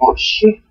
Oh shit.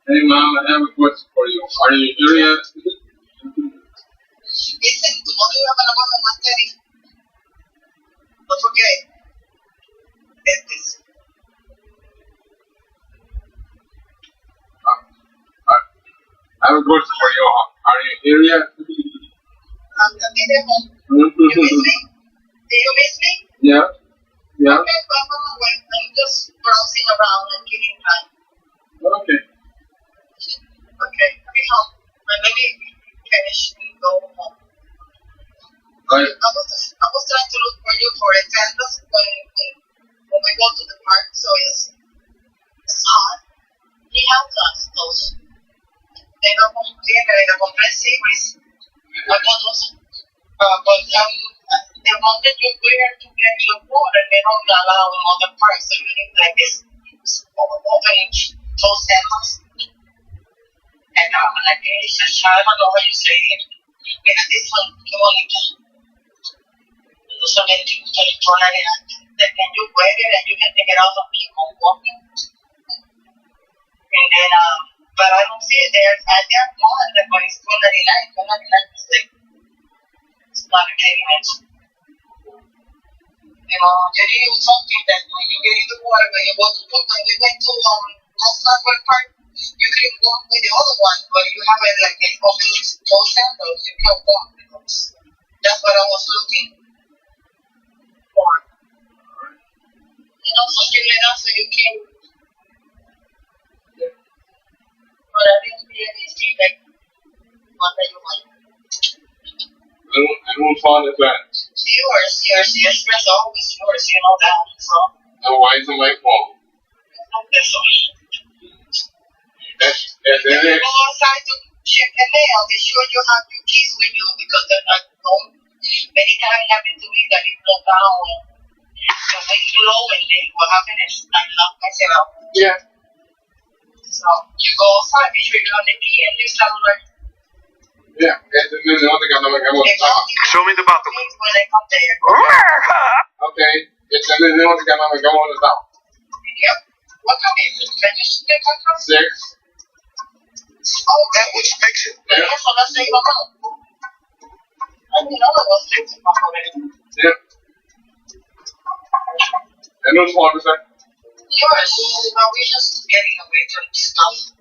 Hey mom, I have a question for you. Are you here yet? Dicen, tu novio iba para la cosa más seria. No forget. This. I have a question for you. Are you here yet? También de home. You miss me? Do you miss me? Yeah. Yeah. Okay, well, I'm on my way. I'm just browsing around and killing time. Okay. Okay, I'll be home. And maybe finish and go home. Right. I was trying to look for you for attendance when we go to the park, so it's hot. He helped us, those. They don't compré series. I bought those. But the one that you wear to get your water, they don't allow in other parks, so you need like this open closed handles. And I'm like, I don't know how you say it. mira, this one, qué bonito. Usualmente gusta el color that can you wear it and you can take it out on people walking. And then, but I don't see it there. They're gone, but it's $2.99. $2.99 is like, it's not a very much. You know, you need something that when you get in the water, when you go to put, when we went to Northwest Park, you can walk with the other one, but you have it like an open toe sandals, you can't walk with those. That's what I was looking for. You know, something like that so you can. But I didn't really see like what that you want. Whose fault is that? Yours. Friends are always yours, you know that. So. And why is it my fault? That's all. And If you go outside to check the mail, be sure you have your keys with you because they're not home. Many times it happened to me that it broke down and the wind blow and then what happened is I locked myself. Yeah. So you go outside, be sure you have the key and leave somewhere. Yeah. Show me the bottom. When they come there. Okay. It's in the ones that I'm going to stop. Yep. What time is it? Can you stick on top? 6. Oh, that Which makes it. yeah, so let's say go home. I didn't know it was 6 o'clock already. Yeah. And whose fault is that? Yours, but we're just getting away from stuff.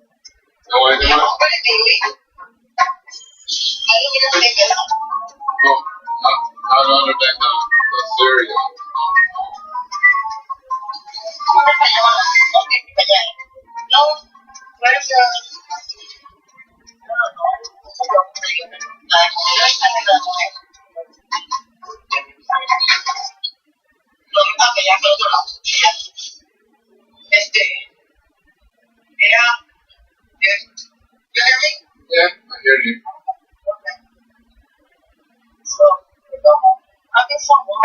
No, I Yeah, didn't. but it may be. I don't even think it up. Oh, I don't understand the cereal. No, where's the... I don't know. You hear me? Yeah, I hear you. Okay. So, we go home. I'll get some more.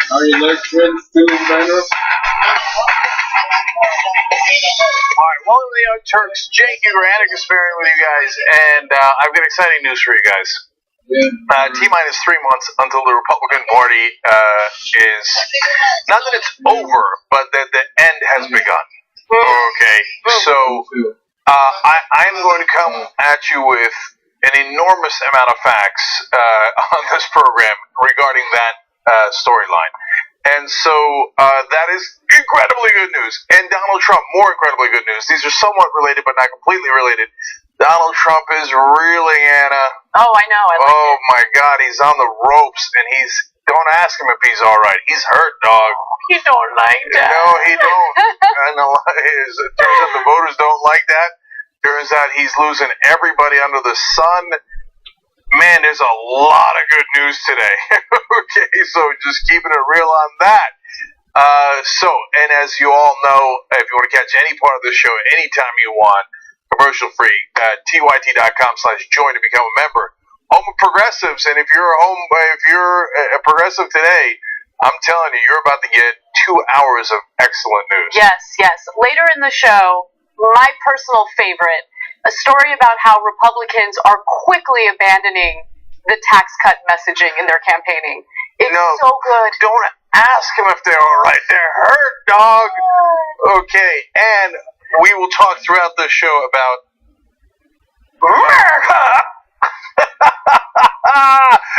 Are your legs feeling better? Alright, welcome to the Young Turks. Jake and Granick is sparing with you guys, and I've got exciting news for you guys. Yeah. T-minus 3 months until the Republican Party is, not that it's over, but that the end has begun. Okay, so I'm going to come at you with an enormous amount of facts on this program regarding that storyline. And so that is incredibly good news. And Donald Trump, more incredibly good news. These are somewhat related, but not completely related. Donald Trump is reeling, Anna. Oh, I know. Oh my God, he's on the ropes, and don't ask him if he's all right. He's hurt, dog. You don't like that. No, he don't. And it turns out the voters don't like that. Turns out he's losing everybody under the sun. Man, there's a lot of good news today. Okay, so just keeping it real on that. And as you all know, if you want to catch any part of the show anytime you want, commercial free, tyt.com/join to become a member. Home of progressives, and if you're a progressive today, I'm telling you, you're about to get 2 hours of excellent news. Yes. Later in the show, my personal favorite, a story about how Republicans are quickly abandoning the tax cut messaging in their campaigning. It's so good. Don't ask them if they're all right. They're hurt, dog. Okay, and we will talk throughout the show about America.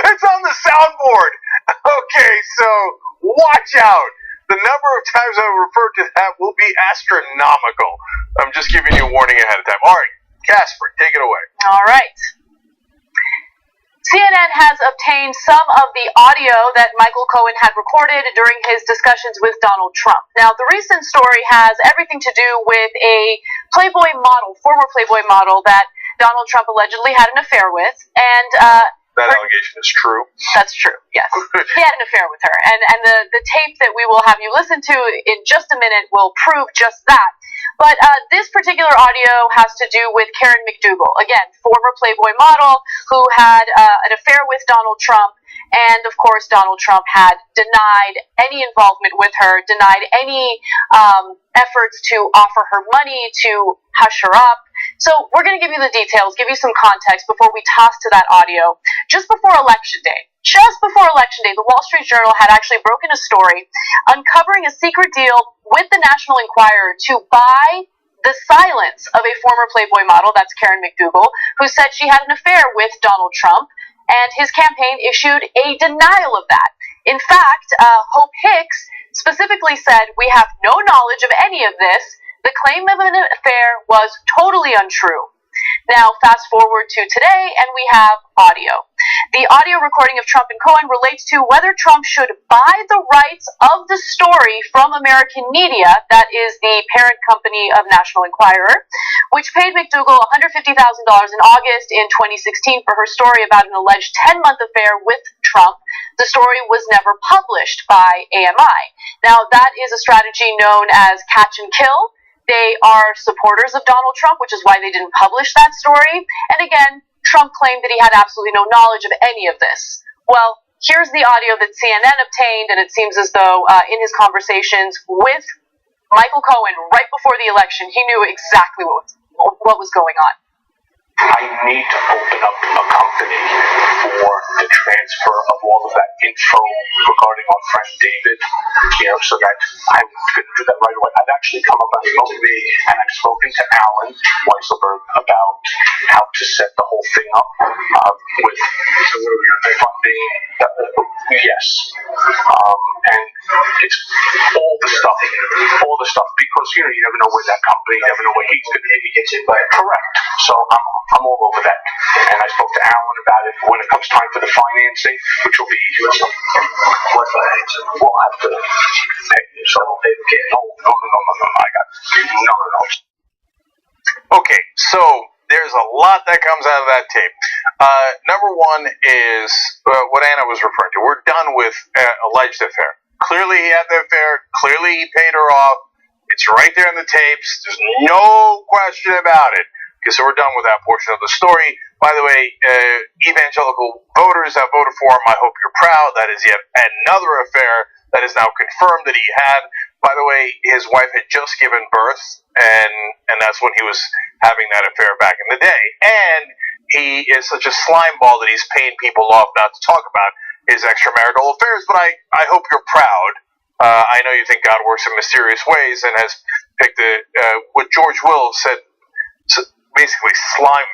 It's on the soundboard. Okay, so watch out. The number of times I refer to that will be astronomical. I'm just giving you a warning ahead of time. All right, Casper, take it away. All right. CNN has obtained some of the audio that Michael Cohen had recorded during his discussions with Donald Trump. Now, the recent story has everything to do with a former Playboy model that Donald Trump allegedly had an affair with. And That allegation is true. That's true, yes. He had an affair with her. And the tape that we will have you listen to in just a minute will prove just that. But this particular audio has to do with Karen McDougal, again, former Playboy model who had an affair with Donald Trump. And, of course, Donald Trump had denied any involvement with her, denied any efforts to offer her money, to hush her up. So we're going to give you the details, give you some context before we toss to that audio. Just before Election Day, the Wall Street Journal had actually broken a story uncovering a secret deal with the National Enquirer to buy the silence of a former Playboy model, that's Karen McDougal, who said she had an affair with Donald Trump, and his campaign issued a denial of that. In fact, Hope Hicks specifically said, "We have no knowledge of any of this. The claim of an affair was totally untrue." Now, fast forward to today, and we have audio. The audio recording of Trump and Cohen relates to whether Trump should buy the rights of the story from American media, that is the parent company of National Enquirer, which paid McDougal $150,000 in August in 2016 for her story about an alleged 10-month affair with Trump. The story was never published by AMI. Now, that is a strategy known as catch and kill. They are supporters of Donald Trump, which is why they didn't publish that story. And again, Trump claimed that he had absolutely no knowledge of any of this. Well, here's the audio that CNN obtained, and it seems as though in his conversations with Michael Cohen right before the election, he knew exactly what was going on. I need to open up a company for the transfer of all of that info regarding our friend David, so that I'm going to do that right away. I've actually come up and spoken to Alan Weisselberg about how to set the whole thing up with funding. Yes. And it's all the stuff, because, you never know where that company, you never know where he's going to be. He gets it, but correct. So I'm all over that. And I spoke to Alan about it when it comes time for the financing, which will be what financing? We'll have to pay you. So no. I got no. Okay, so there's a lot that comes out of that tape. Number one is what Anna was referring to. We're done with alleged affair. Clearly he had the affair. Clearly he paid her off. It's right there in the tapes. There's no question about it. Okay, so we're done with that portion of the story. By the way, evangelical voters have voted for him. I hope you're proud. That is yet another affair that is now confirmed that he had. By the way, his wife had just given birth, and that's when he was having that affair back in the day. And he is such a slime ball that he's paying people off not to talk about his extramarital affairs. But I hope you're proud. I know you think God works in mysterious ways and has picked what George Will said, basically slime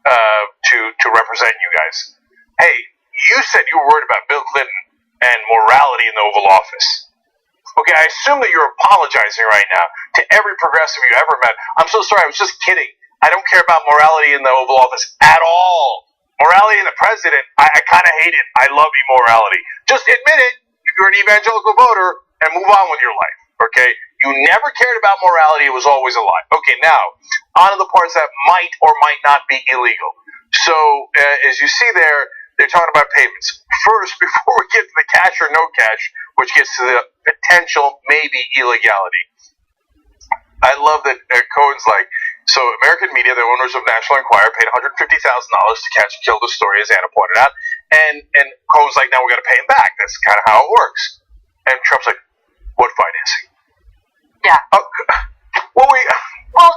to represent you guys. Hey, you said you were worried about Bill Clinton and morality in the Oval Office. Okay, I assume that you're apologizing right now to every progressive you ever met. I'm so sorry, I was just kidding. I don't care about morality in the Oval Office at all. Morality in the president, I kind of hate it. I love immorality. Just admit it if you're an evangelical voter and move on with your life, okay? You never cared about morality. It was always a lie. Okay, now, on to the parts that might or might not be illegal. So, as you see there, they're talking about payments. First, before we get to the cash or no cash, which gets to the potential maybe illegality, I love that Cohen's like, so American media, the owners of National Enquirer, paid $150,000 to catch and kill the story, as Anna pointed out, and Cohen's like, now we got to pay him back. That's kind of how it works. And Trump's like, what financing? Yeah. Well,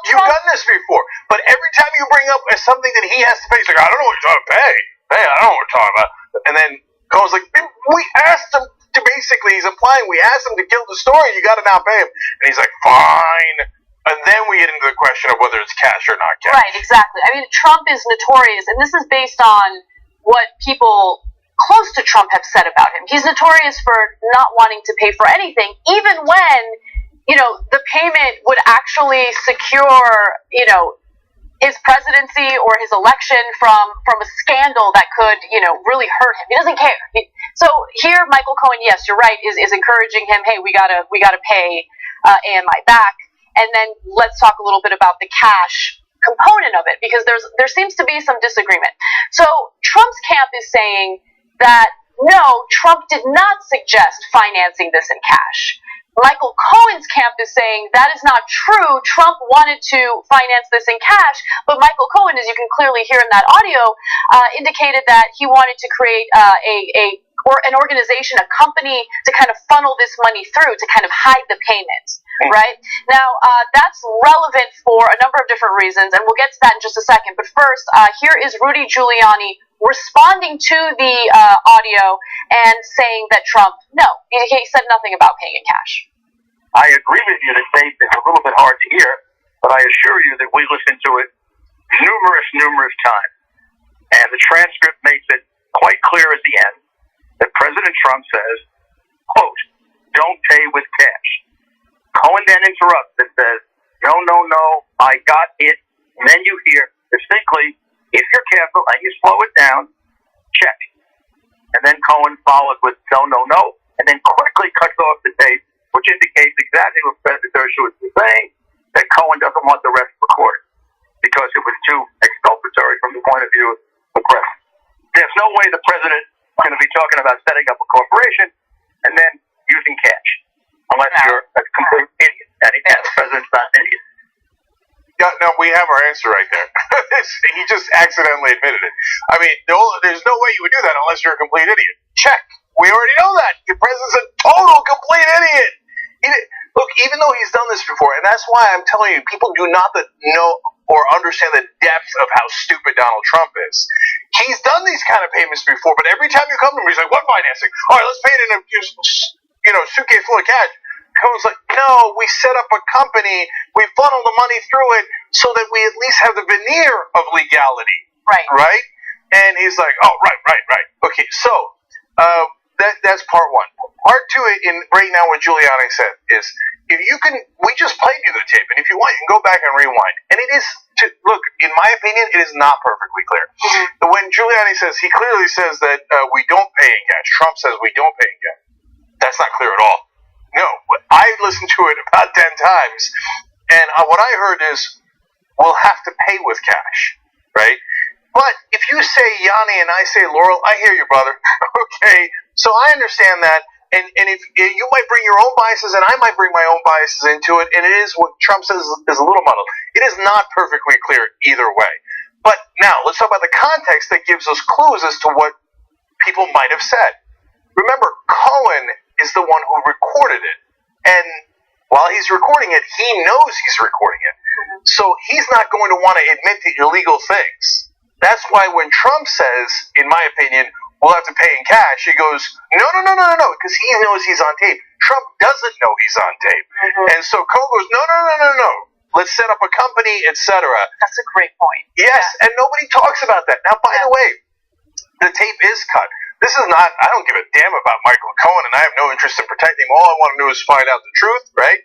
you've done this before, but every time you bring up something that he has to pay, he's like, I don't know what you're trying to pay. Hey, I don't know what we're talking about. And then Cohen's like, we asked him to basically, he's implying we asked him to kill the story, you got to now pay him. And he's like, fine. And then we get into the question of whether it's cash or not cash. Right, exactly. I mean, Trump is notorious, and this is based on what people close to Trump have said about him. He's notorious for not wanting to pay for anything, even when, the payment would actually secure, his presidency or his election from a scandal that could, really hurt him. He doesn't care. So here, Michael Cohen, yes, you're right, is encouraging him, hey, we gotta pay AMI back. And then let's talk a little bit about the cash component of it, because there seems to be some disagreement. So Trump's camp is saying that no, Trump did not suggest financing this in cash. Michael Cohen's camp is saying that is not true. Trump wanted to finance this in cash, but Michael Cohen, as you can clearly hear in that audio, indicated that he wanted to create an organization, a company, to kind of funnel this money through, to kind of hide the payment, right? Now, that's relevant for a number of different reasons, and we'll get to that in just a second. But first, here is Rudy Giuliani responding to the audio and saying that Trump, no, he said nothing about paying in cash. I agree with you that tape is a little bit hard to hear, but I assure you that we listened to it numerous times. And the transcript makes it quite clear at the end that President Trump says, quote, don't pay with cash. Cohen then interrupts and says, no, I got it. And then you hear distinctly, if you're careful and you slow it down, check. And then Cohen followed with no, and then quickly cuts off the tape, which indicates exactly what President Dershowitz was saying, that Cohen doesn't want the rest recorded because it was too exculpatory from the point of view of the press. There's no way the president is going to be talking about setting up a corporation and then using cash, unless you're a complete idiot. And the president's not an idiot. Yeah, no, we have our answer right there. He just accidentally admitted it. I mean, there's no way you would do that unless you're a complete idiot. Check. We already know that. The president's a total complete idiot. Look, even though he's done this before, and that's why I'm telling you, people do not know or understand the depth of how stupid Donald Trump is. He's done these kind of payments before, but every time you come to him, he's like, what financing? All right, let's pay it in a suitcase full of cash. Cohen's like, no, we set up a company, we funnel the money through it so that we at least have the veneer of legality. Right? And he's like, oh, right. Okay, so that's part one. Part two, right now what Giuliani said is, we just played you the tape, and if you want, you can go back and rewind. And it is, look, in my opinion, it is not perfectly clear. Mm-hmm. When Giuliani says, he clearly says that we don't pay in cash. Trump says we don't pay in cash. That's not clear at all. No, I listened to it about 10 times, and what I heard is, we'll have to pay with cash, right? But if you say Yanni and I say Laurel, I hear you, brother. Okay, so I understand that, and if you might bring your own biases, and I might bring my own biases into it, and it is what Trump says is a little muddled. It is not perfectly clear either way. But now, let's talk about the context that gives us clues as to what people might have said. Remember, Cohen is the one who recorded it. And while he's recording it, he knows he's recording it. So he's not going to want to admit to illegal things. That's why when Trump says, in my opinion, we'll have to pay in cash, he goes, no, because he knows he's on tape. Trump doesn't know he's on tape. Mm-hmm. And so Cohen goes, no. Let's set up a company, etc. That's a great point. Yes, and nobody talks about that. Now, by the way, the tape is cut. This is not, I don't give a damn about Michael Cohen, and I have no interest in protecting him. All I want to do is find out the truth, right?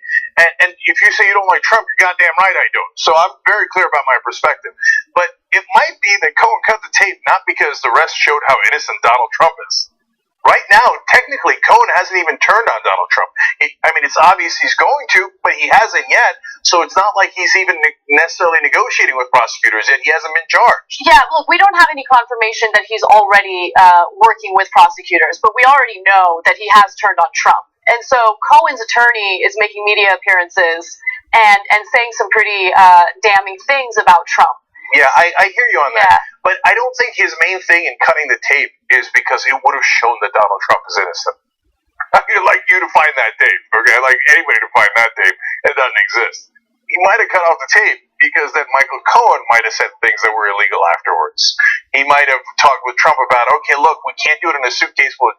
And if you say you don't like Trump, you're goddamn right I don't. So I'm very clear about my perspective. But it might be that Cohen cut the tape not because the rest showed how innocent Donald Trump is. Right now, technically, Cohen hasn't even turned on Donald Trump. It's obvious he's going to, but he hasn't yet. So it's not like he's even necessarily negotiating with prosecutors yet. He hasn't been charged. Yeah, look, we don't have any confirmation that he's already working with prosecutors, but we already know that he has turned on Trump. And so Cohen's attorney is making media appearances and saying some pretty damning things about Trump. Yeah, I hear you on that. But I don't think his main thing in cutting the tape is because it would have shown that Donald Trump is innocent. I'd like you to find that tape, okay? I'd like anybody to find that tape. It doesn't exist. He might have cut off the tape because then Michael Cohen might have said things that were illegal afterwards. He might have talked with Trump about, okay, look, we can't do it in a suitcase full of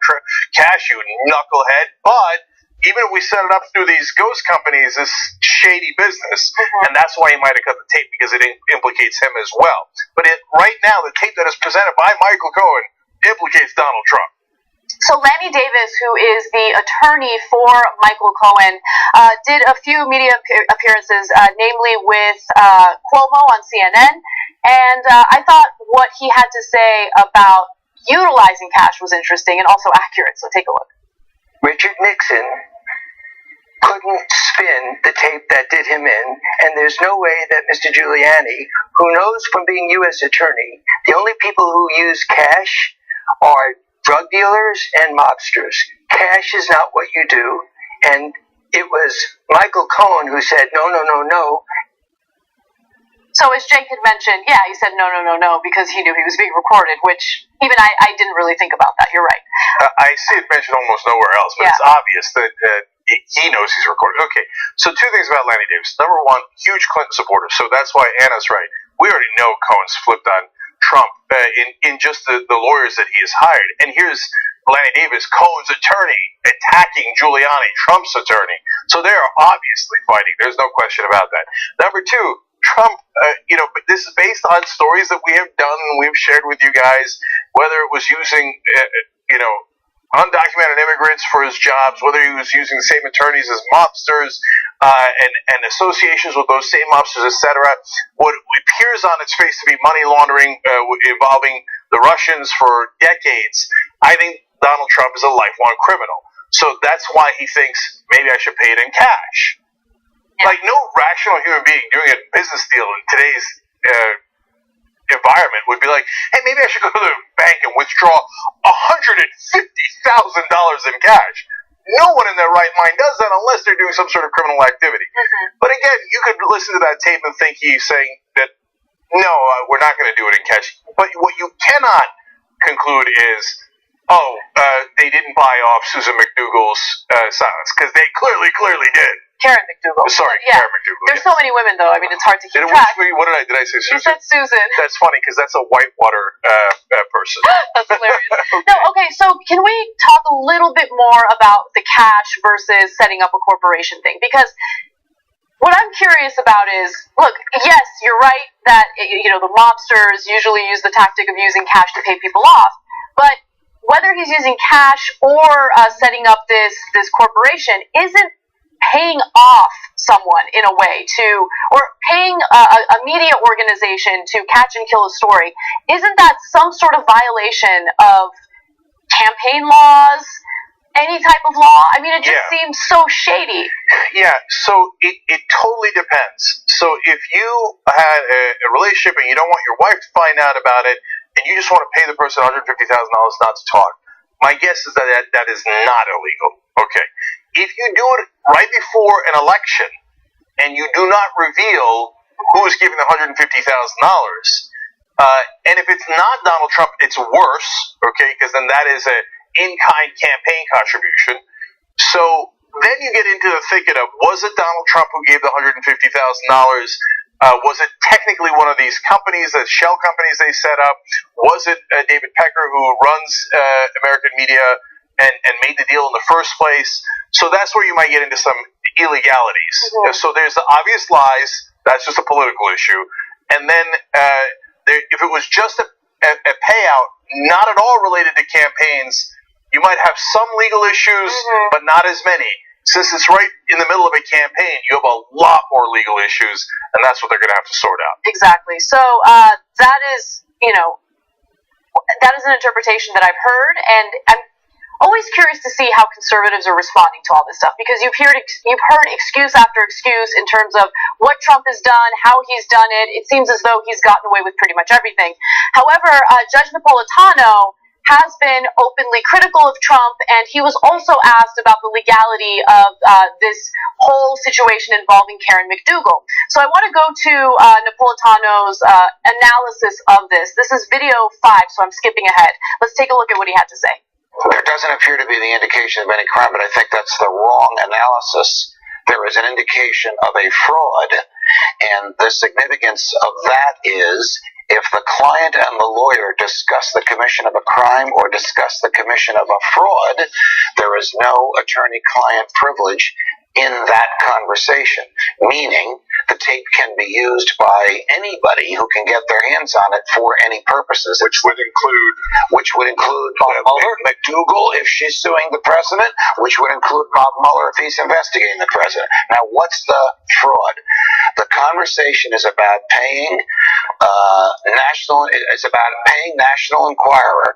cash, you knucklehead, but even if we set it up through these ghost companies, this shady business, and that's why he might have cut the tape, because it implicates him as well. But right now, the tape that is presented by Michael Cohen implicates Donald Trump. So Lanny Davis, who is the attorney for Michael Cohen, did a few media appearances, namely with Cuomo on CNN, and I thought what he had to say about utilizing cash was interesting and also accurate, so take a look. Richard Nixon couldn't spin the tape that did him in, and there's no way that Mr. Giuliani, who knows from being U.S. attorney, the only people who use cash are drug dealers and mobsters. Cash is not what you do, and it was Michael Cohen who said, no, no, no, no. So as Jake had mentioned, yeah, he said no, no, no, no, because he knew he was being recorded, which even I didn't really think about that. You're right. I see it mentioned almost nowhere else, but it's obvious that he knows he's recorded. Okay, so two things about Lanny Davis. Number one, huge Clinton supporter, so that's why Anna's right. We already know Cohen's flipped on Trump in just the lawyers that he has hired. And here's Lanny Davis, Cohen's attorney, attacking Giuliani, Trump's attorney. So they are obviously fighting. There's no question about that. Number two, Trump, but this is based on stories that we have done and we've shared with you guys, whether it was using, undocumented immigrants for his jobs, whether he was using the same attorneys as mobsters, and associations with those same mobsters, etc. What appears on its face to be money laundering involving the Russians for decades, I think Donald Trump is a lifelong criminal. So that's why he thinks maybe I should pay it in cash. Like, no rational human being doing a business deal in today's environment would be like, hey, maybe I should go to the bank and withdraw $150,000 in cash. No one in their right mind does that unless they're doing some sort of criminal activity. Mm-hmm. But again, you could listen to that tape and think he's saying that, no, we're not going to do it in cash. But what you cannot conclude is, they didn't buy off Susan McDougal's silence, because they clearly did. Karen McDougal. Sorry, yeah. Karen McDougal. There's so many women, though. I mean, it's hard to keep track. What did I say? Susan? You said Susan. That's funny, because that's a Whitewater person. That's hilarious. Okay. No, okay, so can we talk a little bit more about the cash versus setting up a corporation thing? Because what I'm curious about is, look, yes, you're right that, the mobsters usually use the tactic of using cash to pay people off, but whether he's using cash or setting up this corporation isn't paying off someone in a way or paying a media organization to catch and kill a story. Isn't that some sort of violation of campaign laws, any type of law? I mean, it just seems so shady. Yeah, so it totally depends. So if you had a relationship and you don't want your wife to find out about it, and you just want to pay the person $150,000 not to talk, my guess is that is not illegal. Okay. If you do it right before an election and you do not reveal who is giving the $150,000, and if it's not Donald Trump, it's worse, okay, because then that is an in-kind campaign contribution. So then you get into the thinking of, was it Donald Trump who gave the $150,000? Was it technically one of these companies, the shell companies they set up? Was it David Pecker who runs American Media and made the deal in the first place? So that's where you might get into some illegalities. Mm-hmm. So there's the obvious lies. That's just a political issue. And then if it was just a payout, not at all related to campaigns, you might have some legal issues, but not as many. Since it's right in the middle of a campaign, you have a lot more legal issues, and that's what they're going to have to sort out. Exactly. So that is an interpretation that I've heard, and I'm always curious to see how conservatives are responding to all this stuff, because you've heard excuse after excuse in terms of what Trump has done, how he's done it. It seems as though he's gotten away with pretty much everything. However, Judge Napolitano has been openly critical of Trump, and he was also asked about the legality of this whole situation involving Karen McDougal. So I want to go to Napolitano's analysis of this. This is video 5, so I'm skipping ahead. Let's take a look at what he had to say. There doesn't appear to be the indication of any crime, but I think that's the wrong analysis. There is an indication of a fraud, and the significance of that is, if the client and the lawyer discuss the commission of a crime or discuss the commission of a fraud, there is no attorney-client privilege in that conversation, meaning the tape can be used by anybody who can get their hands on it for any purposes. Which would include McDougal if she's suing the president, which would include Bob Mueller if he's investigating the president. Now, what's the fraud? The conversation is about paying National Enquirer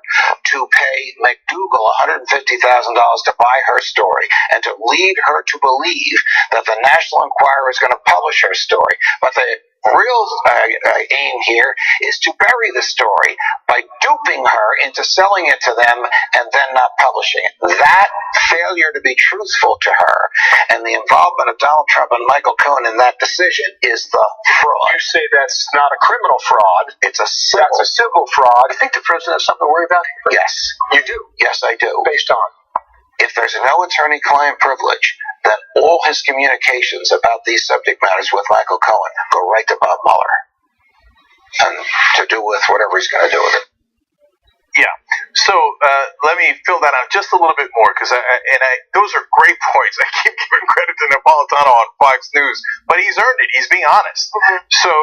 to pay McDougal $150,000 to buy her story and to lead her to believe that the National Enquirer is going to publish her story. But the real aim here is to bury the story by duping her into selling it to them and then not publishing it. That failure to be truthful to her and the involvement of Donald Trump and Michael Cohen in that decision is the fraud. You say that's not a criminal fraud. It's a civil. That's a civil fraud. I think the president has something to worry about. Yes. You do? Yes, I do. Based on? If there's no attorney-client privilege, then all his communications about these subject matters with Michael Cohen go right to Bob Mueller and to do with whatever he's going to do with it. Yeah. So let me fill that out just a little bit more because those are great points. I keep giving credit to Napolitano on Fox News, but he's earned it. He's being honest. Mm-hmm. So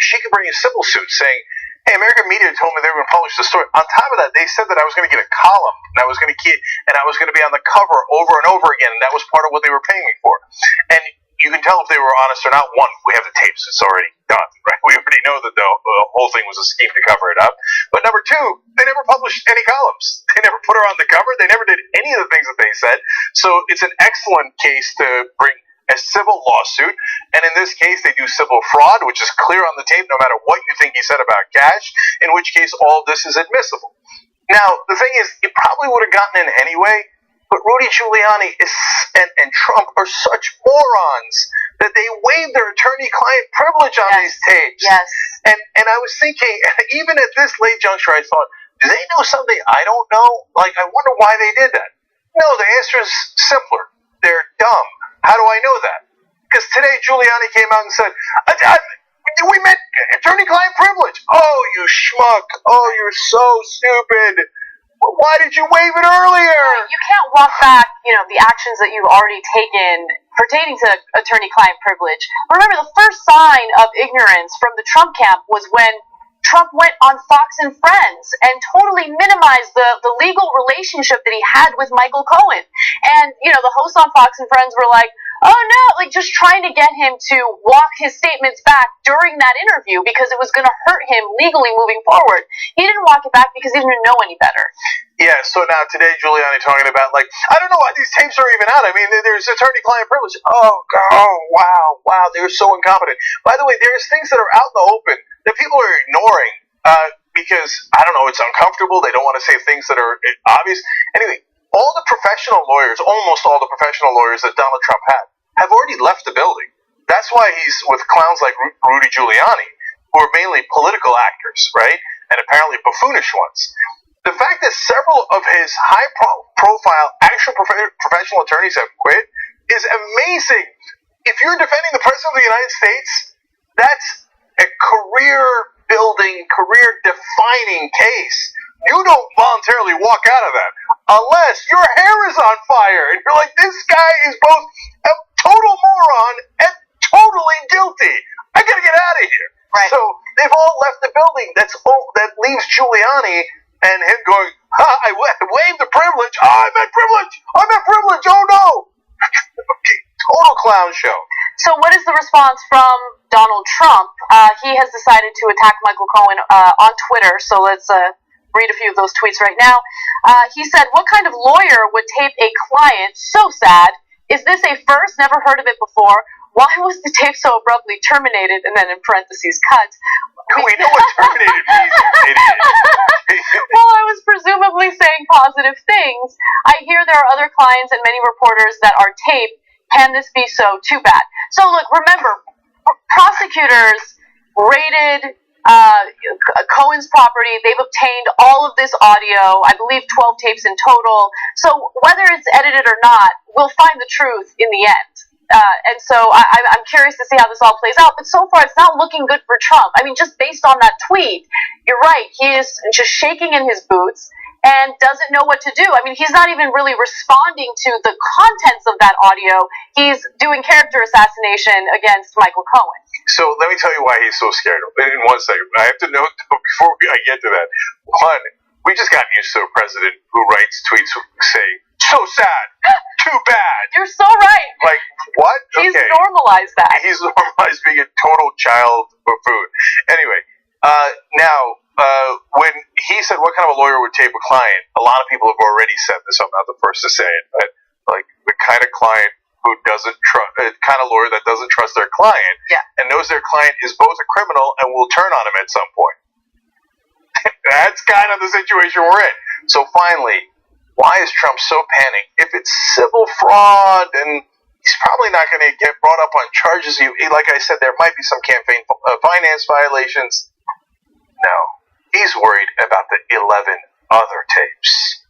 she could bring a civil suit saying, "Hey, American media told me they were going to publish the story." On top of that, they said that I was going to get a column and I was going to be on the cover over and over again, and that was part of what they were paying me for. And you can tell if they were honest or not. One, we have the tapes; it's already done, right? We already know that the whole thing was a scheme to cover it up. But number two, they never published any columns. They never put her on the cover. They never did any of the things that they said. So it's an excellent case to bring a civil lawsuit, and in this case they do civil fraud, which is clear on the tape no matter what you think he said about cash, in which case all this is admissible. Now, the thing is, it probably would have gotten in anyway, but Rudy Giuliani and Trump are such morons that they waived their attorney-client privilege on these tapes. Yes. And I was thinking, even at this late juncture, I thought, do they know something I don't know? Like, I wonder why they did that. No, the answer is simpler. They're dumb. How do I know that? Because today Giuliani came out and said, we meant attorney-client privilege. Oh, you schmuck. Oh, you're so stupid. Why did you waive it earlier? You can't walk back, the actions that you've already taken pertaining to attorney-client privilege. Remember, the first sign of ignorance from the Trump camp was when Trump went on Fox and Friends and totally minimized the legal relationship that he had with Michael Cohen. And, the hosts on Fox and Friends were like, oh no, just trying to get him to walk his statements back during that interview because it was going to hurt him legally moving forward. He didn't walk it back because he didn't know any better. Yeah, so now today Giuliani talking about, I don't know why these tapes are even out. I mean, there's attorney-client privilege. Oh, wow, they're so incompetent. By the way, there's things that are out in the open that people are ignoring because, I don't know, it's uncomfortable. They don't want to say things that are obvious. Anyway, all the professional lawyers, almost all the professional lawyers that Donald Trump had, have already left the building. That's why he's with clowns like Rudy Giuliani, who are mainly political actors, right? And apparently buffoonish ones. The fact that several of his high-profile actual professional attorneys have quit is amazing. If you're defending the President of the United States, that's a career-building, career-defining case. You don't voluntarily walk out of that unless your hair is on fire and you're like, this guy is both a total moron and totally guilty. I gotta get out of here. Right. So they've all left the building. That leaves Giuliani and him going, I waived the privilege. I meant privilege. Oh no. Okay, total clown show. So what is the response from Donald Trump? He has decided to attack Michael Cohen on Twitter. So let's read a few of those tweets right now. He said, what kind of lawyer would tape a client? So sad. Is this a first? Never heard of it before. Why was the tape so abruptly terminated? And then in parentheses, cut. We know what terminated means, you idiot. Well, I was presumably saying positive things. I hear there are other clients and many reporters that are taped. Can this be so? Too bad. So look, remember, prosecutors raided Cohen's property. They've obtained all of this audio, I believe 12 tapes in total. So whether it's edited or not, we'll find the truth in the end. And so I'm curious to see how this all plays out. But so far, it's not looking good for Trump. I mean, just based on that tweet, you're right. He is just shaking in his boots. and doesn't know what to do. I mean, he's not even really responding to the contents of that audio. He's doing character assassination against Michael Cohen. So let me tell you why he's so scared. In 1 second, I have to note before I get to that. One, we just got used to a president who writes tweets saying, "So sad, too bad." You're so right. Like, what? He's Okay. normalized that. He's normalized being a total child of food. Anyway, when he said what kind of a lawyer would tape a client, a lot of people have already said this. I'm not the first to say it, but like the kind of client who doesn't trust, kind of lawyer that doesn't trust their client, and knows their client is both a criminal and will turn on him at some point. That's kind of the situation we're in. So finally, why is Trump so panicked? If it's civil fraud, and he's probably not going to get brought up on charges. Like I said, there might be some campaign finance violations. No, he's worried about the 11 other tapes.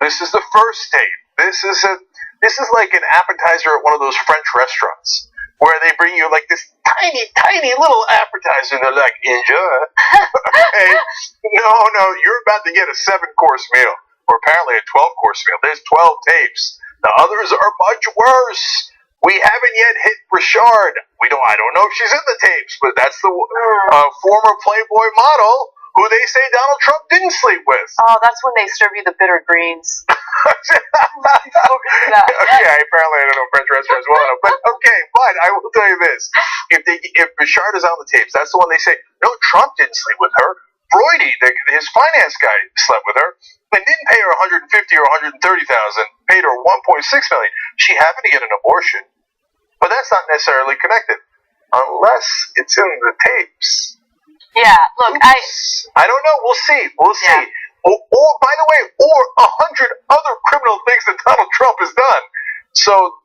This is the first tape. This is like an appetizer at one of those French restaurants where they bring you like this tiny little appetizer and they're like, enjoy. Hey, no, you're about to get a 7-course meal, or apparently a 12-course meal. There's 12 tapes. The others are much worse. We haven't yet hit Richard. I don't know if she's in the tapes, but that's the former Playboy model who they say Donald Trump didn't sleep with. Oh, that's when they serve you the bitter greens. Yeah, apparently I don't know French restaurants well enough. But okay, but I will tell you this. If Richard is on the tapes, that's the one they say, no, Trump didn't sleep with her. Brody, his finance guy, slept with her and didn't pay her $150,000 or $130,000, paid her $1.6 million. She happened to get an abortion. But that's not necessarily connected. Unless it's in the tapes. Yeah, look, I don't know. We'll see. Yeah. Or, by the way, 100 other criminal things that Donald Trump has done. So,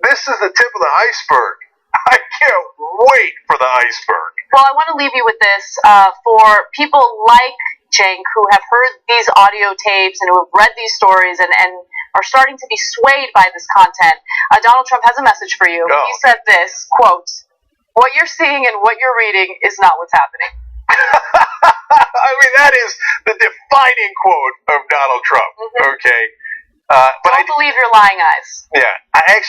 this is the tip of the iceberg. I can't wait for the iceberg. Well, I want to leave you with this. For people like Cenk who have heard these audio tapes and who have read these stories and are starting to be swayed by this content, Donald Trump has a message for you. He said this, quote, "What you're seeing and what you're reading is not what's happening." I mean, that is the defining quote of Donald Trump. Okay. But Don't believe your lying eyes. Yeah. I'm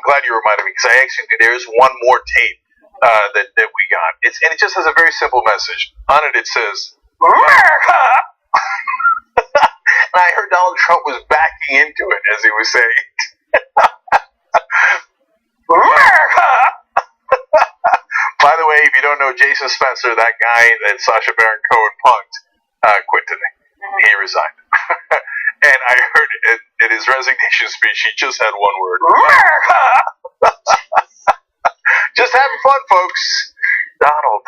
glad you reminded me, because there's one more tape that we got. And it just has a very simple message. On it, it says, America! And I heard Donald Trump was backing into it as he was saying it. America! By the way, if you don't know Jason Spencer, that guy that Sacha Baron Cohen punked, quit today. He resigned. And I heard in his resignation speech, he just had one word. America! Just having fun, folks. Donald.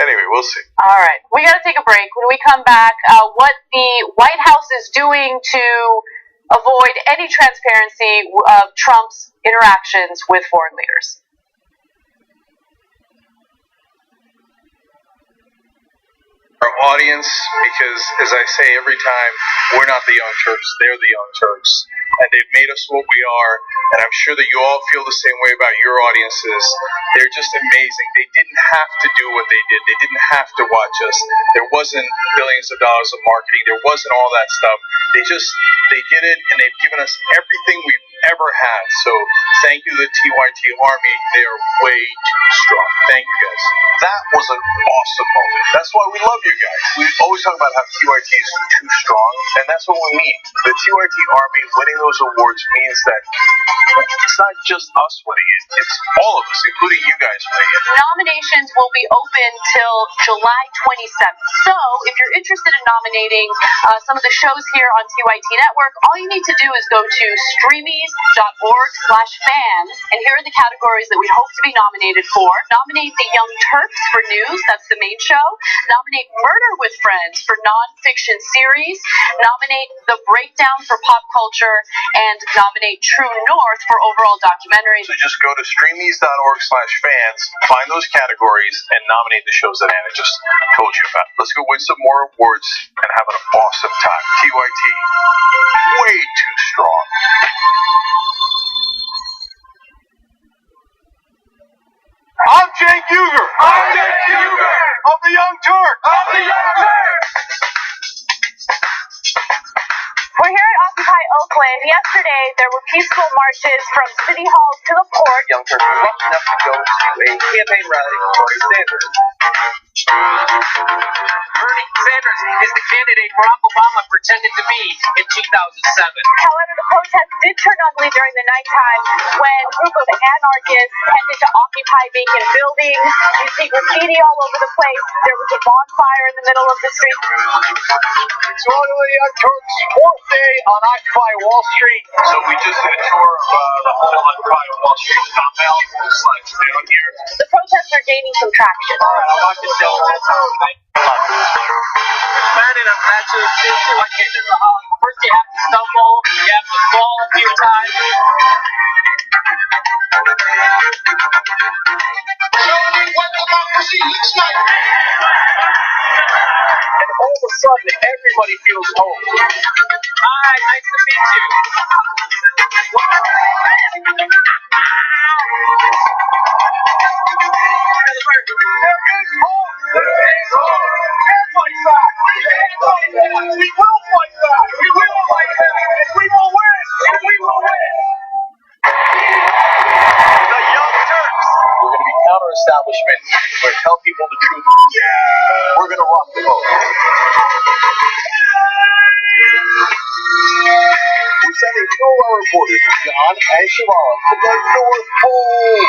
Anyway, we'll see. All right. We got to take a break. When we come back, what the White House is doing to avoid any transparency of Trump's interactions with foreign leaders. Our audience, because as I say every time, we're not the Young Turks, they're the Young Turks, and they've made us what we are, and I'm sure that you all feel the same way about your audiences. They're just amazing. They didn't have to do what they did. They didn't have to watch us. There wasn't billions of dollars of marketing. There wasn't all that stuff. They did it, and they've given us everything we've ever had. So thank you to the TYT Army. They are way too strong. Thank you, guys. That was an awesome moment. That's why we love you guys. We always talk about how TYT is too strong, and that's what we mean. The TYT Army winning those awards means that it's not just us winning it. It's all of us, including you guys winning it. Nominations will be open till July 27th. So if you're interested in nominating some of the shows here on TYT Network, all you need to do is go to streamies.org/fans, and here are the categories that we hope to be nominated for. Nominate the Young Turks for news, that's the main show. Nominate Murder with Friends for non-fiction series. Nominate The Breakdown for pop culture, and nominate True North for overall documentary. So just go to streamies.org/fans, find those categories, and nominate the shows that Anna just told you about. Let's go win some more awards and have an awesome time. TYT, way too strong. I'm Cenk Uygur. I'm Cenk Uygur. Of the Young Turks. Of the Young Turks. We're here at Occupy Oakland. Yesterday, there were peaceful marches from City Hall to the port. Young Turks were lucky enough to go to a campaign rally for Bernie Sanders. Bernie Sanders is the candidate Barack Obama pretended to be in 2007. However, the protest did turn ugly during the nighttime when a group of anarchists tended to occupy vacant buildings. You see graffiti all over the place. There was a bonfire in the middle of the street. It's totally Young Turks' fourth day on Occupy Wall Street. So we just did a tour of the whole Occupy Wall Street. Tom Bell slides down here. The protests are gaining some traction. All right, I'll watch the show. Man, and I'm actually first you have to stumble, you have to fall a few times. Show me what democracy looks like. And all of a sudden, everybody feels home. Hi, nice to meet you. We will fight back. We will fight back. And we will win. And we will win. The Young Turks. We're going to be counter-establishment. We're going to tell people the truth. We're going to rock the boat. We're sending two of our reporters, John and Shivala, to the North Pole.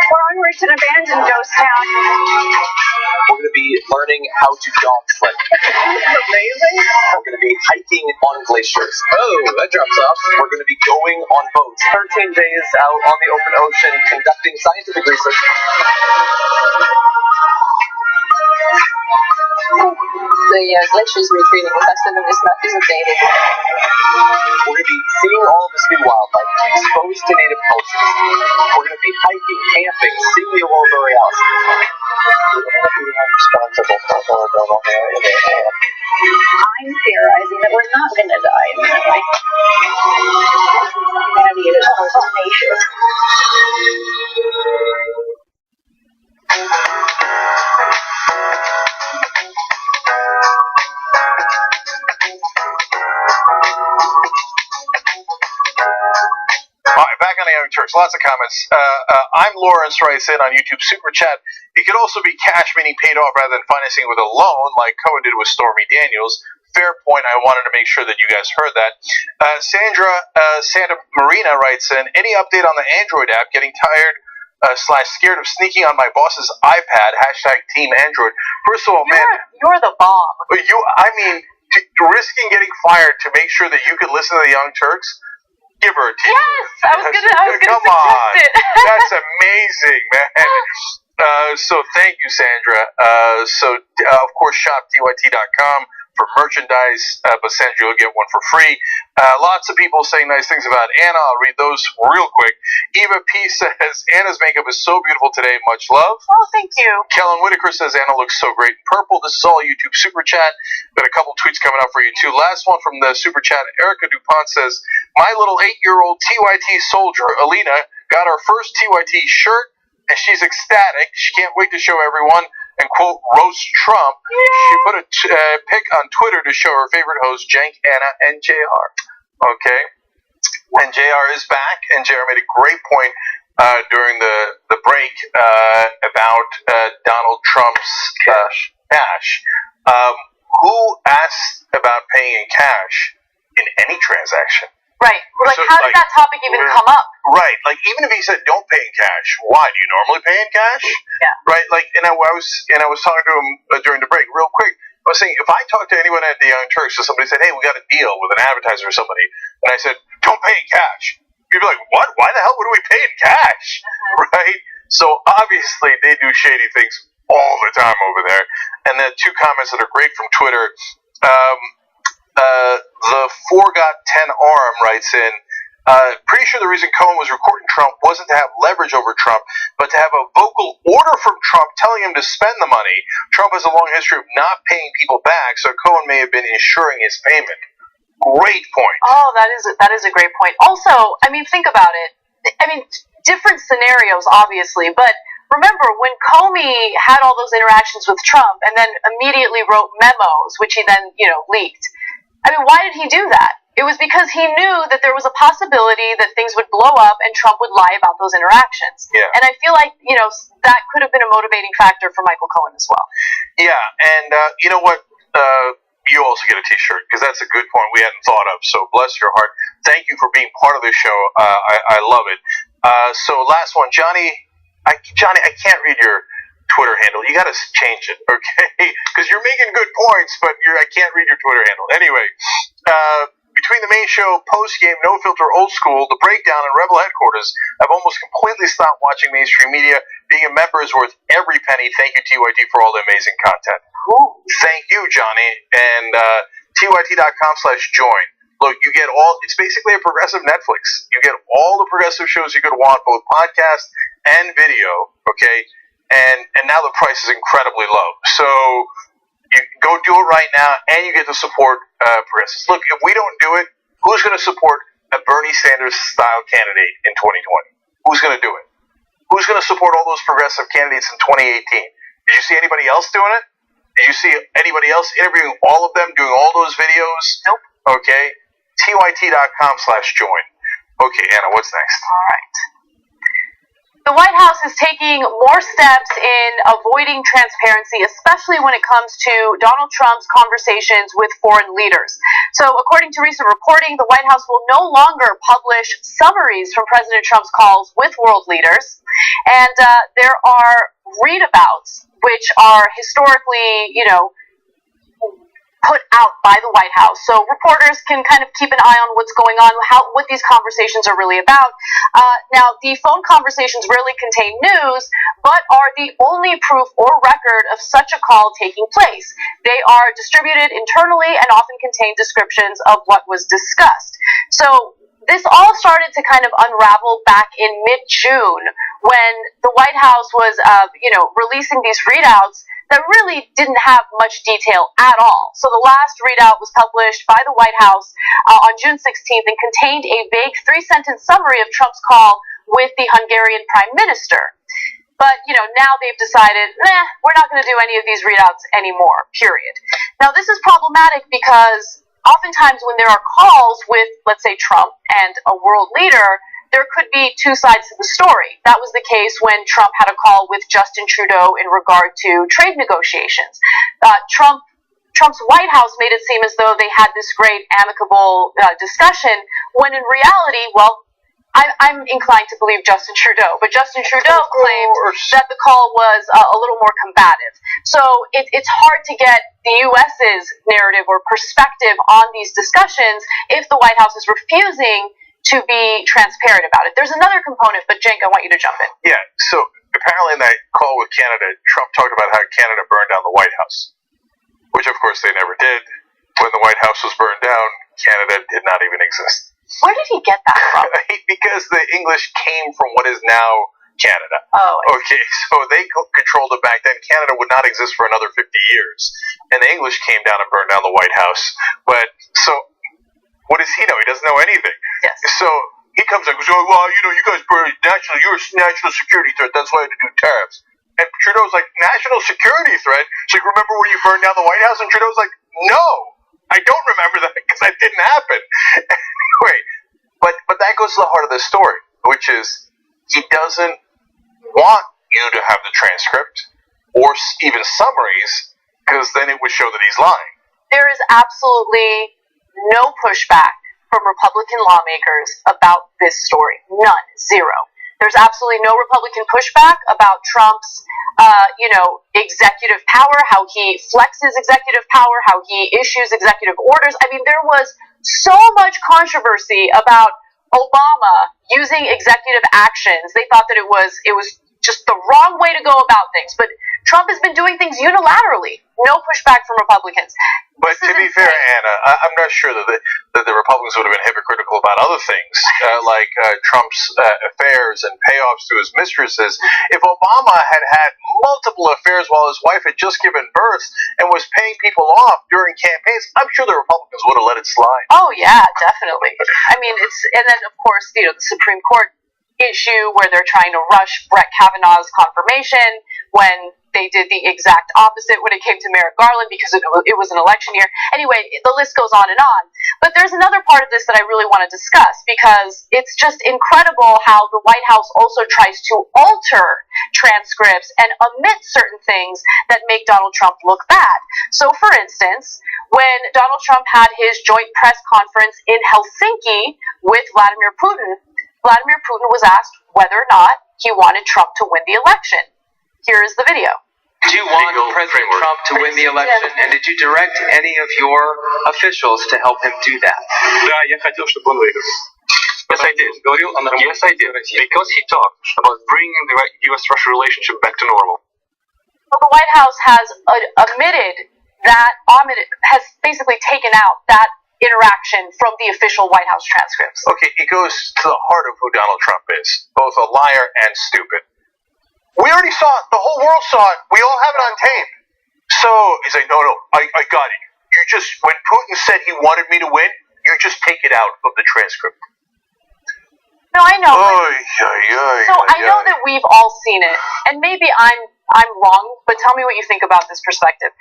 We're on route to an abandoned ghost town. We're going to be learning how to dog sled. Amazing. We're going to be hiking on glaciers. Oh, that drops off. We're going to be going on boats. 13 days out on the open ocean, conducting scientific research. The glaciers retreating faster than this map is updated. We're going to be seeing all of this new wildlife, exposed to native cultures. We're going to be hiking, camping, seeing the aurora borealis. We're going to be responsible for global warming. I'm theorizing that we're not going to die imminently. Humanity is most tenacious. All right, back on the Young Turks. Lots of comments. I'm Lawrence writes in on YouTube Super Chat. It could also be cash, meaning paid off rather than financing with a loan, like Cohen did with Stormy Daniels. Fair point. I wanted to make sure that you guys heard that. Santa Marina writes in, any update on the Android app? Getting tired / scared of sneaking on my boss's iPad. # Team Android. First of all, man, You're the bomb. risking getting fired to make sure that you could listen to the Young Turks. Give her a T. Yes, I was gonna Come suggest on. it. That's amazing, man. So thank you, Sandra. Of course, shop DYT.com for merchandise, but Sandra, you'll get one for free. Lots of people saying nice things about Anna. I'll read those real quick. Eva P says, Anna's makeup is so beautiful today. Much love. Oh, thank you. Kellen Whitaker says, Anna looks so great in purple. This is all YouTube Super Chat. Got a couple tweets coming up for you, too. Last one from the Super Chat. Erica DuPont says, my little 8-year-old TYT soldier, Alina, got her first TYT shirt, and she's ecstatic. She can't wait to show everyone and, quote, roast Trump. Yeah. She put a pic on Twitter to show her favorite hosts, Jank, Anna, and JR. Okay. And JR is back, and JR made a great point during the break about Donald Trump's cash. Who asked about paying in cash in any transaction? Right. Like, how did that topic even come up? Right. Like, even if he said don't pay in cash, why? Do you normally pay in cash? Yeah. Right. Like, and I was talking to him during the break, real quick. I was saying, if I talked to anyone at the Young Turks, or somebody said, hey, we got a deal with an advertiser or somebody, and I said, don't pay in cash, you'd be like, what? Why the hell would we pay in cash? Right? So obviously they do shady things all the time over there. And then two comments that are great from Twitter. The 4got10 arm writes in, pretty sure the reason Cohen was recording Trump wasn't to have leverage over Trump, but to have a vocal order from Trump telling him to spend the money. Trump has a long history of not paying people back, so Cohen may have been ensuring his payment. Great point. Oh, that is a great point. Also, I mean, think about it. I mean, different scenarios, obviously, but remember when Comey had all those interactions with Trump and then immediately wrote memos, which he then, leaked. I mean, why did he do that? It was because he knew that there was a possibility that things would blow up and Trump would lie about those interactions. Yeah. And I feel like, that could have been a motivating factor for Michael Cohen as well. Yeah, and you know what? You also get a T-shirt, because that's a good point we hadn't thought of. So bless your heart. Thank you for being part of this show. I love it. So last one, Johnny, I can't read your Twitter handle. You got to change it, okay? Because you're making good points, but I can't read your Twitter handle. Anyway, between the main show, post-game, no-filter, old school, the breakdown, and Rebel headquarters, I've almost completely stopped watching mainstream media. Being a member is worth every penny. Thank you, TYT, for all the amazing content. Ooh. Thank you, Johnny. And TYT.com/join. Look, you get it's basically a progressive Netflix. You get all the progressive shows you could want, both podcast and video, okay? And now the price is incredibly low. So you can go do it right now, and you get to support progressives. Look, if we don't do it, who's going to support a Bernie Sanders-style candidate in 2020? Who's going to do it? Who's going to support all those progressive candidates in 2018? Did you see anybody else doing it? Did you see anybody else interviewing all of them, doing all those videos? Nope. Okay. TYT.com/join. Okay, Anna, what's next? All right. The White House is taking more steps in avoiding transparency, especially when it comes to Donald Trump's conversations with foreign leaders. So, according to recent reporting, the White House will no longer publish summaries from President Trump's calls with world leaders. And there are readabouts, which are historically, put out by the White House. So reporters can kind of keep an eye on what's going on, what these conversations are really about. Now, the phone conversations rarely contain news, but are the only proof or record of such a call taking place. They are distributed internally and often contain descriptions of what was discussed. So this all started to kind of unravel back in mid-June when the White House was, releasing these readouts that really didn't have much detail at all. So the last readout was published by the White House on June 16th and contained a vague 3-sentence summary of Trump's call with the Hungarian Prime Minister. But, now they've decided, we're not going to do any of these readouts anymore, period. Now, this is problematic because oftentimes when there are calls with, let's say, Trump and a world leader, there could be two sides to the story. That was the case when Trump had a call with Justin Trudeau in regard to trade negotiations. Trump's White House made it seem as though they had this great amicable discussion, when in reality, I'm inclined to believe Justin Trudeau, but Justin Trudeau claimed that the call was a little more combative. So it's hard to get the U.S.'s narrative or perspective on these discussions if the White House is refusing to be transparent about it. There's another component, but Cenk, I want you to jump in. Yeah, so apparently in that call with Canada, Trump talked about how Canada burned down the White House, which of course they never did. When the White House was burned down, Canada did not even exist. Where did he get that from? Because the English came from what is now Canada. Oh. Okay, so they controlled it back then. Canada would not exist for another 50 years. And the English came down and burned down the White House. But, so, what does he know? He doesn't know anything. Yes. So, he comes and goes, you guys burned you're a national security threat, that's why I had to do tariffs. And Trudeau's like, national security threat? So, remember when you burned down the White House? And Trudeau's like, no, I don't remember that because that didn't happen. Anyway, but that goes to the heart of the story, which is he doesn't want you to have the transcript or even summaries, because then it would show that he's lying. There is absolutely no pushback from Republican lawmakers about this story. None. Zero. There's absolutely no Republican pushback about Trump's, executive power, how he flexes executive power, how he issues executive orders. I mean, there was so much controversy about Obama using executive actions. They thought that it was just the wrong way to go about things. But Trump has been doing things unilaterally. No pushback from Republicans. But to be fair, Anna, I'm not sure that the Republicans would have been hypocritical about other things, like Trump's affairs and payoffs to his mistresses. If Obama had multiple affairs while his wife had just given birth and was paying people off during campaigns, I'm sure the Republicans would have let it slide. Oh, yeah, definitely. I mean, and then, of course, the Supreme Court issue where they're trying to rush Brett Kavanaugh's confirmation when they did the exact opposite when it came to Merrick Garland because it was an election year. Anyway, the list goes on and on. But there's another part of this that I really want to discuss because it's just incredible how the White House also tries to alter transcripts and omit certain things that make Donald Trump look bad. So, for instance, when Donald Trump had his joint press conference in Helsinki with Vladimir Putin was asked whether or not he wanted Trump to win the election. Here is the video. Do you want President Trump to win the election? And did you direct any of your officials to help him do that? Да, я хотел, чтобы он выиграл. Yes, I did. Yes, I did. Because he talked about bringing the U.S.-Russia relationship back to normal. Well, the White House has has basically taken out that interaction from the official White House transcripts. Okay, it goes to the heart of who Donald Trump is, both a liar and stupid. We already saw it. The whole world saw it. We all have it on tape. So he's like, no, I got it. You just, when Putin said he wanted me to win, you just take it out of the transcript. No, I know. I know that we've all seen it, and maybe I'm wrong, but tell me what you think about this perspective.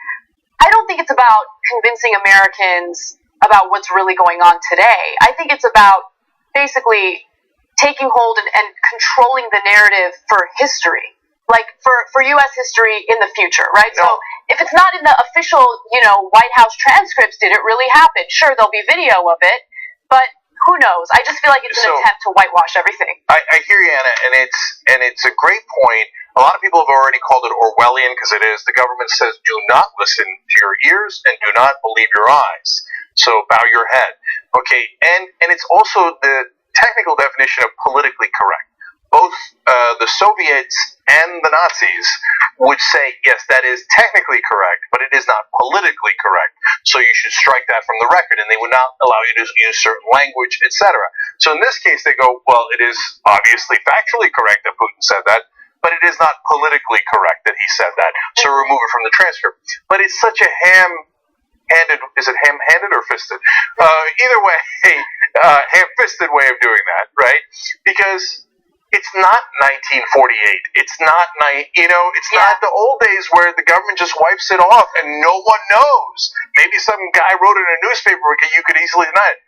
I don't think it's about convincing Americans about what's really going on today. I think it's about basically taking hold and controlling the narrative for history, like for U.S. history in the future, right? No. So if it's not in the official, White House transcripts, did it really happen? Sure, there'll be video of it, but who knows? I just feel like it's an attempt to whitewash everything. I hear you, Anna, and it's a great point. A lot of people have already called it Orwellian because it is. The government says, do not listen to your ears and do not believe your eyes. So bow your head. Okay, and it's also the technical definition of politically correct. Both the Soviets and the Nazis would say, yes, that is technically correct, but it is not politically correct. So you should strike that from the record, and they would not allow you to use certain language, etc. So in this case, they go, well, it is obviously factually correct that Putin said that, but it is not politically correct that he said that. So remove it from the transcript. But it's such a ham-handed, is it ham-handed or fisted? Either way, ham-fisted way of doing that, right? Because it's not 1948. It's not, it's not the old days where the government just wipes it off and no one knows. Maybe some guy wrote it in a newspaper, you could easily deny it.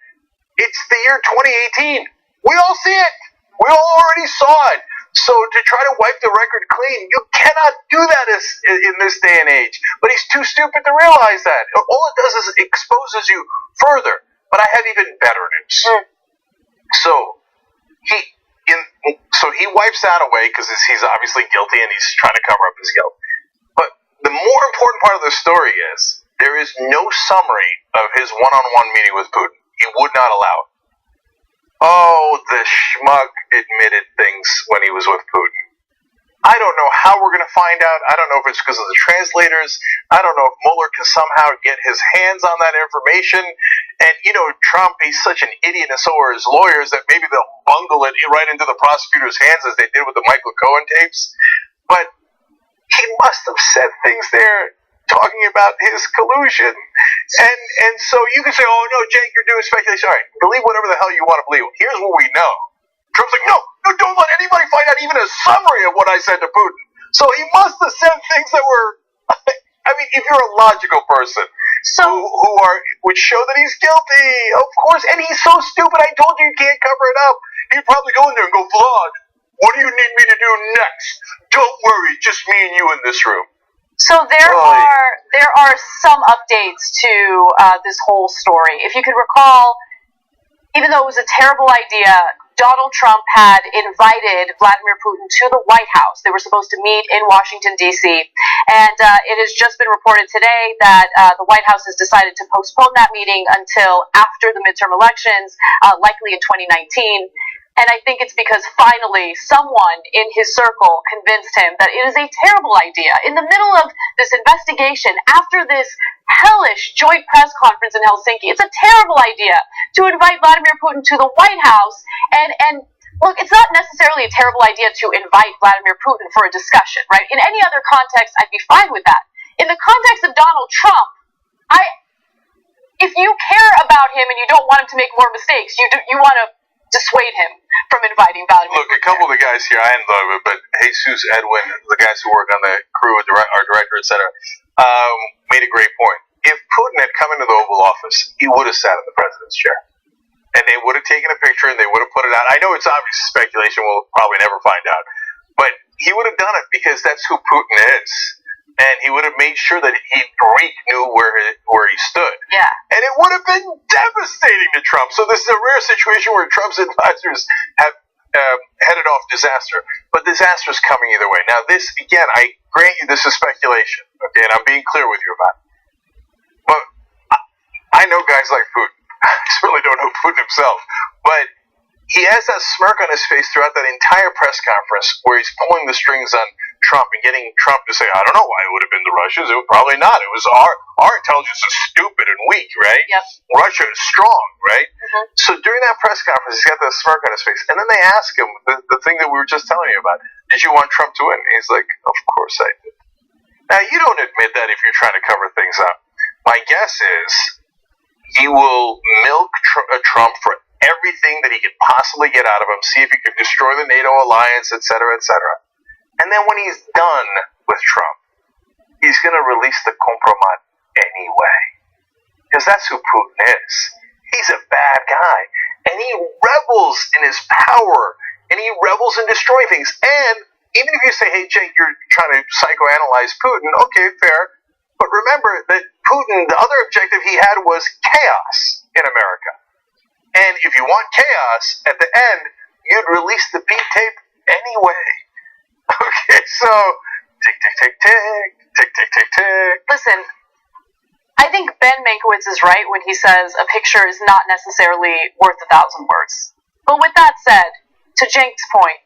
It's the year 2018. We all see it. We all already saw it. So to try to wipe the record clean, you cannot do that in this day and age. But he's too stupid to realize that. All it does is exposes you further. But I have even better news. So he wipes that away because he's obviously guilty and he's trying to cover up his guilt. But the more important part of the story is there is no summary of his one-on-one meeting with Putin. He would not allow it. Oh, the schmuck admitted things when he was with Putin. I don't know how we're going to find out. I don't know if it's because of the translators. I don't know if Mueller can somehow get his hands on that information. And, Trump, he's such an idiot, and so are his lawyers, that maybe they'll bungle it right into the prosecutor's hands as they did with the Michael Cohen tapes. But he must have said things there talking about his collusion. And so you can say, oh, no, Jake, you're doing speculation. All right, believe whatever the hell you want to believe. Here's what we know. Trump's like, no, don't let anybody find out even a summary of what I said to Putin. So he must have said things that were, if you're a logical person who would show that he's guilty, of course, and he's so stupid, I told you can't cover it up. He'd probably go in there and go, Vlad, what do you need me to do next? Don't worry, just me and you in this room. So there are some updates to this whole story. If you could recall, even though it was a terrible idea, Donald Trump had invited Vladimir Putin to the White House. They were supposed to meet in Washington, D.C. And it has just been reported today that the White House has decided to postpone that meeting until after the midterm elections, likely in 2019. And I think it's because finally someone in his circle convinced him that it is a terrible idea. In the middle of this investigation, after this hellish joint press conference in Helsinki, it's a terrible idea to invite Vladimir Putin to the White House. And look, it's not necessarily a terrible idea to invite Vladimir Putin for a discussion, right? In any other context, I'd be fine with that. In the context of Donald Trump, if you care about him and you don't want him to make more mistakes, you want to dissuade him from inviting Vladimir. Look, a couple of the guys here, I hadn't thought of it, but Jesus, Edwin, the guys who work on the crew, our director, etc., made a great point. If Putin had come into the Oval Office, he would have sat in the president's chair. And they would have taken a picture and they would have put it out. I know it's obvious speculation, we'll probably never find out. But he would have done it because that's who Putin is. And he would have made sure that Greek knew where he stood. Yeah. And it would have been devastating to Trump. So this is a rare situation where Trump's advisors have headed off disaster. But disaster is coming either way. Now this, again, I grant you this is speculation. Okay, and I'm being clear with you about it. But I know guys like Putin. I certainly don't know Putin himself. But he has that smirk on his face throughout that entire press conference where he's pulling the strings on Trump and getting Trump to say, I don't know why it would have been the Russians. It was probably not. It was our intelligence is stupid and weak, right? Yep. Russia is strong, right? Mm-hmm. So during that press conference, he's got that smirk on his face. And then they ask him the thing that we were just telling you about. Did you want Trump to win? And he's like, of course I did. Now, you don't admit that if you're trying to cover things up. My guess is he will milk Trump for everything that he could possibly get out of him, see if he can destroy the NATO alliance, etc., etc. And then when he's done with Trump, he's going to release the compromat anyway. Because that's who Putin is. He's a bad guy. And he revels in his power. And he revels in destroying things. And even if you say, hey, Jake, you're trying to psychoanalyze Putin, okay, fair. But remember that Putin, the other objective he had was chaos in America. And if you want chaos, at the end, you'd release the beat tape anyway. Okay, so, tick, tick, tick, tick, tick, tick, tick, tick. Listen, I think Ben Mankiewicz is right when he says a picture is not necessarily worth 1,000 words. But with that said, to Jake's point,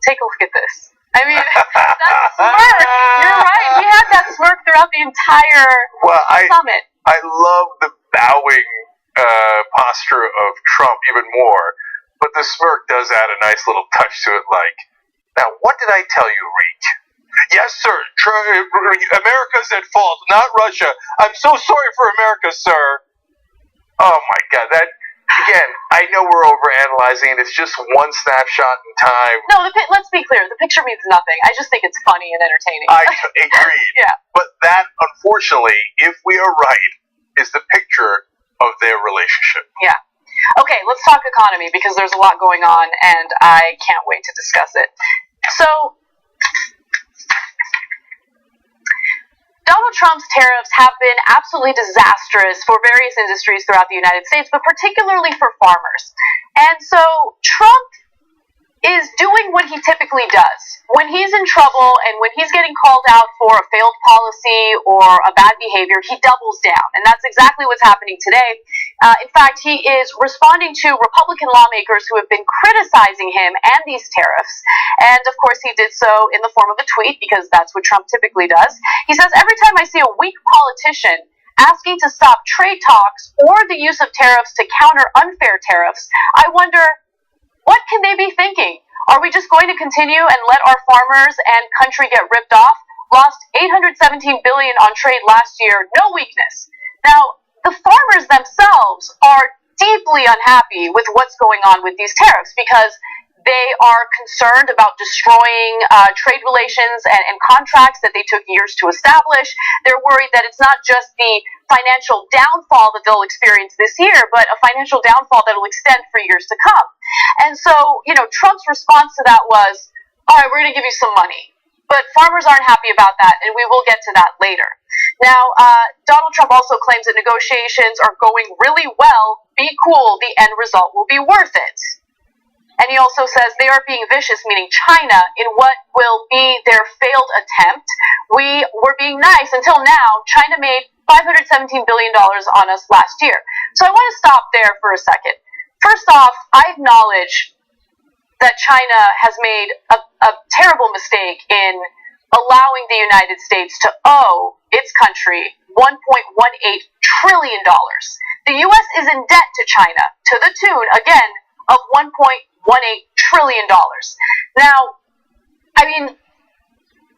take a look at this. I mean, that smirk, you're right, he had that smirk throughout the entire summit. I love the bowing posture of Trump even more, but the smirk does add a nice little touch to it, like, now, what did I tell you, Reek? Yes, sir, America's at fault, not Russia. I'm so sorry for America, sir. Oh, my God, that, again, I know we're overanalyzing it. It's just one snapshot in time. No, let's be clear, the picture means nothing. I just think it's funny and entertaining. I agreed. Yeah. But that, unfortunately, if we are right, is the picture of their relationship. Yeah. Okay, let's talk economy because there's a lot going on and I can't wait to discuss it. So, Donald Trump's tariffs have been absolutely disastrous for various industries throughout the United States, but particularly for farmers. And so, Trump is doing what he typically does. When he's in trouble and when he's getting called out for a failed policy or a bad behavior, he doubles down. And that's exactly what's happening today. In fact, he is responding to Republican lawmakers who have been criticizing him and these tariffs. And of course, he did so in the form of a tweet because that's what Trump typically does. He says, every time I see a weak politician asking to stop trade talks or the use of tariffs to counter unfair tariffs, I wonder, what can they be thinking? Are we just going to continue and let our farmers and country get ripped off? Lost $817 billion on trade last year, no weakness. Now, the farmers themselves are deeply unhappy with what's going on with these tariffs because they are concerned about destroying trade relations and contracts that they took years to establish. They're worried that it's not just the financial downfall that they'll experience this year, but a financial downfall that will extend for years to come. And so, Trump's response to that was, all right, we're going to give you some money. But farmers aren't happy about that, and we will get to that later. Now, Donald Trump also claims that negotiations are going really well. Be cool, the end result will be worth it. And he also says they are being vicious, meaning China, in what will be their failed attempt. We were being nice until now. China made $517 billion on us last year. So I want to stop there for a second. First off, I acknowledge that China has made a terrible mistake in allowing the United States to owe its country $1.18 trillion. The U.S. is in debt to China to the tune, again, of $1.18 trillion. Now, I mean,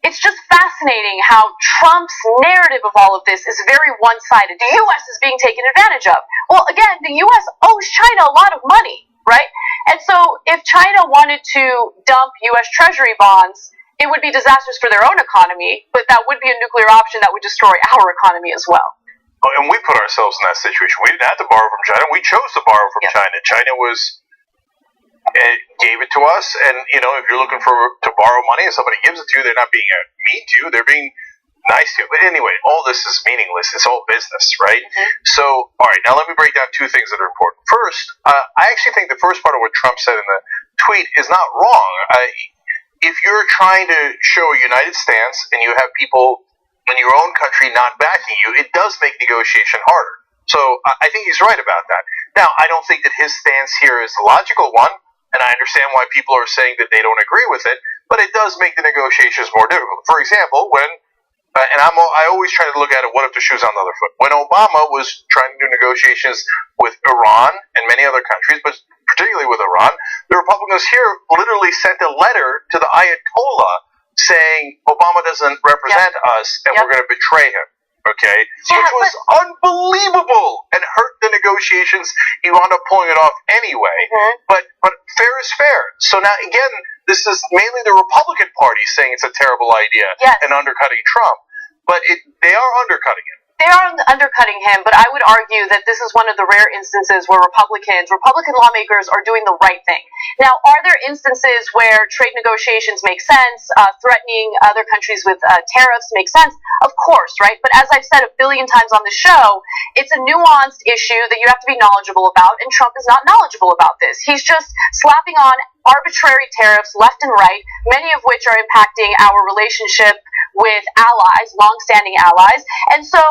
it's just fascinating how Trump's narrative of all of this is very one-sided. The U.S. is being taken advantage of. Well, again, the U.S. owes China a lot of money, right? And so if China wanted to dump U.S. Treasury bonds, it would be disastrous for their own economy, but that would be a nuclear option that would destroy our economy as well. Oh, and we put ourselves in that situation. We didn't have to borrow from China. We chose to borrow from China. China gave it to us, and if you're looking to borrow money and somebody gives it to you, they're not being mean to you. They're being nice to you. But anyway, all this is meaningless. It's all business, right? Mm-hmm. So, all right, now let me break down two things that are important. First, I actually think the first part of what Trump said in the tweet is not wrong. If you're trying to show a united stance and you have people in your own country not backing you, it does make negotiation harder. So I think he's right about that. Now, I don't think that his stance here is the logical one, and I understand why people are saying that they don't agree with it, but it does make the negotiations more difficult. For example, when, I always try to look at it, what if the shoe's on the other foot? When Obama was trying to do negotiations with Iran and many other countries, but particularly with Iran, the Republicans here literally sent a letter to the Ayatollah saying Obama doesn't represent us and we're going to betray him. Okay? Which was unbelievable and hurt the negotiations. He wound up pulling it off anyway. Mm-hmm. But fair is fair. So now, again, this is mainly the Republican Party saying it's a terrible idea and undercutting Trump. But they are undercutting him. They are undercutting him, but I would argue that this is one of the rare instances where Republican lawmakers are doing the right thing. Now, are there instances where trade negotiations make sense, threatening other countries with tariffs makes sense? Of course, right? But as I've said a billion times on the show, it's a nuanced issue that you have to be knowledgeable about, and Trump is not knowledgeable about this. He's just slapping on arbitrary tariffs left and right, many of which are impacting our relationship with allies, long-standing allies. And so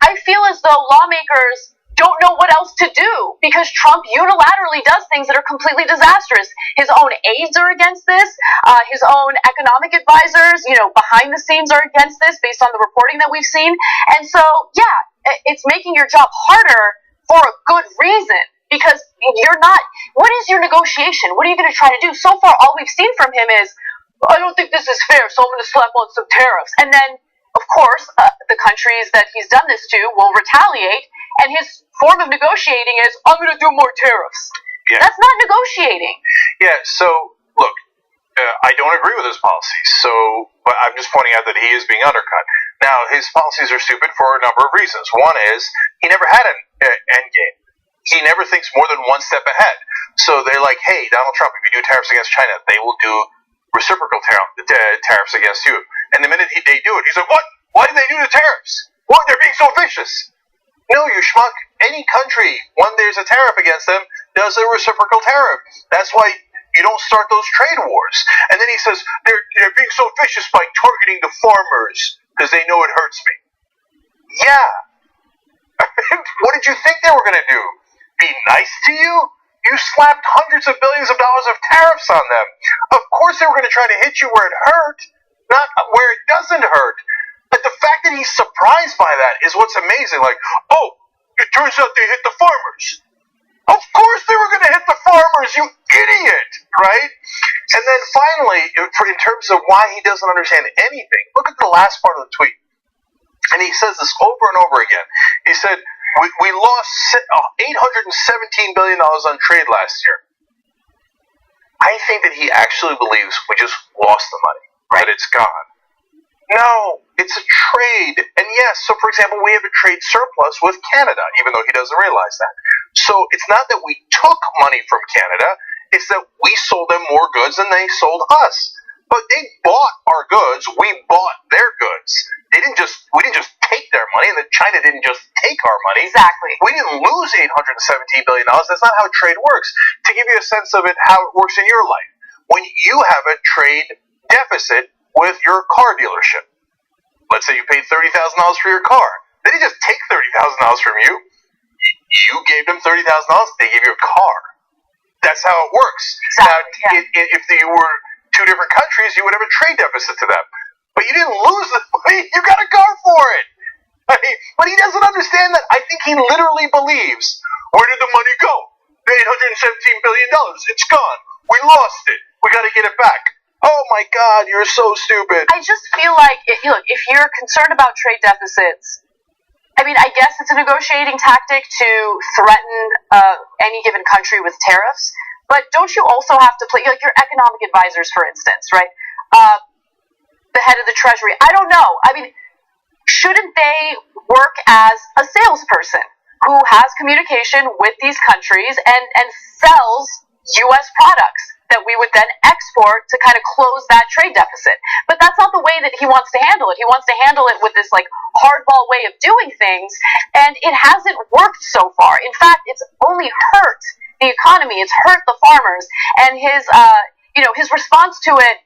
I feel as though lawmakers don't know what else to do because Trump unilaterally does things that are completely disastrous. His own aides are against this. His own economic advisors, behind the scenes are against this based on the reporting that we've seen. And so, it's making your job harder for a good reason because what is your negotiation? What are you going to try to do? So far, all we've seen from him is, I don't think this is fair, so I'm going to slap on some tariffs. And then, of course, the countries that he's done this to will retaliate, and his form of negotiating is, I'm going to do more tariffs. Yeah. That's not negotiating. Yeah, so, look, I don't agree with his policies, but I'm just pointing out that he is being undercut. Now, his policies are stupid for a number of reasons. One is, he never had an end game. He never thinks more than one step ahead. So they're like, hey, Donald Trump, if you do tariffs against China, they will do reciprocal tariffs against you. And the minute they do it, he's like, what? Why did they do the tariffs? What? They're being so vicious. No, you schmuck. Any country, when there's a tariff against them, does a reciprocal tariff. That's why you don't start those trade wars. And then he says, they're being so vicious by targeting the farmers because they know it hurts me. Yeah. What did you think they were going to do? Be nice to you? You slapped hundreds of billions of dollars of tariffs on them. Of course they were going to try to hit you where it hurt, not where it doesn't hurt. But the fact that he's surprised by that is what's amazing. Like, oh, it turns out they hit the farmers. Of course they were going to hit the farmers, you idiot, right? And then finally, in terms of why he doesn't understand anything, look at the last part of the tweet. And he says this over and over again. He said, we lost $817 billion on trade last year. I think that he actually believes we just lost the money, right? It's gone. No, it's a trade. And yes, so for example, we have a trade surplus with Canada, even though he doesn't realize that. So it's not that we took money from Canada, it's that we sold them more goods than they sold us. But they bought our goods, we bought their goods. We didn't just take their money, and China didn't just take our money. Exactly. We didn't lose $817 billion. That's not how trade works. To give you a sense of it, how it works in your life, when you have a trade deficit with your car dealership, let's say you paid $30,000 for your car. They didn't just take $30,000 from you. You gave them $30,000. They gave you a car. That's how it works. Exactly. Now, if you were two different countries, you would have a trade deficit to them. But you didn't lose the money. You got a car for it. I mean, but he doesn't understand that. I think he literally believes, where did the money go? The $817 billion. It's gone. We lost it. We got to get it back. Oh my God, you're so stupid. I just feel like, look, if you're concerned about trade deficits, I mean, I guess it's a negotiating tactic to threaten any given country with tariffs. But don't you also have to play, like your economic advisors, for instance, right? The head of the Treasury. I don't know. I mean, shouldn't they work as a salesperson who has communication with these countries and sells U.S. products that we would then export to kind of close that trade deficit? But that's not the way that he wants to handle it. He wants to handle it with this like hardball way of doing things, and it hasn't worked so far. In fact, it's only hurt the economy. It's hurt the farmers, and his response to it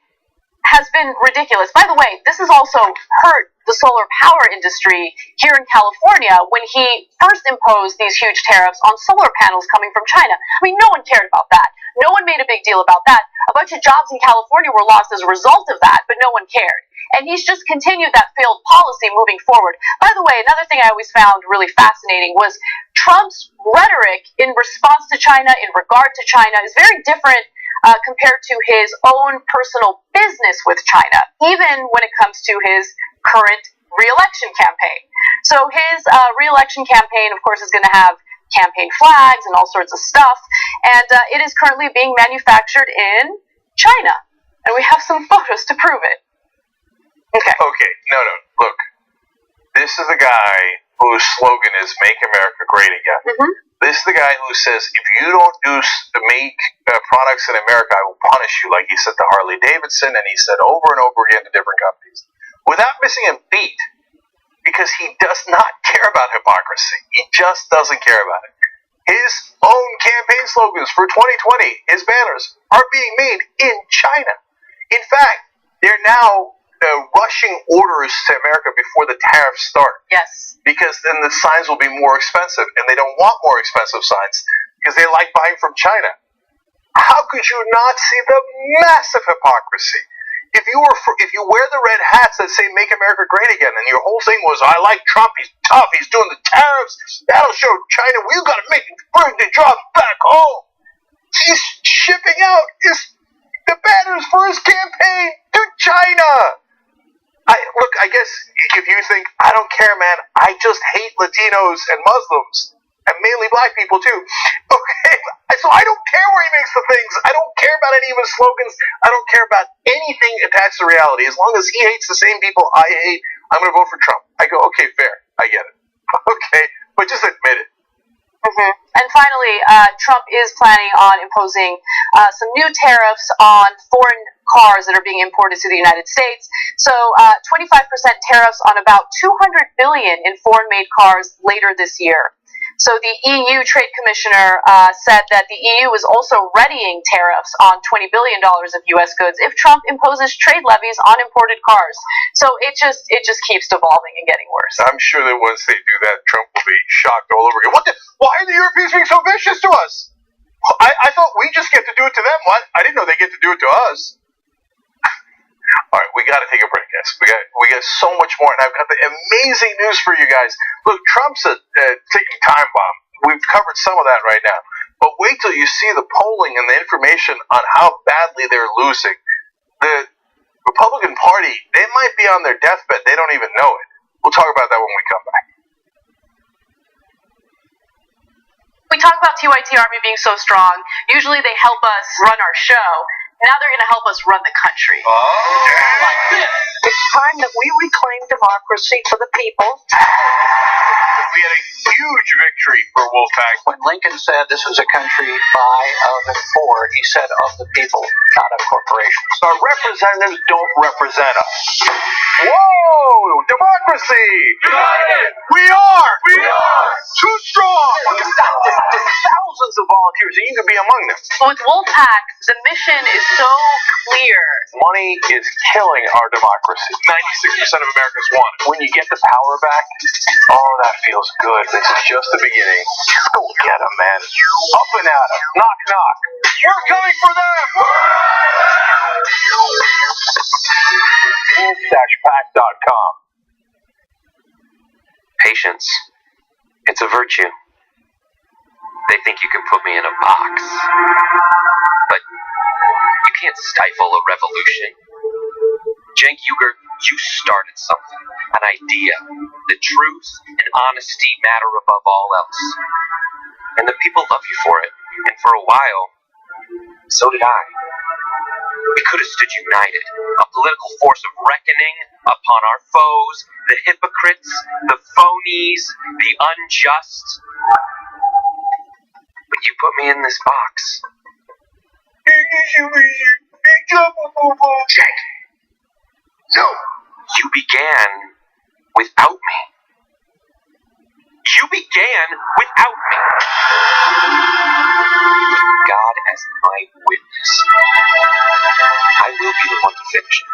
has been ridiculous. By the way, this has also hurt the solar power industry here in California when he first imposed these huge tariffs on solar panels coming from China. I mean, no one cared about that. No one made a big deal about that. A bunch of jobs in California were lost as a result of that, but no one cared. And he's just continued that failed policy moving forward. By the way, another thing I always found really fascinating was Trump's rhetoric in response to China, in regard to China, is very different compared to his own personal business with China, even when it comes to his current re-election campaign. So his re-election campaign, of course, is going to have campaign flags and all sorts of stuff, and it is currently being manufactured in China, and we have some photos to prove it. Okay. Okay, no, look. This is the guy whose slogan is "Make America Great Again." Mm-hmm. This is the guy who says, if you don't make products in America, I will punish you, like he said to Harley Davidson, and he said over and over again to different companies, without missing a beat, because he does not care about hypocrisy. He just doesn't care about it. His own campaign slogans for 2020, his banners, are being made in China. In fact, they're now rushing orders to America before the tariffs start. Yes. Because then the signs will be more expensive, and they don't want more expensive signs because they like buying from China. How could you not see the massive hypocrisy? If you wear the red hats that say "Make America Great Again," and your whole thing was, "I like Trump, he's tough, he's doing the tariffs, that'll show China we've got to bring the jobs back home," he's shipping out the banners for his campaign to China. I guess if you think, I don't care, man, I just hate Latinos and Muslims, and mainly black people too. Okay, so I don't care where he makes the things. I don't care about any of his slogans. I don't care about anything attached to reality. As long as he hates the same people I hate, I'm going to vote for Trump. I go, okay, fair. I get it. Okay, but just admit it. Mm-hmm. And finally, Trump is planning on imposing some new tariffs on foreign cars that are being imported to the United States. So 25% tariffs on about $200 billion in foreign-made cars later this year. So the EU Trade Commissioner said that the EU is also readying tariffs on $20 billion of U.S. goods if Trump imposes trade levies on imported cars. So it just keeps devolving and getting worse. I'm sure that once they do that, Trump will be shocked all over again. Why are the Europeans being so vicious to us? I thought we just get to do it to them. What? I didn't know they get to do it to us. All right, we got to take a break, guys. We got so much more, and I've got the amazing news for you guys. Look, Trump's a ticking time bomb. We've covered some of that right now, but wait till you see the polling and the information on how badly they're losing. The Republican Party, they might be on their deathbed. They don't even know it. We'll talk about that when we come back. We talk about TYT Army being so strong. Usually they help us run our show. Now they're going to help us run the country. It's time that we reclaim democracy for the people. We had a huge victory for Wolfpack. When Lincoln said this was a country by, of, and for, he said of the people, not of corporations. Our representatives don't represent us. Whoa! Democracy! United! We are! We are! Too strong! There's thousands of volunteers, and you can be among them. With Wolfpack, the mission is so clear. Money is killing our democracy. 96% of Americans want it. When you get the power back, oh, that feels good. This is just the beginning. Go get them, man. Up and at them. Knock, knock. We're coming for them! Wolf-pack.com. Patience. It's a virtue. They think you can put me in a box. But you can't stifle a revolution. Cenk Uygur, you started something. An idea. The truth and honesty matter above all else. And the people love you for it. And for a while, So did I. We could have stood united, a political force of reckoning upon our foes, the hypocrites, the phonies, the unjust. But you put me in this box. Jack, no, you began without me. You began without me. God as my witness. I will be the one to finish it.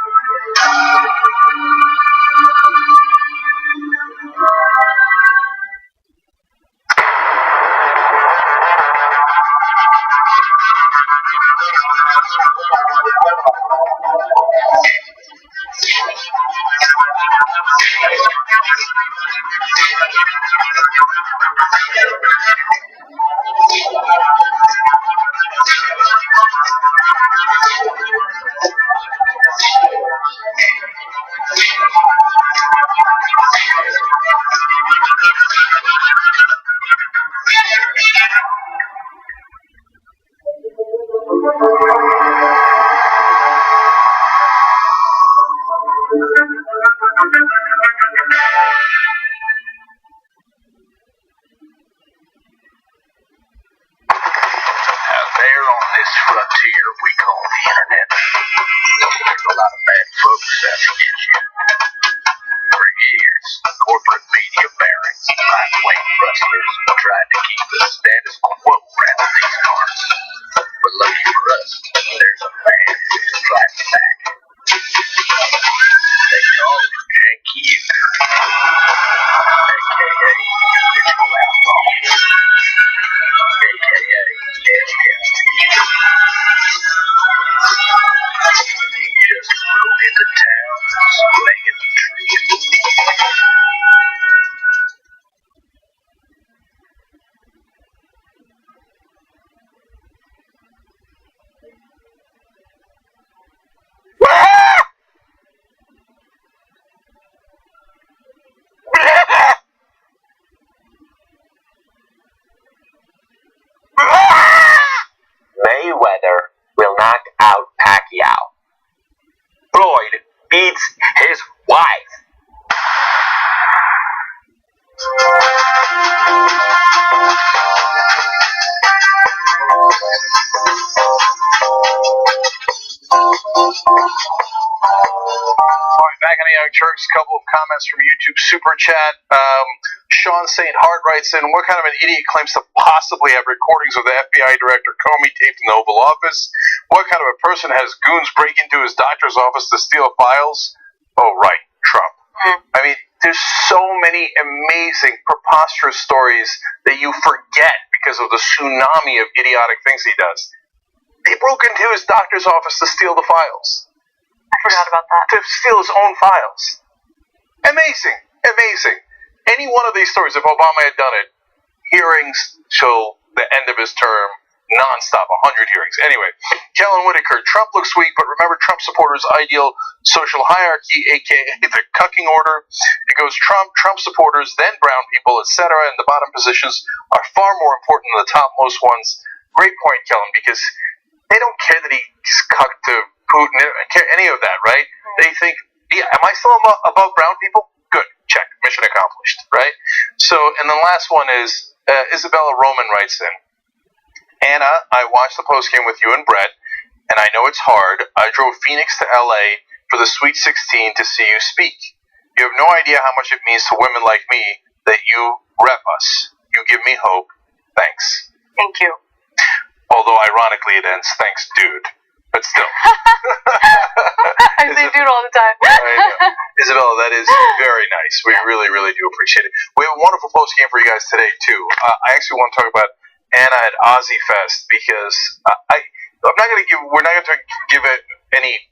There on this frontier we call the internet, there's a lot of bad folks out to get you. For years, corporate media barons, right-wing rustlers have tried to keep the status quo around these parts. But lucky for us, there's a man who's fighting back. They call him Janky Young Turks, a.k.a. Digital Outlaw, a.k.a. FFT. He just rode into town, slaying the trees. Mayweather will knock out Pacquiao. Floyd beats his wife. All right, back on the Young Turks, a couple of comments from YouTube Super Chat. Sean St. Hart writes in, what kind of an idiot claims to possibly have recordings of the FBI Director Comey taped in the Oval Office? What kind of a person has goons break into his doctor's office to steal files? Oh, right, Trump. I mean, there's so many amazing, preposterous stories that you forget because of the tsunami of idiotic things he does. They broke into his doctor's office to steal the files. I forgot about that. To steal his own files. Amazing. Amazing. Any one of these stories, if Obama had done it, hearings till the end of his term, non-stop, 100 hearings. Anyway, Kellen Whitaker, Trump looks weak, but remember Trump supporters' ideal social hierarchy, a.k.a. the cucking order. It goes Trump, Trump supporters, then brown people, etc., and the bottom positions are far more important than the topmost ones. Great point, Kellen, because they don't care that he's cucked to Putin, they don't care any of that, right? They think, yeah, am I still above brown people? Good, check, mission accomplished, right? So, and the last one is, Isabella Roman writes in, Anna, I watched the postgame with you and Brett, and I know it's hard. I drove Phoenix to LA for the Sweet 16 to see you speak. You have no idea how much it means to women like me that you rep us. You give me hope. Thanks. Thank you. Although, ironically, it ends, thanks, dude. But still. I say dude all the time. Isabella, that is very nice. We really, really do appreciate it. We have a wonderful post game for you guys today, too. I actually want to talk about Anna at Ozzy Fest because we're not going to give it any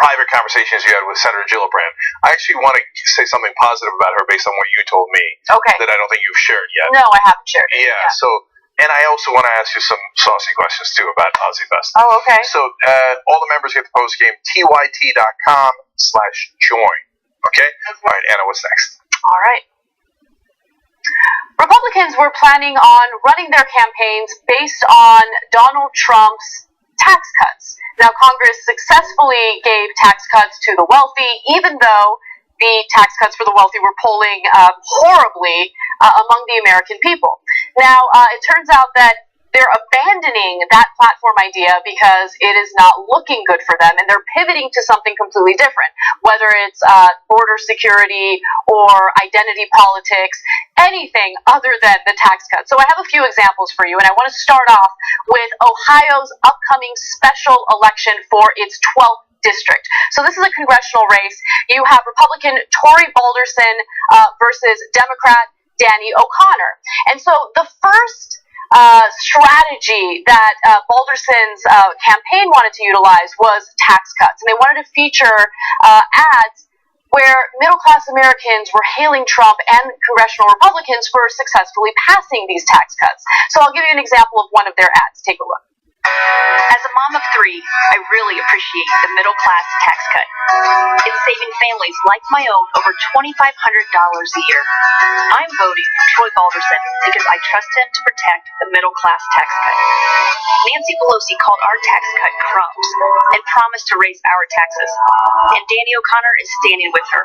private conversations you had with Senator Gillibrand. I actually want to say something positive about her based on what you told me. Okay. That I don't think you've shared yet. No, I haven't shared it. Yeah. So. And I also want to ask you some saucy questions, too, about Ozzy Fest. Oh, okay. So, all the members get the postgame, tyt.com/join. Okay? All right, Anna, what's next? All right. Republicans were planning on running their campaigns based on Donald Trump's tax cuts. Now, Congress successfully gave tax cuts to the wealthy, even though the tax cuts for the wealthy were polling horribly among the American people. Now, it turns out that they're abandoning that platform idea because it is not looking good for them, and they're pivoting to something completely different, whether it's border security or identity politics, anything other than the tax cut. So I have a few examples for you, and I want to start off with Ohio's upcoming special election for its 12th district. So this is a congressional race. You have Republican Tory Balderson versus Democrat Danny O'Connor. And so the first strategy that Balderson's campaign wanted to utilize was tax cuts. And they wanted to feature ads where middle-class Americans were hailing Trump and congressional Republicans for successfully passing these tax cuts. So I'll give you an example of one of their ads. Take a look. As a mom of three, I really appreciate the middle-class tax cut. It's saving families like my own over $2,500 a year. I'm voting for Troy Balderson because I trust him to protect the middle-class tax cut. Nancy Pelosi called our tax cut crumbs and promised to raise our taxes. And Danny O'Connor is standing with her.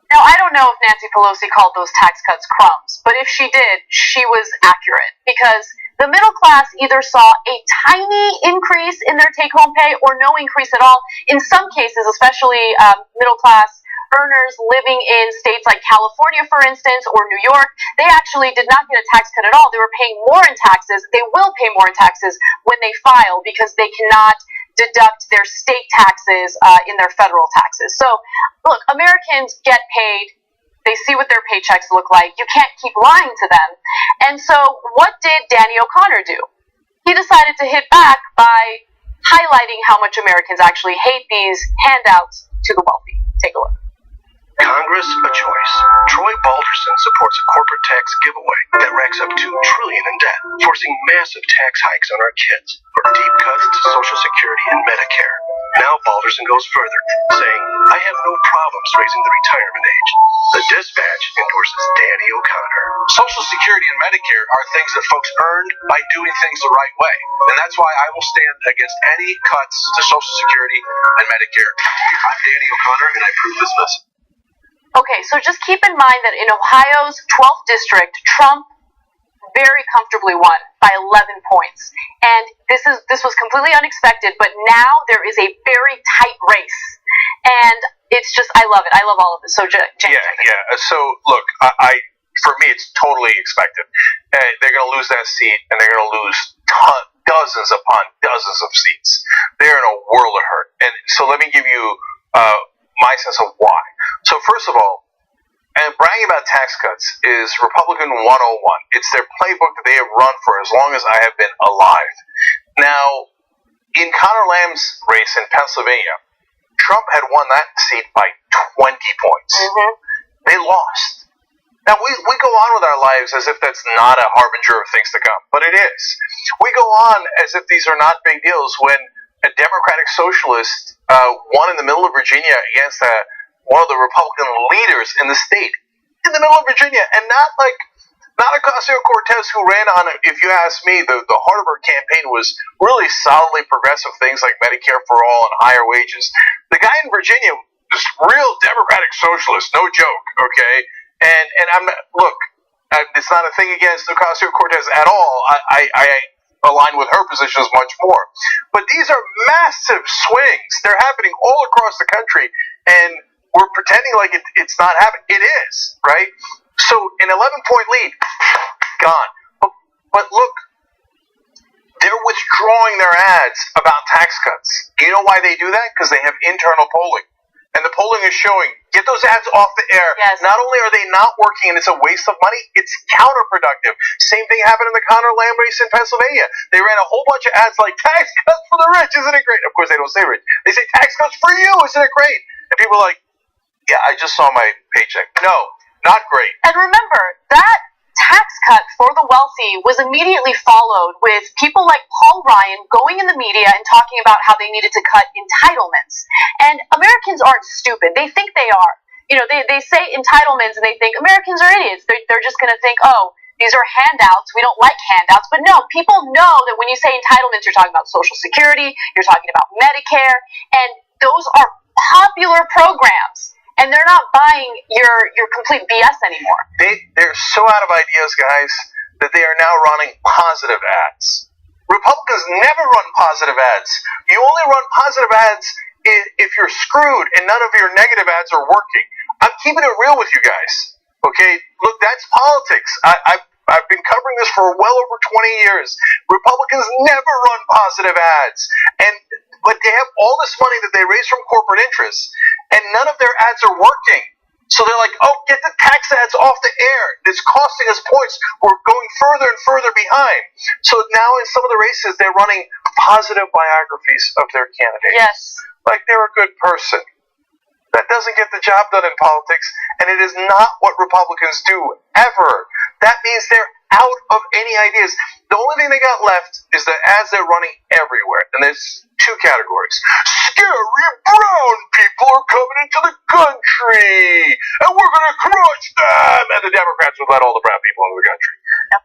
Now, I don't know if Nancy Pelosi called those tax cuts crumbs, but if she did, she was accurate, because the middle class either saw a tiny increase in their take-home pay or no increase at all. In some cases, especially middle-class earners living in states like California, for instance, or New York, they actually did not get a tax cut at all. They were paying more in taxes. They will pay more in taxes when they file because they cannot deduct their state taxes in their federal taxes. So, look, Americans get paid. They see what their paychecks look like. You can't keep lying to them. And so what did Danny O'Connor do? He decided to hit back by highlighting how much Americans actually hate these handouts to the wealthy. Take a look. Congress, a choice. Troy Balderson supports a corporate tax giveaway that racks up $2 trillion in debt, forcing massive tax hikes on our kids, or deep cuts to Social Security and Medicare. Now Balderson goes further, saying, I have no problems raising the retirement age. The Dispatch endorses Danny O'Connor. Social Security and Medicare are things that folks earned by doing things the right way. And that's why I will stand against any cuts to Social Security and Medicare. I'm Danny O'Connor, and I approve this message. Okay, so just keep in mind that in Ohio's 12th district, Trump very comfortably won by 11 points. And this was completely unexpected, but now there is a very tight race. And it's just, I love it. I love all of this. So, James. Yeah. So, look, for me, it's totally expected. They're going to lose that seat, and they're going to lose dozens upon dozens of seats. They're in a world of hurt. And so let me give you my sense of why. So first of all, and bragging about tax cuts is Republican 101. It's their playbook that they have run for as long as I have been alive. Now, in Conor Lamb's race in Pennsylvania, Trump had won that seat by 20 points. Mm-hmm. They lost. Now, we go on with our lives as if that's not a harbinger of things to come, but it is. We go on as if these are not big deals when a Democratic socialist won in the middle of Virginia against one of the Republican leaders in the state, in the middle of Virginia, and not Ocasio-Cortez, who ran on, if you ask me, the heart of her campaign was really solidly progressive things like Medicare for all and higher wages. The guy in Virginia was real Democratic socialist, no joke, okay? And I'm not, look, it's not a thing against Ocasio-Cortez at all. I align with her positions much more. But these are massive swings. They're happening all across the country, and we're pretending like it's not happening. It is, right? So an 11-point lead, gone. But look, they're withdrawing their ads about tax cuts. You know why they do that? Because they have internal polling. And the polling is showing, get those ads off the air. Yes. Not only are they not working and it's a waste of money, it's counterproductive. Same thing happened in the Conor Lamb race in Pennsylvania. They ran a whole bunch of ads like, tax cuts for the rich, isn't it great? Of course, they don't say rich. They say, tax cuts for you, isn't it great? And people are like, yeah, I just saw my paycheck. No, not great. And remember, that tax cut for the wealthy was immediately followed with people like Paul Ryan going in the media and talking about how they needed to cut entitlements. And Americans aren't stupid. They think they are. You know, they say entitlements and they think Americans are idiots. They're just going to think, oh, these are handouts. We don't like handouts. But no, people know that when you say entitlements, you're talking about Social Security, you're talking about Medicare, and those are popular programs. And they're not buying your complete BS anymore. They're so out of ideas, guys, that they are now running positive ads. Republicans never run positive ads. You only run positive ads if you're screwed and none of your negative ads are working. I'm keeping it real with you guys. Okay? Look, that's politics. I've been covering this for well over 20 years. Republicans never run positive ads. But they have all this money that they raise from corporate interests, and none of their ads are working. So they're like, oh, get the tax ads off the air. It's costing us points. We're going further and further behind. So now in some of the races, they're running positive biographies of their candidates. Yes. Like they're a good person. That doesn't get the job done in politics, and it is not what Republicans do, ever. That means they're out of any ideas. The only thing they got left is the ads they're running everywhere, and there's two categories. Scary brown people are coming into the country, and we're going to crush them, and the Democrats would let all the brown people into the country.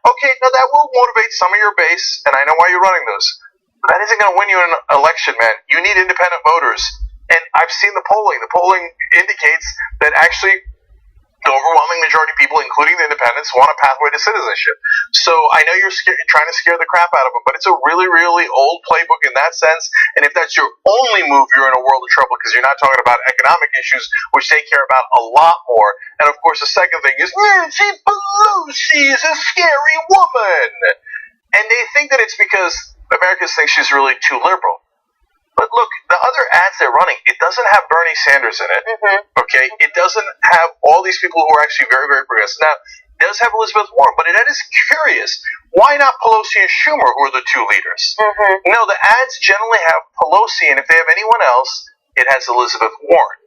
Okay, now that will motivate some of your base, and I know why you're running those. But that isn't going to win you an election, man. You need independent voters. And I've seen the polling. The polling indicates that actually the overwhelming majority of people, including the independents, want a pathway to citizenship. So I know you're trying to scare the crap out of them, but it's a really, really old playbook in that sense. And if that's your only move, you're in a world of trouble because you're not talking about economic issues, which they care about a lot more. And of course, the second thing is Nancy Pelosi is a scary woman. And they think that it's because Americans think she's really too liberal. But look, the other ads they're running, it doesn't have Bernie Sanders in it, okay? It doesn't have all these people who are actually very, very progressive. Now, it does have Elizabeth Warren, but it is curious. Why not Pelosi and Schumer, who are the two leaders? No, the ads generally have Pelosi, and if they have anyone else, it has Elizabeth Warren.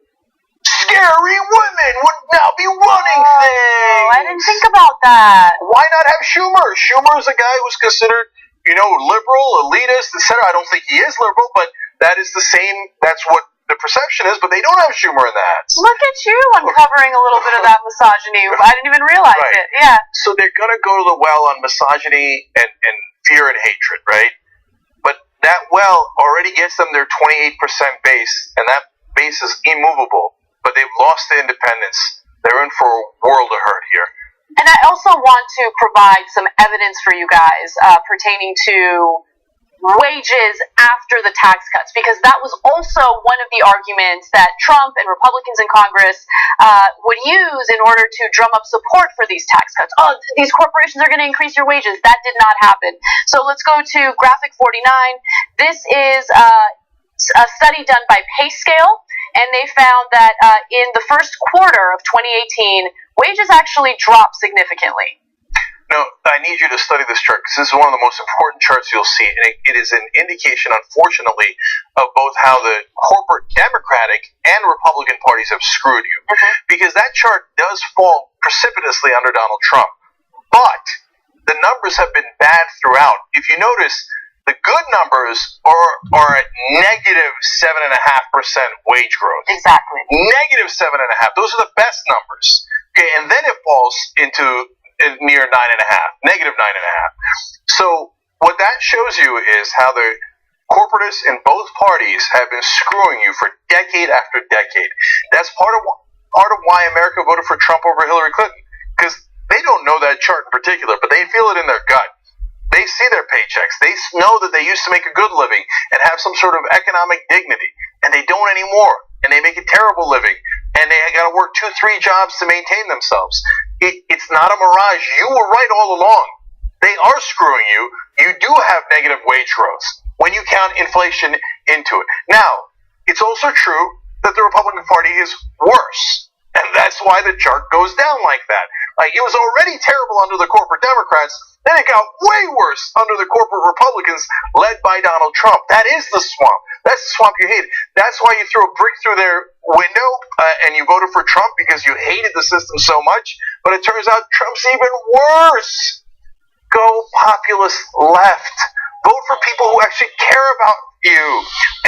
Scary women would now be running things! I didn't think about that. Why not have Schumer? Schumer is a guy who's considered, liberal, elitist, etc. I don't think he is liberal, but that is the same, that's what the perception is, but they don't have Schumer in that. Look at you uncovering a little bit of that misogyny. I didn't even realize it. Yeah. So they're going to go to the well on misogyny and fear and hatred, right? But that well already gets them their 28% base, and that base is immovable, but they've lost the independence. They're in for a world of hurt here. And I also want to provide some evidence for you guys pertaining to wages after the tax cuts, because that was also one of the arguments that Trump and Republicans in Congress would use in order to drum up support for these tax cuts. Oh, these corporations are going to increase your wages. That did not happen. So let's go to graphic 49. This is a study done by PayScale, and they found that in the first quarter of 2018, wages actually dropped significantly. No, I need you to study this chart because this is one of the most important charts you'll see. And it is an indication, unfortunately, of both how the corporate Democratic and Republican parties have screwed you. Because that chart does fall precipitously under Donald Trump. But the numbers have been bad throughout. If you notice, the good numbers are at negative 7.5% wage growth. Exactly. Negative 7.5%. Those are the best numbers. Okay, and then it falls into near 9.5, negative 9.5. So what that shows you is how the corporatists in both parties have been screwing you for decade after decade. That's part of why America voted for Trump over Hillary Clinton, because they don't know that chart in particular, but they feel it in their gut. They see their paychecks. They know that they used to make a good living and have some sort of economic dignity, and they don't anymore. And they make a terrible living, and they got to work 2-3 jobs to maintain themselves. It's not a mirage. You were right all along. They are screwing you. You do have negative wage growth when you count inflation into it. Now, it's also true that the Republican Party is worse, and that's why the chart goes down like that. Like, it was already terrible under the corporate Democrats, then it got way worse under the corporate Republicans led by Donald Trump. That is the swamp. That's the swamp you hate. That's why you threw a brick through their window and you voted for Trump because you hated the system so much. But it turns out Trump's even worse. Go populist left. Vote for people who actually care about you.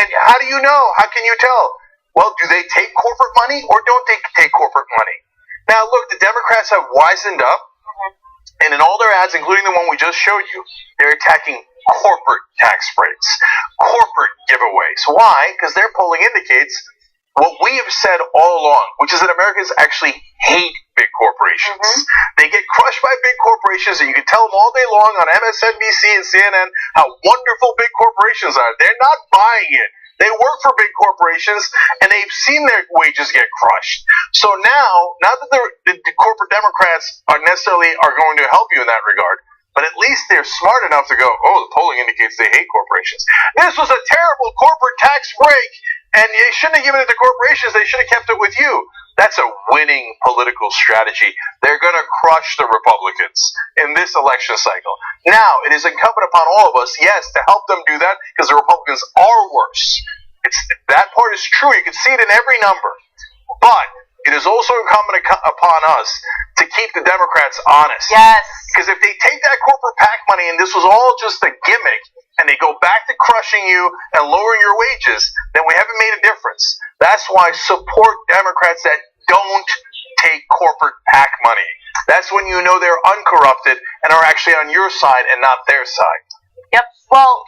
And how do you know? How can you tell? Well, do they take corporate money or don't they take corporate money? Now, look, the Democrats have wisened up. And in all their ads, including the one we just showed you, they're attacking corporate tax breaks, corporate giveaways. Why? Because their polling indicates what we have said all along, which is that Americans actually hate big corporations. They get crushed by big corporations, and you can tell them all day long on MSNBC and CNN how wonderful big corporations are. They're not buying it. They work for big corporations, and they've seen their wages get crushed. So now, not that the corporate Democrats are going to help you in that regard, but at least they're smart enough to go, oh, the polling indicates they hate corporations. This was a terrible corporate tax break, and they shouldn't have given it to corporations. They should have kept it with you. That's a winning political strategy. They're going to crush the Republicans in this election cycle. Now, it is incumbent upon all of us, yes, to help them do that, because the Republicans are worse. That part is true. You can see it in every number. But it is also incumbent upon us to keep the Democrats honest. Yes. Because if they take that corporate PAC money and this was all just a gimmick, and they go back to crushing you and lowering your wages, then we haven't made a difference. That's why support Democrats that don't take corporate PAC money. That's when you know they're uncorrupted and are actually on your side and not their side. Yep. Well,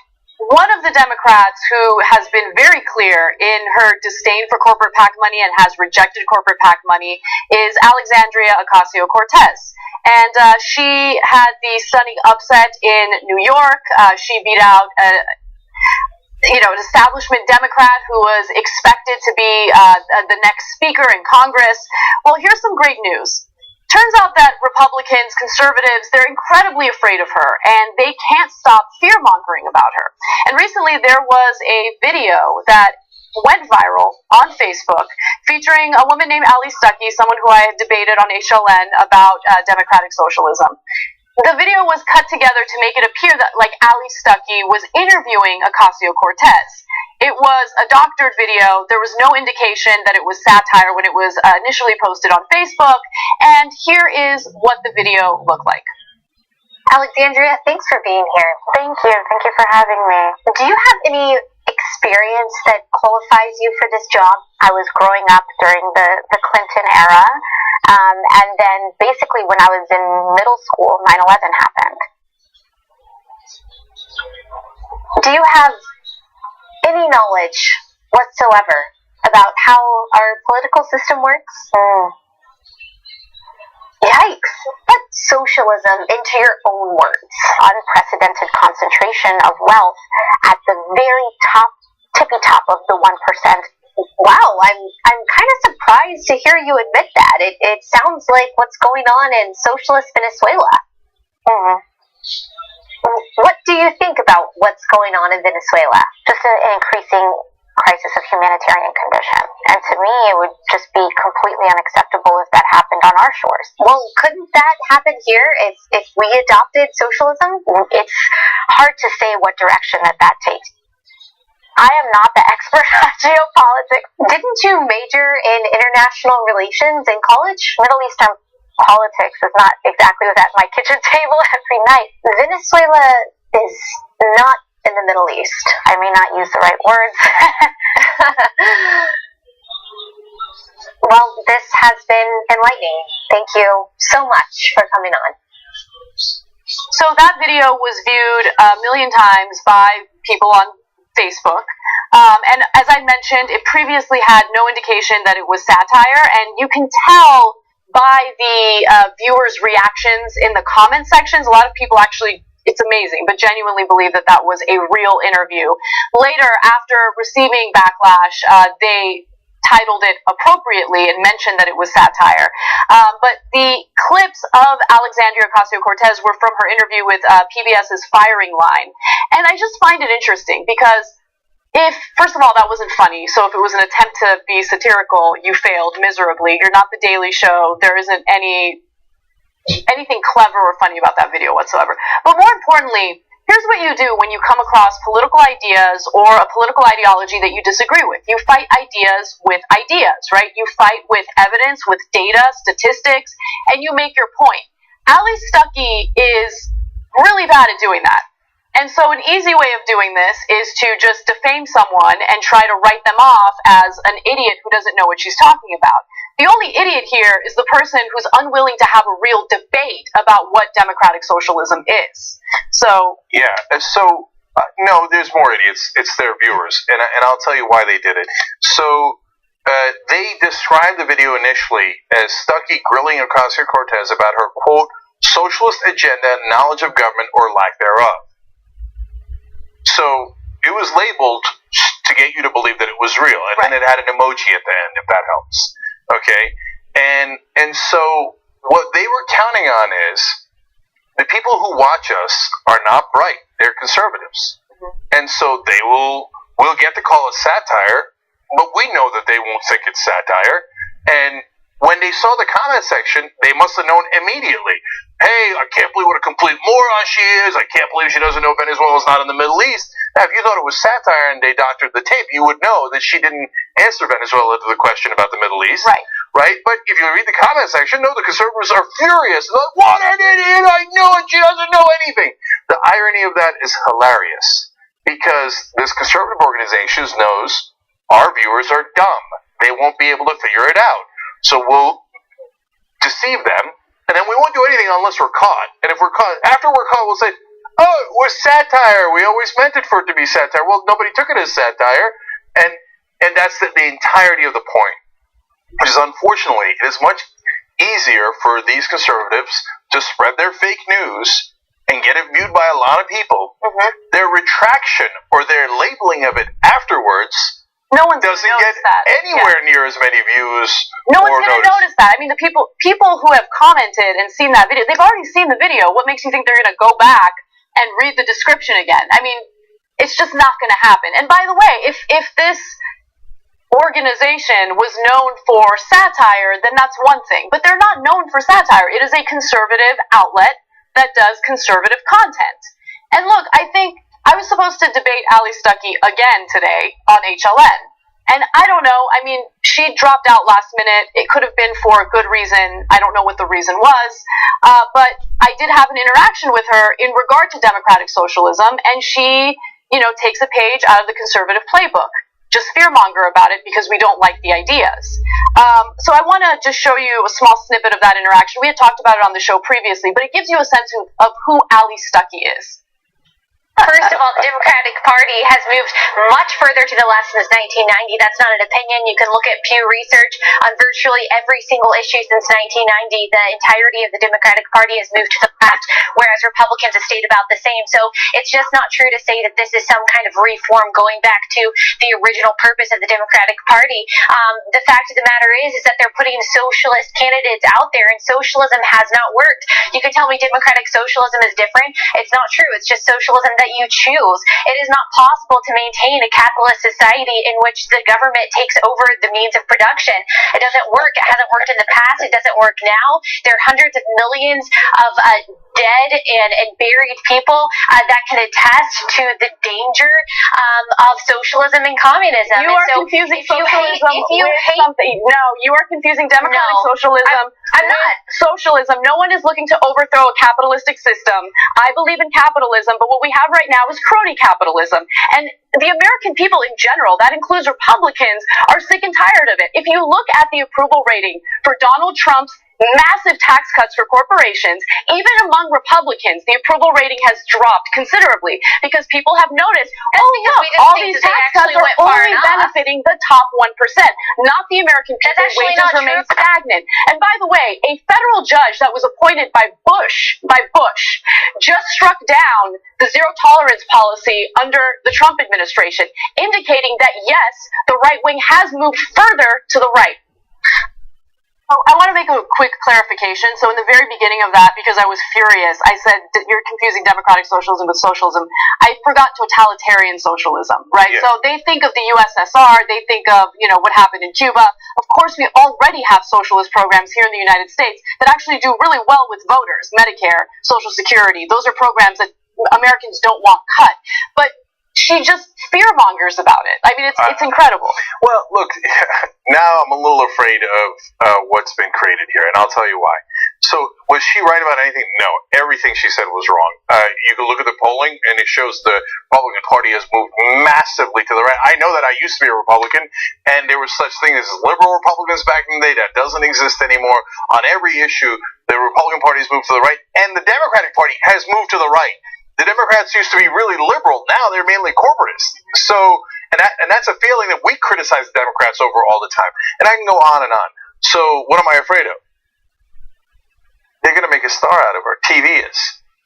one of the Democrats who has been very clear in her disdain for corporate PAC money and has rejected corporate PAC money is Alexandria Ocasio-Cortez. And she had the stunning upset in New York. She beat out an establishment Democrat who was expected to be the next speaker in Congress. Well, here's some great news. Turns out that Republicans, conservatives, they're incredibly afraid of her, and they can't stop fear-mongering about her. And recently there was a video that went viral on Facebook featuring a woman named Ali Stuckey, someone who I had debated on HLN about democratic socialism. The video was cut together to make it appear that Ali Stuckey was interviewing Ocasio-Cortez. It was a doctored video. There was no indication that it was satire when it was initially posted on Facebook. And here is what the video looked like. Alexandria, thanks for being here. Thank you. Thank you for having me. Do you have any experience that qualifies you for this job? I was growing up during the Clinton era. And then basically when I was in middle school, 9/11 happened. Do you have any knowledge whatsoever about how our political system works? Yikes. Put socialism into your own words. Unprecedented concentration of wealth at the very tippy top of the 1%. Wow, I'm kind of surprised to hear you admit that. It sounds like what's going on in socialist Venezuela. What do you think about what's going on in Venezuela? Just an increasing crisis of humanitarian condition. And to me, it would just be completely unacceptable if that happened on our shores. Well, couldn't that happen here if we adopted socialism? It's hard to say what direction that takes. I am not the expert on geopolitics. Didn't you major in international relations in college? Middle Eastern politics is not exactly what's at my kitchen table every night. Venezuela is not in the Middle East. I may not use the right words. Well, this has been enlightening. Thank you so much for coming on. So that video was viewed 1 million times by people on Facebook. And as I mentioned, it previously had no indication that it was satire, and you can tell by the viewers' reactions in the comment sections. A lot of people actually, it's amazing, but genuinely believe that that was a real interview. Later, after receiving backlash, they titled it appropriately and mentioned that it was satire. But the clips of Alexandria Ocasio-Cortez were from her interview with PBS's Firing Line. And I just find it interesting because first of all, that wasn't funny. So if it was an attempt to be satirical, you failed miserably. You're not The Daily Show. There isn't anything clever or funny about that video whatsoever. But more importantly, here's what you do when you come across political ideas or a political ideology that you disagree with. You fight ideas with ideas, right? You fight with evidence, with data, statistics, and you make your point. Ali Stuckey is really bad at doing that. And so an easy way of doing this is to just defame someone and try to write them off as an idiot who doesn't know what she's talking about. The only idiot here is the person who's unwilling to have a real debate about what democratic socialism is. So yeah, so no, there's more idiots. It's their viewers, and I'll tell you why they did it. So they described the video initially as Stuckey grilling Ocasio-Cortez about her quote socialist agenda, knowledge of government, or lack thereof. So it was labeled to get you to believe that it was real, and then it had an emoji at the end, if that helps. Okay, and so what they were counting on is the people who watch us are not bright; they're conservatives, and so they will get to call it satire, but we know that they won't think it's satire. And when they saw the comment section, they must have known immediately. Hey, I can't believe what a complete moron she is. I can't believe she doesn't know Venezuela's not in the Middle East. Now, if you thought it was satire and they doctored the tape, you would know that she didn't answer Venezuela to the question about the Middle East. Right? But if you read the comment section, no, the conservatives are furious. They're like, what an idiot! I knew it! She doesn't know anything! The irony of that is hilarious. Because this conservative organization knows our viewers are dumb. They won't be able to figure it out. So we'll deceive them, and then we won't do anything unless we're caught. And if we're caught, after we're caught, we'll say, oh, it was satire. We always meant it for it to be satire. Well, nobody took it as satire, and that's the entirety of the point. Which is, unfortunately, it is much easier for these conservatives to spread their fake news and get it viewed by a lot of people. Their retraction or their labeling of it afterwards doesn't get anywhere near as many views. No one's going to notice that. I mean, the people who have commented and seen that video, they've already seen the video. What makes you think they're going to go back and read the description again? I mean, it's just not going to happen. And by the way, if this organization was known for satire, then that's one thing. But they're not known for satire. It is a conservative outlet that does conservative content. And look, I think I was supposed to debate Ali Stuckey again today on HLN. And I don't know, I mean, she dropped out last minute. It could have been for a good reason. I don't know what the reason was. But I did have an interaction with her in regard to democratic socialism, and she, takes a page out of the conservative playbook. Just fearmonger about it because we don't like the ideas. So I want to just show you a small snippet of that interaction. We had talked about it on the show previously, but it gives you a sense of who Ali Stuckey is. First of all, the Democratic Party has moved much further to the left since 1990. That's not an opinion. You can look at Pew Research on virtually every single issue since 1990. The entirety of the Democratic Party has moved to the left, whereas Republicans have stayed about the same. So it's just not true to say that this is some kind of reform going back to the original purpose of the Democratic Party. The fact of the matter is that they're putting socialist candidates out there, and socialism has not worked. You can tell me democratic socialism is different. It's not true. It's just socialism that you choose. It is not possible to maintain a capitalist society in which the government takes over the means of production. It doesn't work. It hasn't worked in the past. It doesn't work now. There are hundreds of millions of dead and buried people that can attest to the danger of socialism and communism. You are confusing socialism with something. No, you are confusing democratic socialism. I'm not. Socialism. No one is looking to overthrow a capitalistic system. I believe in capitalism, but what we have right now is crony capitalism. And the American people in general, that includes Republicans, are sick and tired of it. If you look at the approval rating for Donald Trump's massive tax cuts for corporations, even among Republicans, the approval rating has dropped considerably because people have noticed, all these tax cuts are only benefiting the top 1%, not the American people. Wages remain stagnant. And by the way, a federal judge that was appointed by Bush, just struck down the zero tolerance policy under the Trump administration, indicating that yes, the right wing has moved further to the right. I want to make a quick clarification. So in the very beginning of that, because I was furious, I said that you're confusing democratic socialism with socialism. I forgot totalitarian socialism, right? Yeah. So they think of the USSR, they think of, what happened in Cuba. Of course, we already have socialist programs here in the United States that actually do really well with voters. Medicare, Social Security, those are programs that Americans don't want cut. But she just fearmongers about it. I mean, it's incredible. Well, look, now I'm a little afraid of what's been created here, and I'll tell you why. So Was she right about anything? No. Everything she said was wrong. You can look at the polling, and it shows the Republican Party has moved massively to the right. I know that I used to be a Republican, and there was such thing as liberal Republicans back in the day. That doesn't exist anymore. On every issue, the Republican Party has moved to the right, and the Democratic Party has moved to the right. The Democrats used to be really liberal. Now they're mainly corporatist. So, and that's a feeling that we criticize the Democrats over all the time. And I can go on and on. So, what am I afraid of? They're going to make a star out of her. TV is.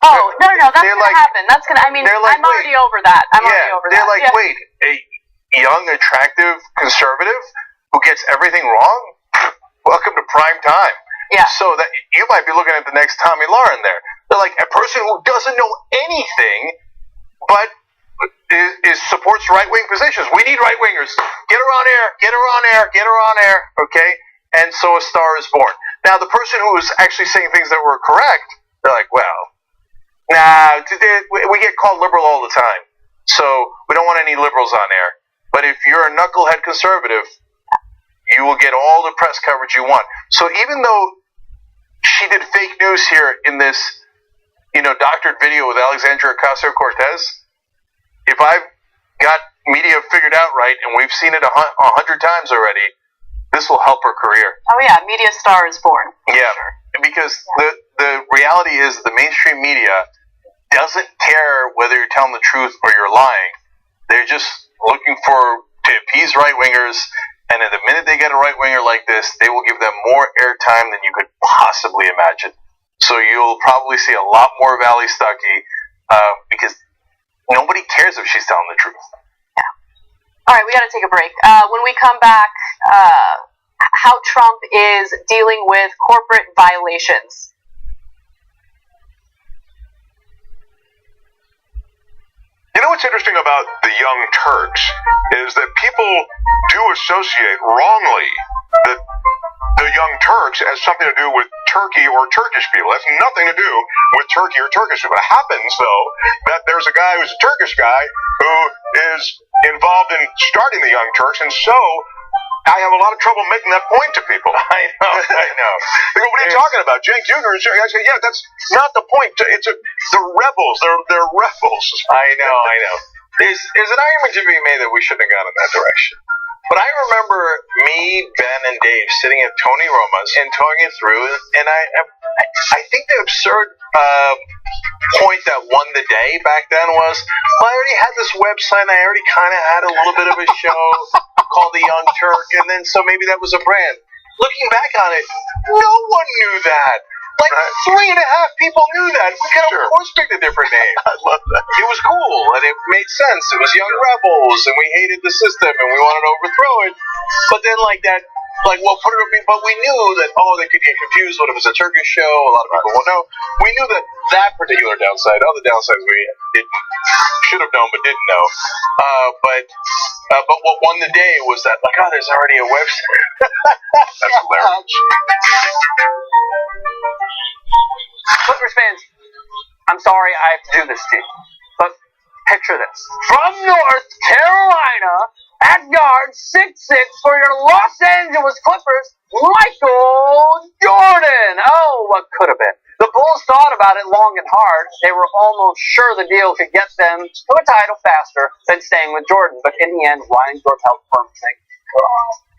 Oh, no, that's going to happen. That's going to, I'm already over that. I'm already over that. They're like, wait, a young, attractive conservative who gets everything wrong? Welcome to prime time. Yeah. So that you might be looking at the next Tommy Lauren there. They're like a person who doesn't know anything, but supports right-wing positions. We need right-wingers. Get her on air. Get her on air. Get her on air. Okay? And so a star is born. Now, the person who was actually saying things that were correct, they're like, well, nah, we get called liberal all the time. So we don't want any liberals on air. But if you're a knucklehead conservative, you will get all the press coverage you want. So even though she did fake news here in this, doctored video with Alexandria Ocasio-Cortez, if I've got media figured out right, and we've seen it 100 times already, this will help her career. Oh yeah, media star is born. Yeah, because the reality is the mainstream media doesn't care whether you're telling the truth or you're lying. They're just looking to appease right-wingers, and at the minute they get a right-winger like this, they will give them more airtime than you could possibly imagine. So you'll probably see a lot more Valley Stuckey because nobody cares if she's telling the truth. All right, we got to take a break. When we come back, how Trump is dealing with corporate violations. You know what's interesting about the Young Turks is that people do associate wrongly that the Young Turks has something to do with Turkey or Turkish people. That's nothing to do with Turkey or Turkish people. It happens, though, that there's a guy who's a Turkish guy who is involved in starting the Young Turks, and so I have a lot of trouble making that point to people. I know. They go, what are you talking about? Cenk Jr. I say, yeah, that's not the point. It's the rebels. They're rebels. I know. There's an argument to be made that we shouldn't have gone in that direction. But I remember me, Ben, and Dave sitting at Tony Roma's and talking it through, and I think the absurd point that won the day back then was, well, I already had this website, and I already kind of had a little bit of a show called The Young Turk, and then so maybe that was a brand. Looking back on it, no one knew that. Like 3.5 people knew that. We could of course pick a different name. I love that. It was cool and it made sense. It was Young Rebels and we hated the system and we wanted to overthrow it. But then but we knew that they could get confused when it was a Turkish show. A lot of people won't know. We knew that particular downside. Other downsides we should have known but didn't know. But what won the day was that there's already a website. That's hilarious. Clippers fans, I'm sorry I have to do this to you, but picture this. From North Carolina, at guard 6'6" for your Los Angeles Clippers, Michael Jordan. Oh, what could have been. The Bulls thought about it long and hard. They were almost sure the deal could get them to a title faster than staying with Jordan, but in the end, Reinsdorf held firm saying,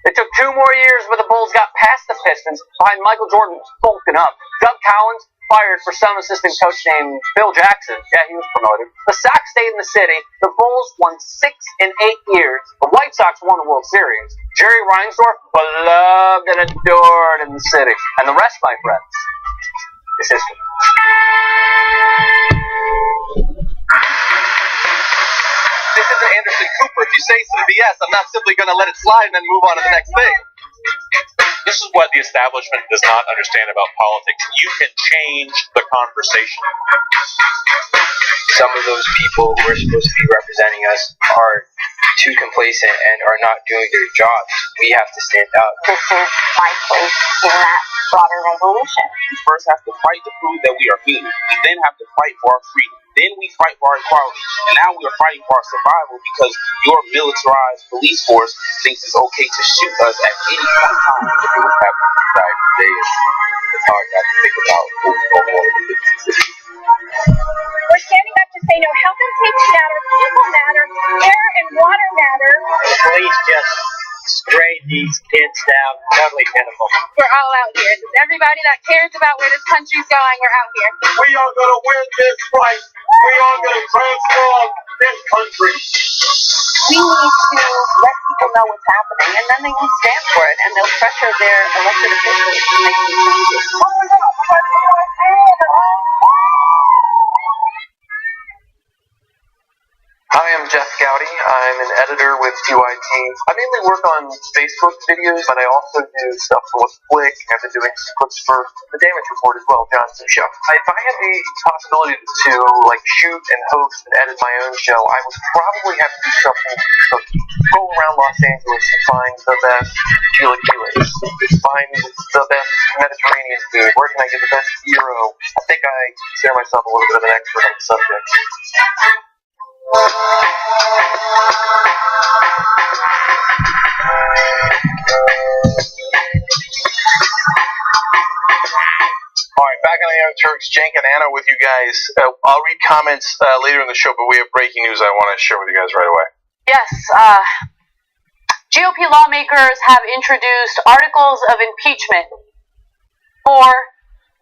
it took 2 more years where the Bulls got past the Pistons behind Michael Jordan bulking up. Doug Collins fired for some assistant coach named Phil Jackson. Yeah, he was promoted. The Sox stayed in the city. The Bulls won 6 in 8 years. The White Sox won the World Series. Jerry Reinsdorf, beloved and adored in the city. And the rest, my friends, is history. This isn't Anderson Cooper. If you say some BS, I'm not simply going to let it slide and then move on to the next thing. This is what the establishment does not understand about politics. You can change the conversation. Some of those people who are supposed to be representing us are too complacent and are not doing their jobs. We have to stand out. This is my place in that broader revolution. We first have to fight to prove that we are human. We then have to fight for our freedom. Then we fight for our equality. And now we are fighting for our survival because your militarized police force thinks it's okay to shoot us at any point in time if it was happening in society today. It's hard not to think about what we don't want to do. We're standing up to say no, health and safety matter, people matter, air and water matter. The police just sprayed these kids down. Totally pitiful. We're all out here. Just everybody that cares about where this country's going, we're out here. We are going to win this fight. We are going to transform this country. We need to let people know what's happening, and then they will stand for it, and they'll pressure their elected officials to make some changes. Hi, I'm Jeff Gowdy. I'm an editor with TYT. I mainly work on Facebook videos, but I also do stuff for Flick. I've been doing some clips for the Damage Report as well, Johnson's show. If I had the possibility to shoot and host and edit my own show, I would probably have to do something to go around Los Angeles and find the best chilaquiles, find the best Mediterranean food. Where can I get the best gyro? I think I consider myself a little bit of an expert on the subject. Alright, back on the Young Turks, Cenk and Anna with you guys. I'll read comments later in the show, but we have breaking news I want to share with you guys right away. Yes, GOP lawmakers have introduced articles of impeachment for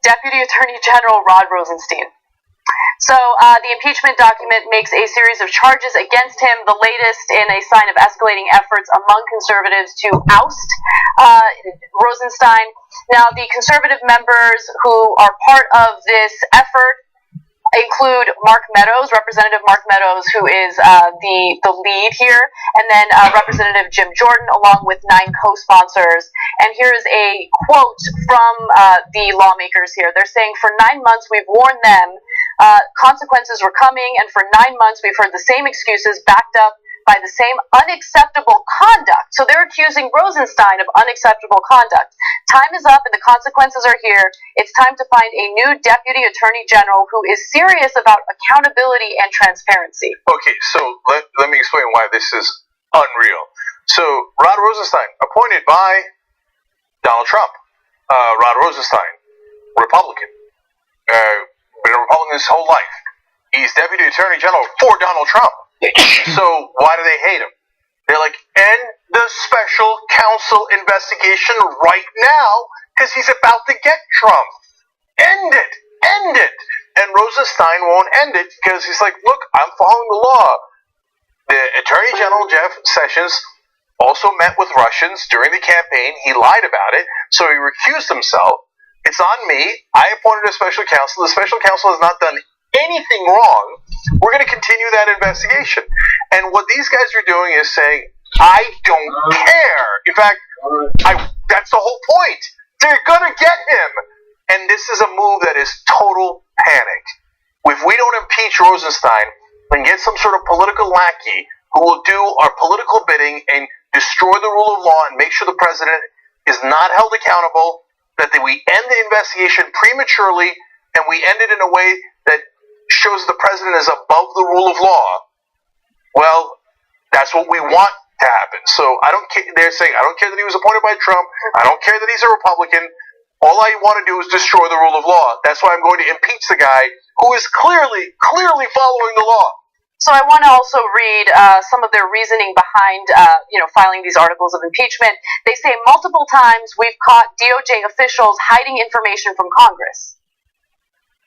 Deputy Attorney General Rod Rosenstein. So the impeachment document makes a series of charges against him, the latest in a sign of escalating efforts among conservatives to oust Rosenstein. Now, the conservative members who are part of this effort include Mark Meadows, Representative Mark Meadows, who is the lead here, and then Representative Jim Jordan, along with 9 co-sponsors. And here's a quote from the lawmakers here. They're saying, for 9 months we've warned them consequences were coming, and for 9 months we've heard the same excuses backed up by the same unacceptable conduct. So they're accusing Rosenstein of unacceptable conduct. Time is up and the consequences are here. It's time to find a new Deputy Attorney General who is serious about accountability and transparency. Okay, so let me explain why this is unreal. So Rod Rosenstein, appointed by Donald Trump. Rod Rosenstein, Republican. Been a Republican his whole life. He's Deputy Attorney General for Donald Trump. So why do they hate him? They're like, end the special counsel investigation right now because he's about to get Trump. End it. End it. And Rosenstein won't end it because he's like, look, I'm following the law. The Attorney General, Jeff Sessions, also met with Russians during the campaign. He lied about it, so he recused himself. It's on me. I appointed a special counsel. The special counsel has not done anything wrong. We're going to continue that investigation. And what these guys are doing is saying, I don't care. In fact, that's the whole point. They're going to get him. And this is a move that is total panic. If we don't impeach Rosenstein and get some sort of political lackey who will do our political bidding and destroy the rule of law and make sure the president is not held accountable, that we end the investigation prematurely and we end it in a way that shows the president is above the rule of law, well, that's what we want to happen. So I don't care. They're saying, I don't care that he was appointed by Trump. I don't care that he's a Republican. All I want to do is destroy the rule of law. That's why I'm going to impeach the guy who is clearly following the law. So I want to also read some of their reasoning behind, filing these articles of impeachment. They say multiple times we've caught DOJ officials hiding information from Congress.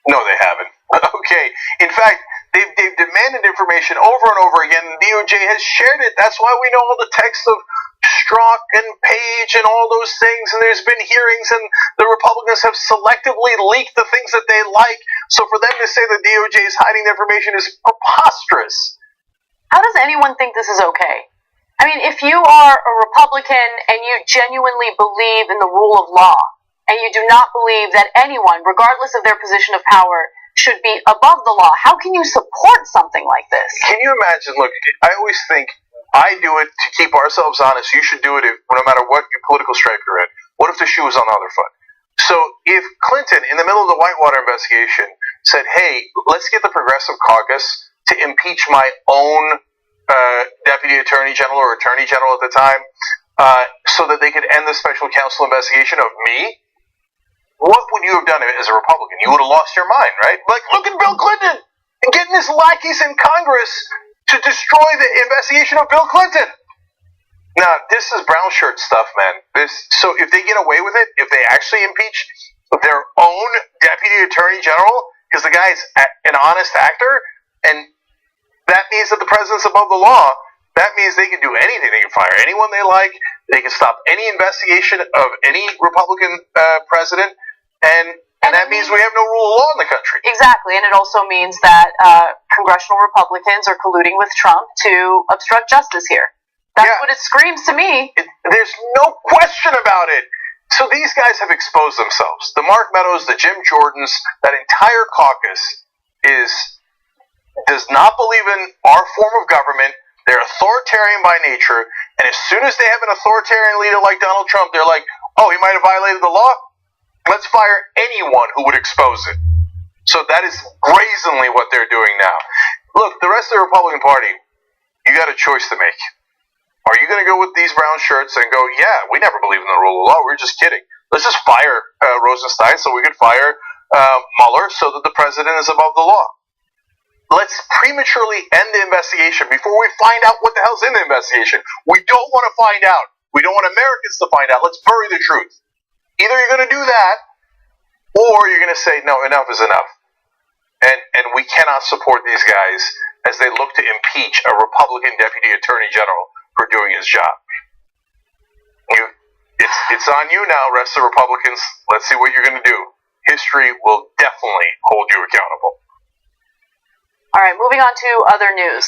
No, they haven't. Okay. In fact, they've demanded information over and over again, and DOJ has shared it. That's why we know all the text of Strzok and Page and all those things, and there's been hearings, and the Republicans have selectively leaked the things that they like. So for them to say the DOJ is hiding the information is preposterous. How does anyone think this is okay? I mean, if you are a Republican and you genuinely believe in the rule of law, and you do not believe that anyone, regardless of their position of power, should be above the law, how can you support something like this? Can you imagine? Look, I always think I do it to keep ourselves honest. You should do it no matter what your political stripe you're in. What if the shoe was on the other foot? So if Clinton, in the middle of the Whitewater investigation, said, hey, let's get the Progressive Caucus to impeach my own Deputy Attorney General or Attorney General at the time so that they could end the special counsel investigation of me, what would you have done as a Republican? You would have lost your mind, right? Like, look at Bill Clinton and getting his lackeys in Congress to destroy the investigation of Bill Clinton. Now, this is brown shirt stuff, man. So if they get away with it, if they actually impeach their own deputy attorney general, because the guy's an honest actor, and that means that the president's above the law. That means they can do anything. They can fire anyone they like. They can stop any investigation of any Republican president, and that means we have no rule of law in the country. Exactly, and it also means that congressional Republicans are colluding with Trump to obstruct justice here. That's what it screams to me. There's no question about it. So these guys have exposed themselves. The Mark Meadows, the Jim Jordans, that entire caucus does not believe in our form of government. They're authoritarian by nature, and as soon as they have an authoritarian leader like Donald Trump, they're like, oh, he might have violated the law? Let's fire anyone who would expose it. So that is brazenly what they're doing now. Look, the rest of the Republican Party, you got a choice to make. Are you going to go with these brown shirts and go, yeah, we never believed in the rule of law, we're just kidding. Let's just fire Rosenstein so we could fire Mueller so that the president is above the law. Let's prematurely end the investigation before we find out what the hell's in the investigation. We don't want to find out. We don't want Americans to find out. Let's bury the truth. Either you're going to do that, or you're going to say, no, enough is enough. And we cannot support these guys as they look to impeach a Republican deputy attorney general for doing his job. It's on you now, rest of the Republicans. Let's see what you're going to do. History will definitely hold you accountable. All right, moving on to other news.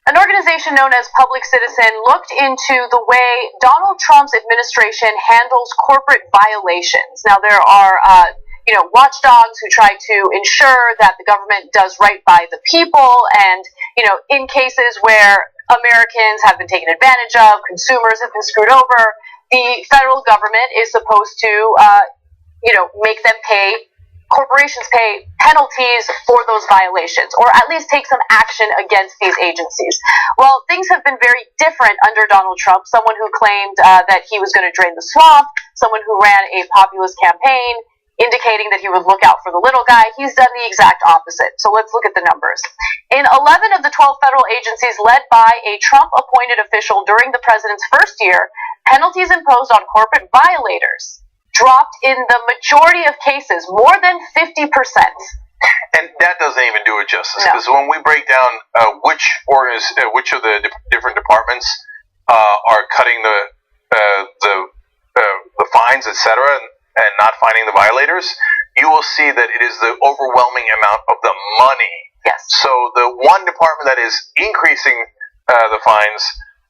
An organization known as Public Citizen looked into the way Donald Trump's administration handles corporate violations. Now, there are, watchdogs who try to ensure that the government does right by the people, and, in cases where Americans have been taken advantage of, consumers have been screwed over, the federal government is supposed to, make them corporations pay penalties for those violations, or at least take some action against these agencies. Well, things have been very different under Donald Trump, someone who claimed that he was going to drain the swamp, someone who ran a populist campaign, indicating that he would look out for the little guy. He's done the exact opposite. So let's look at the numbers. In 11 of the 12 federal agencies led by a Trump-appointed official during the president's first year, penalties imposed on corporate violators dropped in the majority of cases, more than 50%. And that doesn't even do it justice, because when we break down which of the different departments are cutting the fines, etc., and not finding the violators, you will see that it is the overwhelming amount of the money. Yes. So the one department that is increasing the fines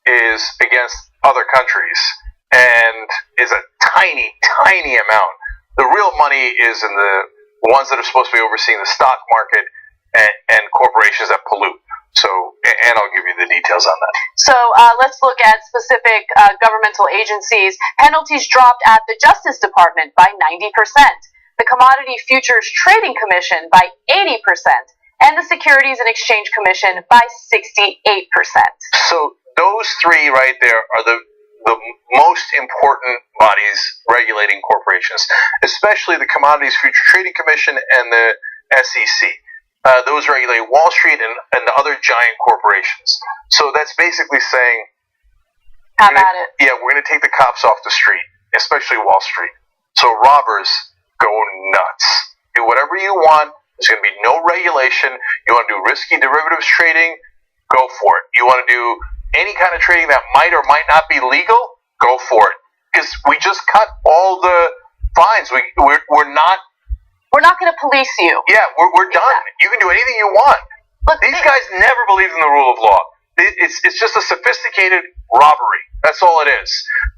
is against other countries, and is a tiny, tiny amount. The real money is in the ones that are supposed to be overseeing the stock market and corporations that pollute. So, and I'll give you the details on that. So let's look at specific governmental agencies. Penalties dropped at the Justice Department by 90%, the Commodity Futures Trading Commission by 80%, and the Securities and Exchange Commission by 68%. So those three right there are the most important bodies regulating corporations, especially the Commodities Futures Trading Commission and the SEC. Those regulate Wall Street and the other giant corporations. So that's basically saying, have at it. Yeah, we're going to take the cops off the street, especially Wall Street. So robbers go nuts. Do whatever you want. There's going to be no regulation. You want to do risky derivatives trading? Go for it. You want to do any kind of trading that might or might not be legal? Go for it. Because we just cut all the fines. We're not going to police you. Yeah, we're done. Exactly. You can do anything you want. Look, these guys never believed in the rule of law. It's just a sophisticated robbery. That's all it is.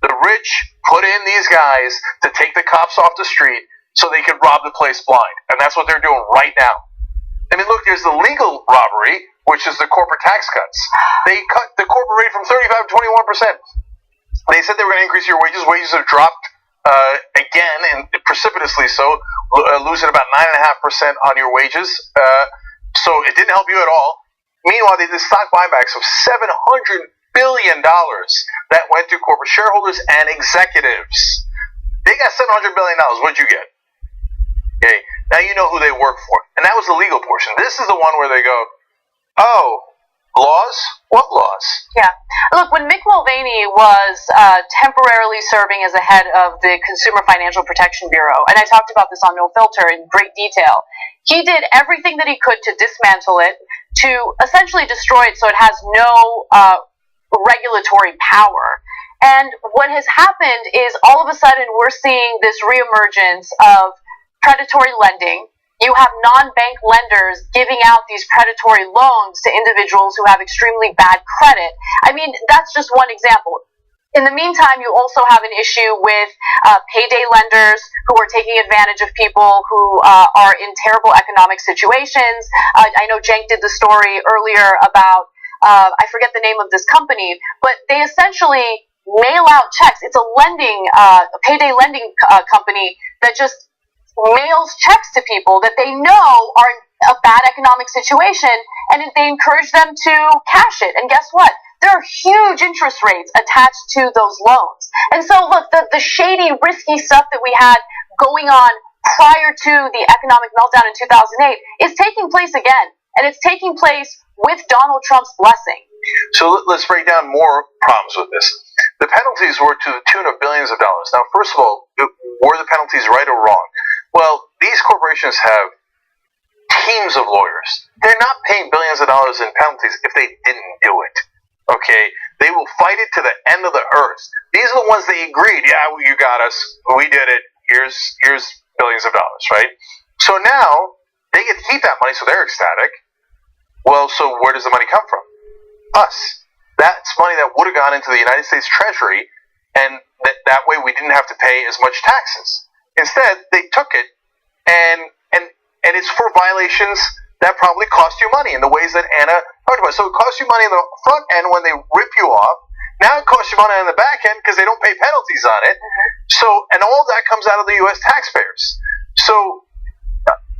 The rich put in these guys to take the cops off the street so they could rob the place blind. And that's what they're doing right now. I mean, look, there's the legal robbery, which is the corporate tax cuts. They cut the corporate rate from 35 to 21%. They said they were going to increase your wages. Wages have dropped again, and precipitously so, losing about 9.5% on your wages. So it didn't help you at all. Meanwhile, they did stock buybacks of $700 billion that went to corporate shareholders and executives. They got $700 billion. What'd you get? Okay, now you know who they work for. And that was the legal portion. This is the one where they go, oh, laws? What laws? Yeah. Look, when Mick Mulvaney was temporarily serving as the head of the Consumer Financial Protection Bureau, and I talked about this on No Filter in great detail, he did everything that he could to dismantle it, to essentially destroy it so it has no regulatory power. And what has happened is all of a sudden we're seeing this reemergence of predatory lending. You have non-bank lenders giving out these predatory loans to individuals who have extremely bad credit. I mean, that's just one example. In the meantime, you also have an issue with payday lenders who are taking advantage of people who are in terrible economic situations. I know Cenk did the story earlier about, I forget the name of this company, but they essentially mail out checks. It's a payday lending company that just mails checks to people that they know are in a bad economic situation, and they encourage them to cash it. And guess what? There are huge interest rates attached to those loans. And so, look, the shady, risky stuff that we had going on prior to the economic meltdown in 2008 is taking place again, and it's taking place with Donald Trump's blessing. So let's break down more problems with this. The penalties were to the tune of billions of dollars. Now, first of all, were the penalties right or wrong? Well, these corporations have teams of lawyers. They're not paying billions of dollars in penalties if they didn't do it. Okay? They will fight it to the end of the earth. These are the ones they agreed, yeah, well, you got us. We did it. Here's billions of dollars, right? So now they get to keep that money, so they're ecstatic. Well, so where does the money come from? Us. That's money that would have gone into the United States Treasury, and that way we didn't have to pay as much taxes. Instead, they took it, and it's for violations that probably cost you money in the ways that Anna talked about. So it costs you money in the front end when they rip you off. Now it costs you money on the back end because they don't pay penalties on it. So, and all that comes out of the U.S. taxpayers. So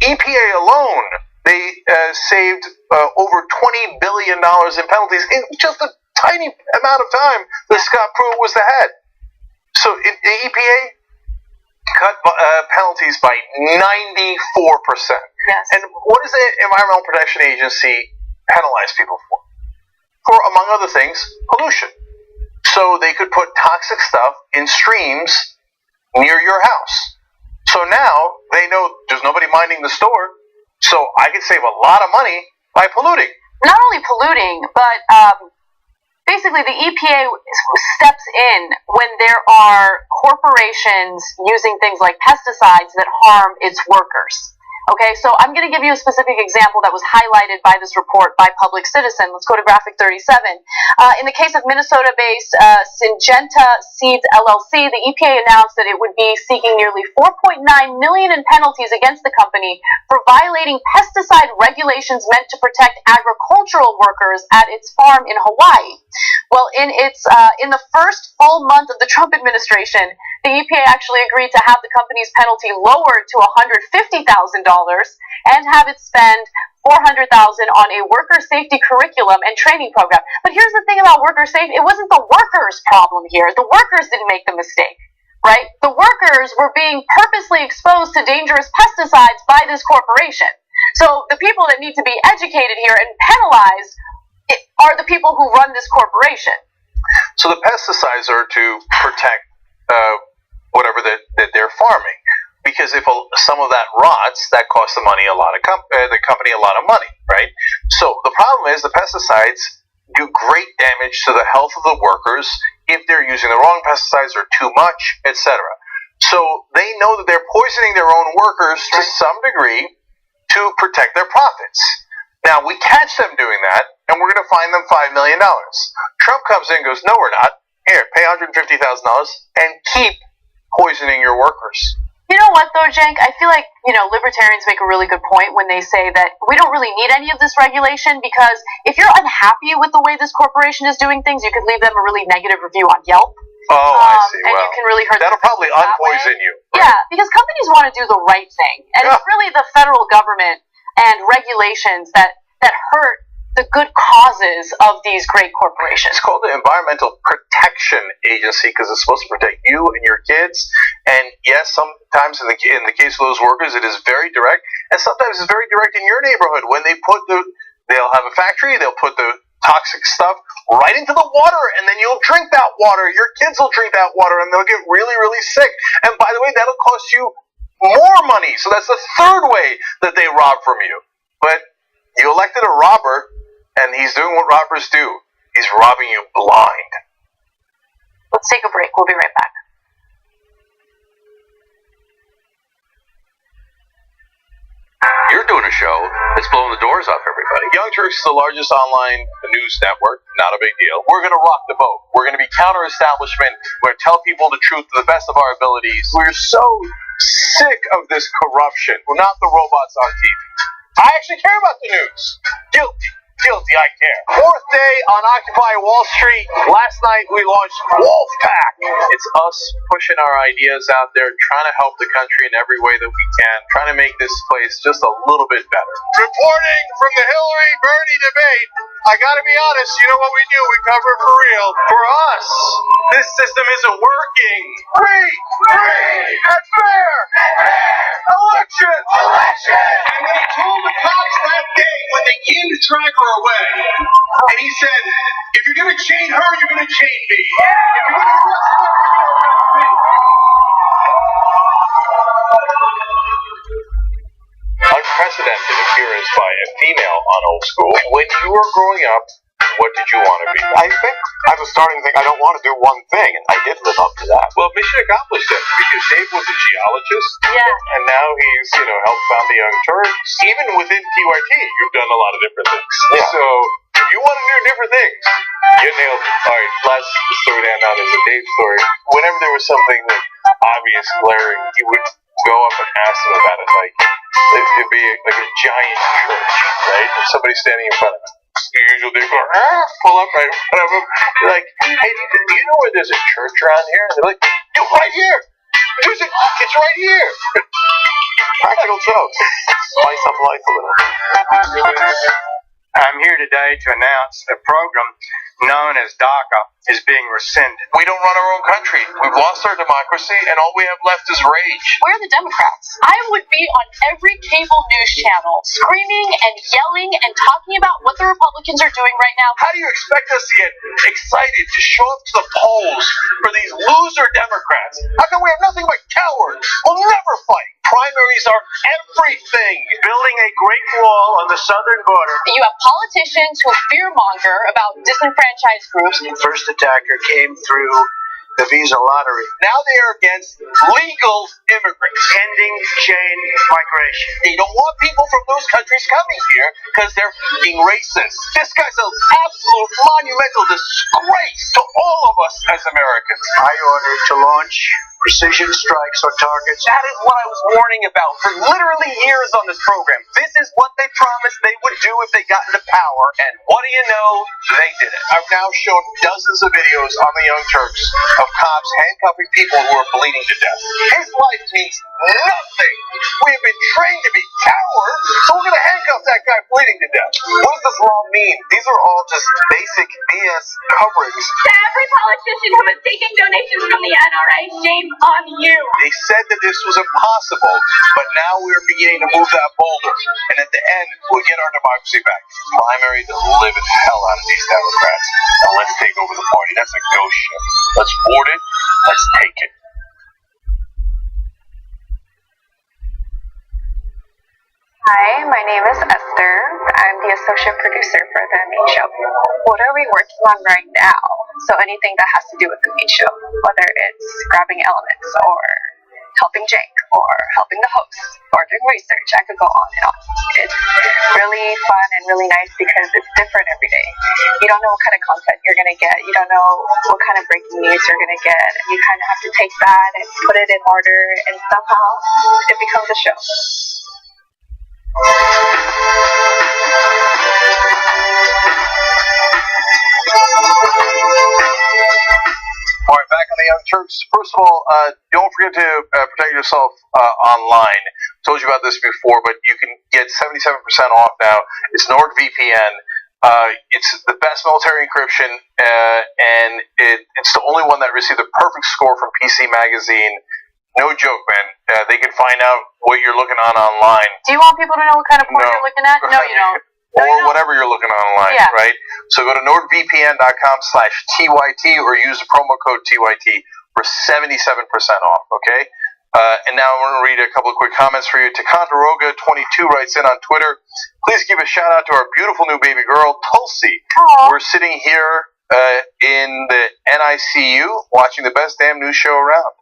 EPA alone, they saved over $20 billion in penalties in just a tiny amount of time that Scott Pruitt was the head. So the EPA cut penalties by 94%. Yes. And what does the Environmental Protection Agency penalize people for? For, among other things, pollution. So they could put toxic stuff in streams near your house. So now they know there's nobody minding the store, so I could save a lot of money by polluting. Not only polluting, but basically the EPA steps in when there are corporations using things like pesticides that harm its workers. Okay, so I'm going to give you a specific example that was highlighted by this report by Public Citizen. Let's go to graphic 37. In the case of Minnesota-based Syngenta Seeds LLC, the EPA announced that it would be seeking nearly $4.9 million in penalties against the company for violating pesticide regulations meant to protect agricultural workers at its farm in Hawaii. Well, in the first full month of the Trump administration, the EPA actually agreed to have the company's penalty lowered to $150,000 and have it spend $400,000 on a worker safety curriculum and training program. But here's the thing about worker safety: it wasn't the workers' problem here. The workers didn't make the mistake, right? The workers were being purposely exposed to dangerous pesticides by this corporation. So the people that need to be educated here and penalized are the people who run this corporation. So the pesticides are to protect whatever that they're farming, because if some of that rots, that costs the company a lot of money, right? So the problem is the pesticides do great damage to the health of the workers if they're using the wrong pesticides or too much, etc. So they know that they're poisoning their own workers to some degree to protect their profits. Now, we catch them doing that, and we're going to fine them $5 million. Trump comes in and goes, no, we're not. Here, pay $150,000 and keep poisoning your workers. You know what, though, Cenk? I feel like, libertarians make a really good point when they say that we don't really need any of this regulation, because if you're unhappy with the way this corporation is doing things, you could leave them a really negative review on Yelp. Oh, I see. And you can really hurt that'll probably unpoison you. Right? Yeah, because companies want to do the right thing. And it's really the federal government and regulations that hurt the good causes of these great corporations. It's called the Environmental Protection Agency because it's supposed to protect you and your kids, and yes, sometimes in the case of those workers, it is very direct, and sometimes it's very direct in your neighborhood when they'll have a factory, they'll put the toxic stuff right into the water, and then you'll drink that water. Your kids will drink that water, and they'll get really, really sick. And by the way, that'll cost you more money. So that's the third way that they rob from you. But you elected a robber, and he's doing what robbers do. He's robbing you blind. Let's take a break. We'll be right back. You're doing a show that's blowing the doors off everybody. Young Turks is the largest online news network. Not a big deal. We're going to rock the boat. We're going to be counter-establishment. We're going to tell people the truth to the best of our abilities. We're so sick of this corruption. We're not the robots on TV. I actually care about the news. Guilty, I care. Fourth day on Occupy Wall Street. Last night we launched Wolfpack. It's us pushing our ideas out there, trying to help the country in every way that we can, trying to make this place just a little bit better. Reporting from the Hillary-Bernie debate, I gotta be honest, you know what we do? We cover it for real. For us, this system isn't working. Free and fair election. And when he told the cops that day, when they came to drag her away, and he said, if you're going to chain her, you're going to chain me. If you're going to arrest her, you're going to arrest me. Unprecedented appearance by a female on Old School. When you were growing up, what did you want to be? I think I was starting to think I don't want to do one thing, and I did live up to that. Well, mission accomplished then, because Dave was a geologist, and now he's, helped found the Young Turks. Even within TYT, you've done a lot of different things. Yeah. So, if you want to do different things, you nailed it. All right, last story to end on is a Dave story. Whenever there was something that obvious, glaring, he would go up and ask them about it. Like, it'd be like a giant church, right? And somebody standing in front of him. Your usual big car, pull up right in front of them. You're like, hey, do you know where there's a church around here? And they're like, right here. It's right here. Practical jokes. Spice up life a little. I'm here today to announce a program known as DACA is being rescinded. We don't run our own country. We've lost our democracy, and all we have left is rage. We're the Democrats. I would be on every cable news channel screaming and yelling and talking about what the Republicans are doing right now. How do you expect us to get excited to show up to the polls for these loser Democrats? How come we have nothing but cowards? We'll never fight. Primaries are everything. Building a great wall on the southern border. You have politicians who fearmonger about disenfranchised groups. The first attacker came through the visa lottery. Now they are against legal immigrants. Ending chain migration. They don't want people from those countries coming here because they're being racist. This guy's an absolute monumental disgrace to all of us as Americans. I ordered to launch precision strikes on targets. That is what I was warning about for literally years on this program. This is what they promised they would do if they got into power, and what do you know? They did it. I've now shown dozens of videos on the Young Turks of cops handcuffing people who are bleeding to death. His life means nothing. We have been trained to be cowards, so we're going to handcuff that guy bleeding to death. What does this law mean? These are all just basic BS coverage. To every politician who has taken donations from the NRA, shame on you. They said that this was impossible, but now we're beginning to move that boulder. And at the end, we'll get our democracy back. Primary the living hell out of these Democrats. Now let's take over the party. That's a ghost ship. Let's board it. Let's take it. Hi, my name is Esther. I'm the associate producer for the main show. What are we working on right now? So anything that has to do with the main show, whether it's grabbing elements or helping Jake or helping the host or doing research, I could go on and on. It's really fun and really nice because it's different every day. You don't know what kind of content you're going to get. You don't know what kind of breaking news you're going to get. And you kind of have to take that and put it in order, and somehow it becomes a show. All right, back on the Young Turks. First of all, don't forget to protect yourself online. I told you about this before, but you can get 77% off now. It's NordVPN. It's the best military encryption, and it's the only one that received the perfect score from PC Magazine. no joke, man. They can find out what you're looking on online. Do you want people to know what kind of porn you're looking at? No, you don't. Or whatever you're looking online, right? So go to nordvpn.com/TYT or use the promo code TYT for 77% off, okay? And now I want to read a couple of quick comments for you. Ticonderoga22 writes in on Twitter, please give a shout out to our beautiful new baby girl, Tulsi. Aww. We're sitting here in the NICU watching the best damn news show around.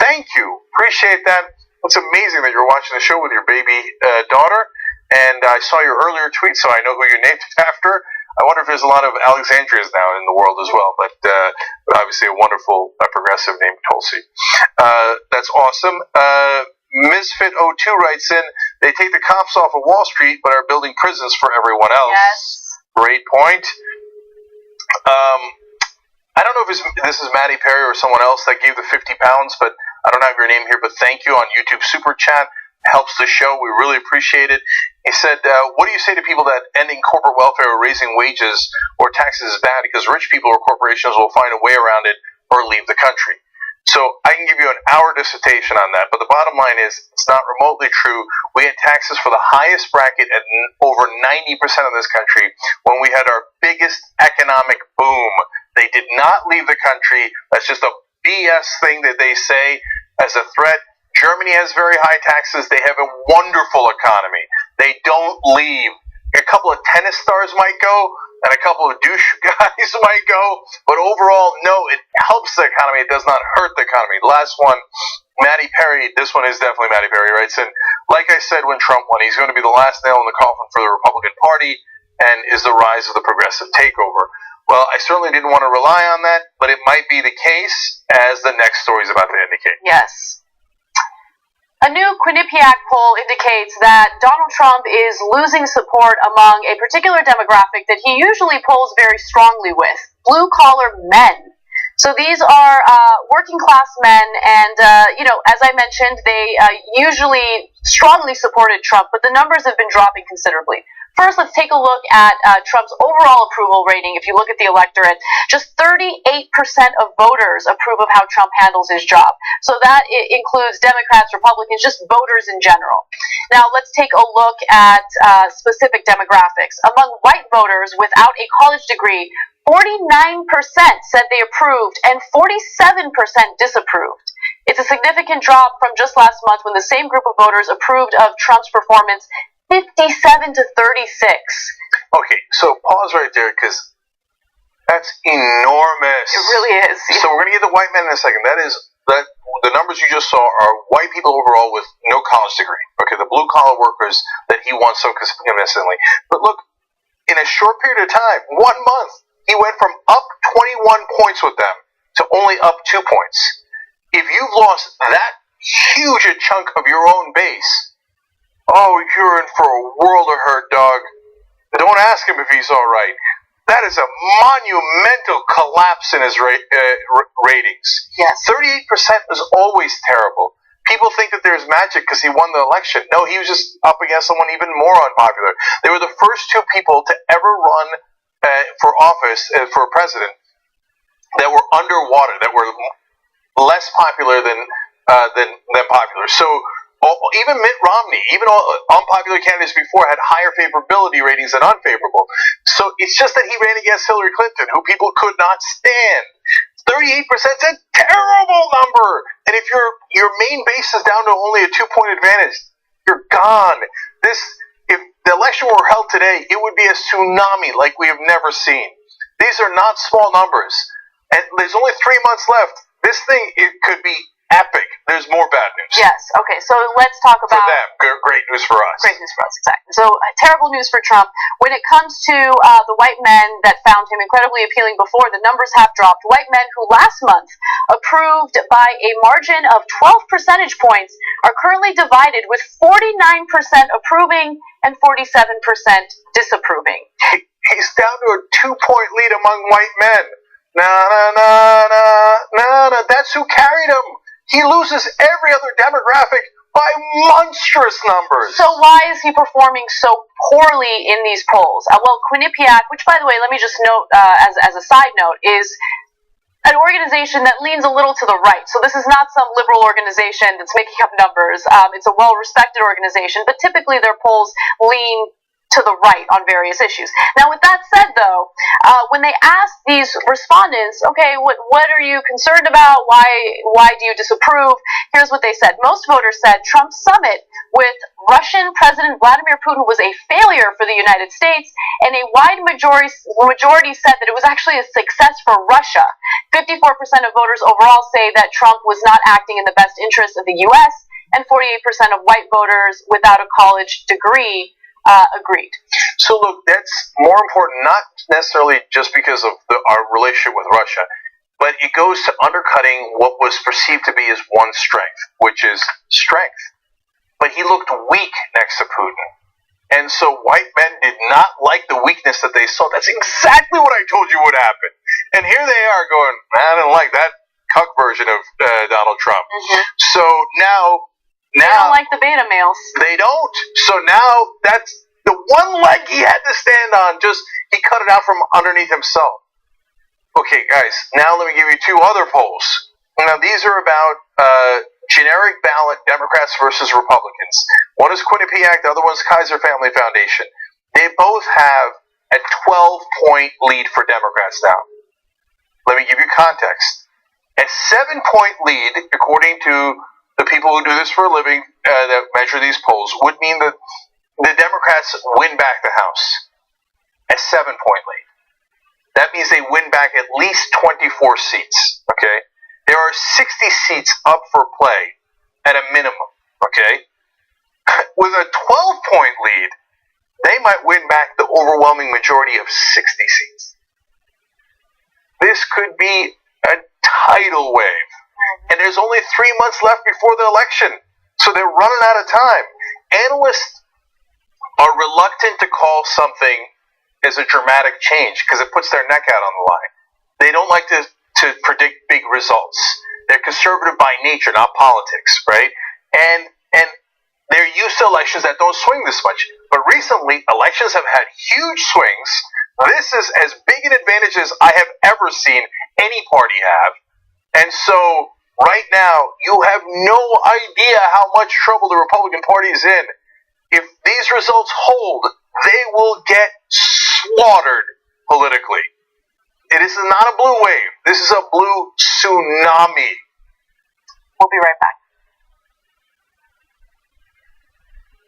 Thank you. Appreciate that. It's amazing that you're watching the show with your baby daughter. And I saw your earlier tweet, so I know who you named it after. I wonder if there's a lot of Alexandrias now in the world as well, but obviously a wonderful progressive named Tulsi. That's awesome. Misfit02 writes in, they take the cops off of Wall Street, but are building prisons for everyone else. Yes. Great point. I don't know if this is Maddie Perry or someone else that gave the 50 pounds, but I don't have your name here, but thank you on YouTube Super Chat. Helps the show. We really appreciate it. He said, what do you say to people that ending corporate welfare or raising wages or taxes is bad because rich people or corporations will find a way around it or leave the country? So I can give you an hour dissertation on that, but the bottom line is it's not remotely true. We had taxes for the highest bracket at over 90% of this country when we had our biggest economic boom. They did not leave the country. That's just a BS thing that they say as a threat. Germany has very high taxes. They have a wonderful economy. They don't leave. A couple of tennis stars might go, and a couple of douche guys might go, but overall, no, it helps the economy. It does not hurt the economy. Last one, Maddie Perry, this one is definitely Maddie Perry, writes in, like I said when Trump won, he's going to be the last nail in the coffin for the Republican Party and is the rise of the progressive takeover. Well, I certainly didn't want to rely on that, but it might be the case, as the next story is about to indicate. Yes. A new Quinnipiac poll indicates that Donald Trump is losing support among a particular demographic that he usually polls very strongly with, blue-collar men. So these are working-class men, and, as I mentioned, they usually strongly supported Trump, but the numbers have been dropping considerably. First, let's take a look at Trump's overall approval rating. If you look at the electorate, just 38% of voters approve of how Trump handles his job. So that includes Democrats, Republicans, just voters in general. Now, let's take a look at specific demographics. Among white voters without a college degree, 49% said they approved and 47% disapproved. It's a significant drop from just last month when the same group of voters approved of Trump's performance 57 to 36. Okay, so pause right there because that's enormous. It really is. So we're going to get the white men in a second. That the numbers you just saw are white people overall with no college degree. Okay, the blue collar workers that he won so consistently. But look, in a short period of time, 1 month, he went from up 21 points with them to only up 2 points. If you've lost that huge a chunk of your own base, oh, you're in for a world of hurt, dog. Don't ask him if he's all right. That is a monumental collapse in his ratings. Yes. 38% is always terrible. People think that there's magic because he won the election. No, he was just up against someone even more unpopular. They were the first two people to ever run for office, for president, that were underwater, that were less popular than popular. So even Mitt Romney, even all unpopular candidates before had higher favorability ratings than unfavorable. So it's just that he ran against Hillary Clinton, who people could not stand. 38% is a terrible number. And if your main base is down to only a 2-point advantage, you're gone. If the election were held today, it would be a tsunami like we have never seen. These are not small numbers. And there's only 3 months left. This thing, it could be epic. There's more bad news. Yes. Okay. So let's talk about for them. Great news for us. Great news for us. Exactly. So terrible news for Trump. When it comes to the white men that found him incredibly appealing before, the numbers have dropped. White men who last month approved by a margin of 12 percentage points are currently divided, with 49% approving and 47% disapproving. He's down to a 2-point lead among white men. That's who carried him. He loses every other demographic by monstrous numbers. So why is he performing so poorly in these polls? Well, Quinnipiac, which, by the way, let me just note as a side note, is an organization that leans a little to the right. So this is not some liberal organization that's making up numbers. It's a well-respected organization, but typically their polls lean to the right on various issues. Now, with that said, though, when they asked these respondents, okay, what are you concerned about? Why do you disapprove? Here's what they said. Most voters said Trump's summit with Russian President Vladimir Putin was a failure for the United States, and a wide majority said that it was actually a success for Russia. 54% of voters overall say that Trump was not acting in the best interest of the U.S., and 48% of white voters without a college degree agreed. So look, that's more important, not necessarily just because of our relationship with Russia, but it goes to undercutting what was perceived to be his one strength, which is strength. But he looked weak next to Putin. And so white men did not like the weakness that they saw. That's exactly what I told you would happen. And here they are going, I don't like that cuck version of Donald Trump. Mm-hmm. So now they don't like the beta males. They don't. So now that's the one leg he had to stand on. He cut it out from underneath himself. Okay, guys, now let me give you two other polls. Now, these are about generic ballot Democrats versus Republicans. One is Quinnipiac, the other one is Kaiser Family Foundation. They both have a 12-point lead for Democrats now. Let me give you context. A 7-point lead, according to the people who do this for a living, that measure these polls, would mean that the Democrats win back the House. A 7-point lead. That means they win back at least 24 seats, okay? There are 60 seats up for play at a minimum, okay? With a 12-point lead, they might win back the overwhelming majority of 60 seats. This could be a tidal wave. And there's only 3 months left before the election, so they're running out of time. Analysts are reluctant to call something as a dramatic change because it puts their neck out on the line. They don't like to predict big results. They're conservative by nature, not politics, right? And they're used to elections that don't swing this much. But recently, elections have had huge swings. This is as big an advantage as I have ever seen any party have. And so, right now, you have no idea how much trouble the Republican Party is in. If these results hold, they will get slaughtered politically. It is not a blue wave. This is a blue tsunami. We'll be right back.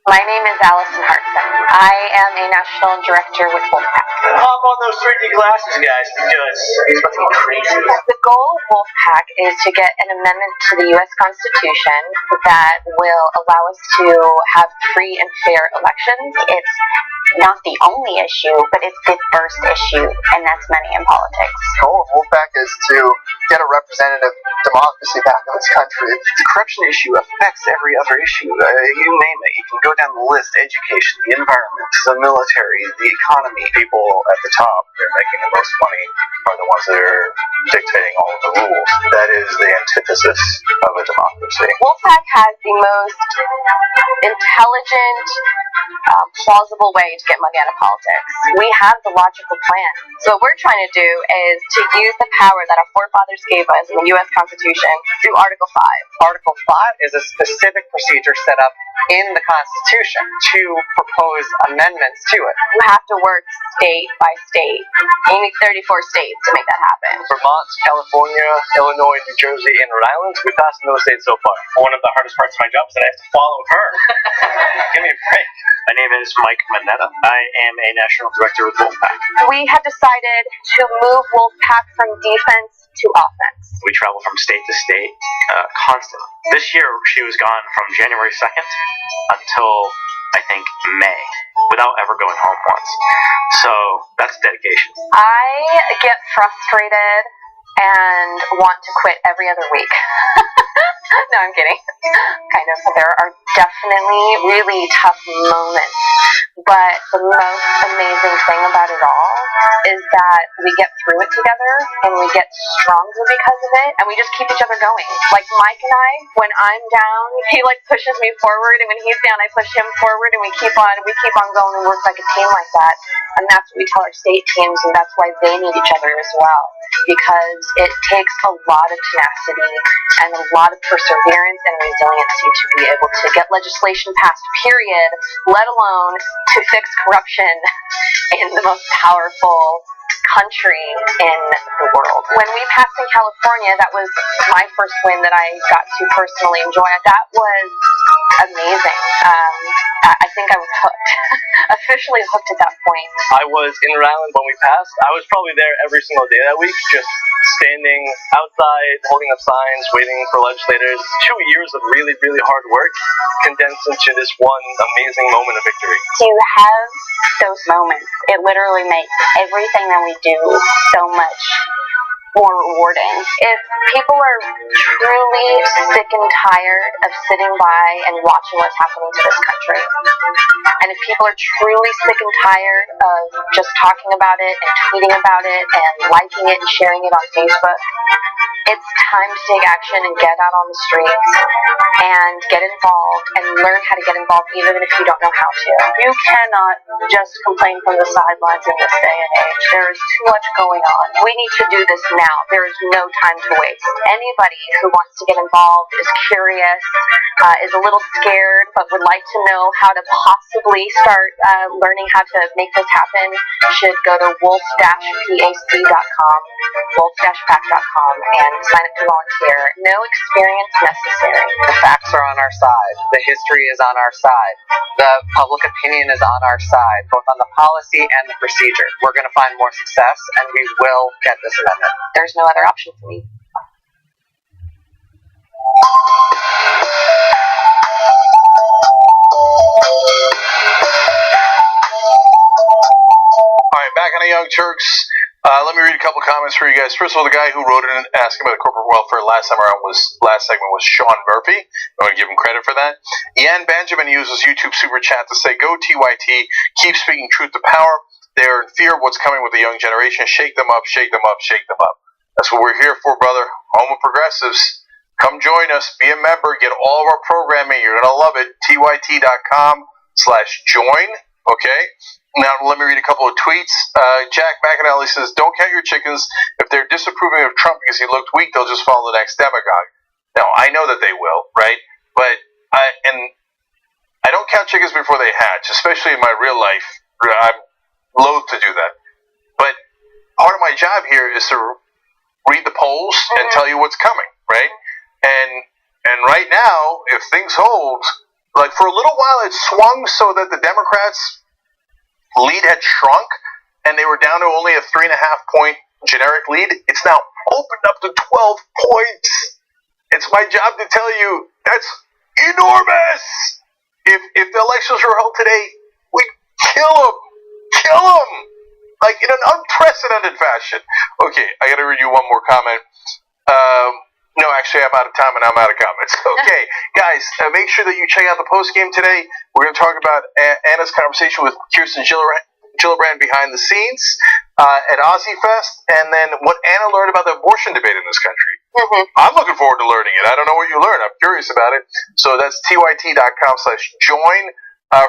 My name is Allison Hartson. I am a national director with Wolfpack. Hop on those 3D glasses, guys, because it's about to be crazy. The goal of Wolfpack is to get an amendment to the U.S. Constitution that will allow us to have free and fair elections. It's not the only issue, but it's the first issue, and that's many in politics. The goal of Wolfpack is to get a representative democracy back in this country. The corruption issue affects every other issue. You name it. You can go down the list: education, the environment, the military, the economy. People at the top, they're making the most money, are the ones that are dictating all of the rules. That is the antithesis of a democracy. Wolfpack has the most intelligent, plausible way to get money out of politics. We have the logical plan. So what we're trying to do is to use the power that our forefathers gave us in the U.S. Constitution through Article 5. Article 5 is a specific procedure set up in the Constitution to propose amendments to it. You have to work state by state. You need 34 states to make that happen. Vermont, California, Illinois, New Jersey, and Rhode Island, we passed in those states so far. One of the hardest parts of my job is that I have to follow her. Give me a break. My name is Mike Manetta. I am a national director with Wolfpack. We have decided to move Wolfpack from defense to offense. We travel from state to state constantly. This year, she was gone from January 2nd until, I think, May, without ever going home once. So that's dedication. I get frustrated and want to quit every other week. No, I'm kidding. Kind of. There are definitely really tough moments. But the most amazing thing about it all is that we get through it together and we get stronger because of it, and we just keep each other going. Like Mike and I, when I'm down, he like pushes me forward, and when he's down, I push him forward, and we keep on going and work like a team like that. And that's what we tell our state teams, and that's why they need each other as well, because it takes a lot of tenacity and a lot of perseverance and resiliency to be able to get legislation passed, period, let alone to fix corruption in the most powerful country in the world. When we passed in California, that was my first win that I got to personally enjoy. That was amazing. I think I was hooked, officially hooked at that point. I was in Rhode Island when we passed. I was probably there every single day that week, just standing outside, holding up signs, waiting for legislators. 2 years of really, really hard work condensed into this one amazing moment of victory. To have those moments, it literally makes everything that we do so much more rewarding. If people are truly sick and tired of sitting by and watching what's happening to this country, and if people are truly sick and tired of just talking about it and tweeting about it and liking it and sharing it on Facebook, it's time to take action and get out on the streets and get involved and learn how to get involved even if you don't know how to. You cannot just complain from the sidelines in this day and age. There is too much going on. We need to do this now. There is no time to waste. Anybody who wants to get involved, is curious, is a little scared, but would like to know how to possibly start learning how to make this happen should go to wolf-pac.com, wolf-pac.com, and sign up to volunteer. No experience necessary. The facts are on our side. The history is on our side. The public opinion is on our side, both on the policy and the procedure. We're going to find more success, and we will get this amendment. There's no other option for me. All right, back on the Young Turks. Let me read a couple comments for you guys. First of all, the guy who wrote in asking about corporate welfare last segment was Sean Murphy. I want to give him credit for that. Ian Benjamin uses YouTube Super Chat to say, "Go TYT, keep speaking truth to power. They are in fear of what's coming with the young generation. Shake them up, shake them up, shake them up." That's what we're here for, brother. Home of Progressives. Come join us. Be a member. Get all of our programming. You're going to love it. TYT.com/join. Okay? Now, let me read a couple of tweets. Jack McAnally says, "Don't count your chickens. If they're disapproving of Trump because he looked weak, they'll just follow the next demagogue." Now, I know that they will, right? But I don't count chickens before they hatch, especially in my real life. I'm loath to do that. But part of my job here is to read the polls and tell you what's coming, right? And right now, if things hold, like for a little while it swung so that the Democrats' lead had shrunk and they were down to only a 3.5-point generic lead. It's now opened up to 12 points. It's my job to tell you that's enormous. If the elections were held today, we'd kill them, like in an unprecedented fashion. Okay, I got to read you one more comment. No, actually, I'm out of time and I'm out of comments. Okay, guys, make sure that you check out the post game today. We're going to talk about Anna's conversation with Kirsten Gillibrand behind the scenes at Aussie Fest, and then what Anna learned about the abortion debate in this country. I'm looking forward to learning it. I don't know what you learned. I'm curious about it. So that's tyt.com/join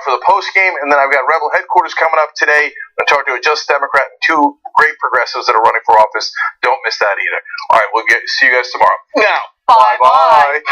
for the post game, and then I've got Rebel headquarters coming up today. I'm going to talk to a Just Democrat and two great progressives that are running for office. Don't miss that either. All right, see you guys tomorrow. Now, bye-bye.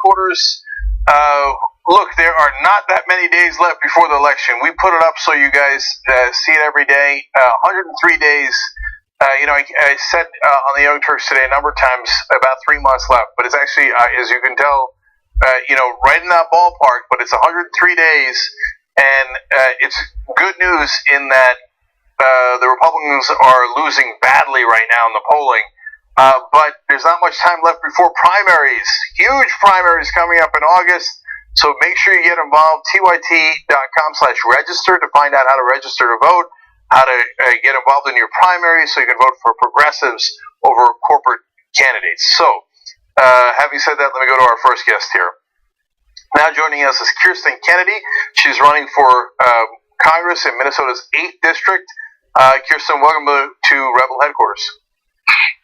headquarters. Look, there are not that many days left before the election. We put it up so you guys see it every day. 103 days. I said on the Young Turks today a number of times about 3 months left, but it's actually, as you can tell, right in that ballpark. But it's 103 days, and it's good news in that the Republicans are losing badly right now in the polling. But there's not much time left before primaries. Huge primaries coming up in August. So make sure you get involved. tyt.com/register to find out how to register to vote, how to get involved in your primary so you can vote for progressives over corporate candidates. So, having said that, let me go to our first guest here. Now joining us is Kirsten Kennedy. She's running for Congress in Minnesota's 8th District. Kirsten, welcome to Rebel Headquarters.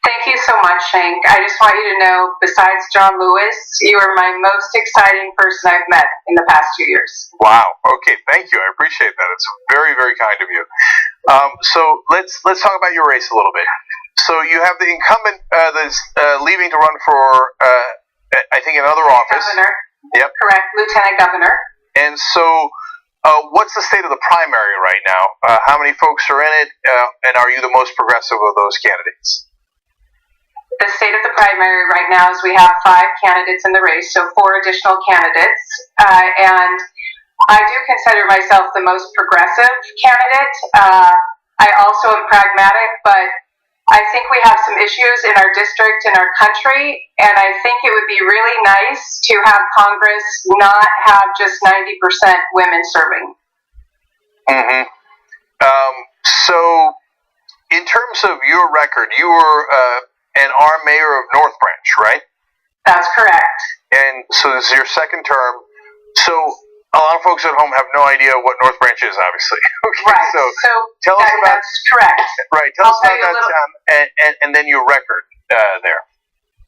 Thank you so much, Hank. I just want you to know, besides John Lewis, you are my most exciting person I've met in the past 2 years. Wow. Okay. Thank you. I appreciate that. It's very, very kind of you. So let's talk about your race a little bit. So you have the incumbent that's leaving to run for, I think, another office. Governor. Yep. Correct. Lieutenant Governor. And so, what's the state of the primary right now? How many folks are in it? And are you the most progressive of those candidates? The state of the primary right now is we have 5 candidates in the race, so 4 additional candidates. And I do consider myself the most progressive candidate. I also am pragmatic, but I think we have some issues in our district, in our country, and I think it would be really nice to have Congress not have just 90% women serving. Mm-hmm. So, in terms of your record, you were an armed mayor of North Branch, right? That's correct. And so this is your second term. So a lot of folks at home have no idea what North Branch is, obviously. Okay, right. So tell us about that's correct. Right. Tell us about that town and then your record there.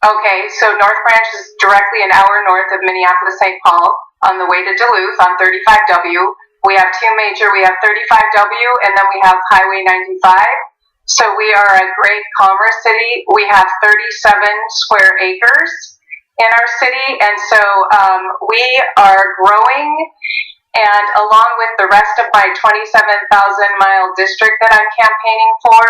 Okay. So North Branch is directly an hour north of Minneapolis-St. Paul on the way to Duluth on 35W. We have 2 major. We have 35W and then we have Highway 95. So we are a great commerce city. We have 37 square acres in our city, and so we are growing. And along with the rest of my 27,000-mile district that I'm campaigning for,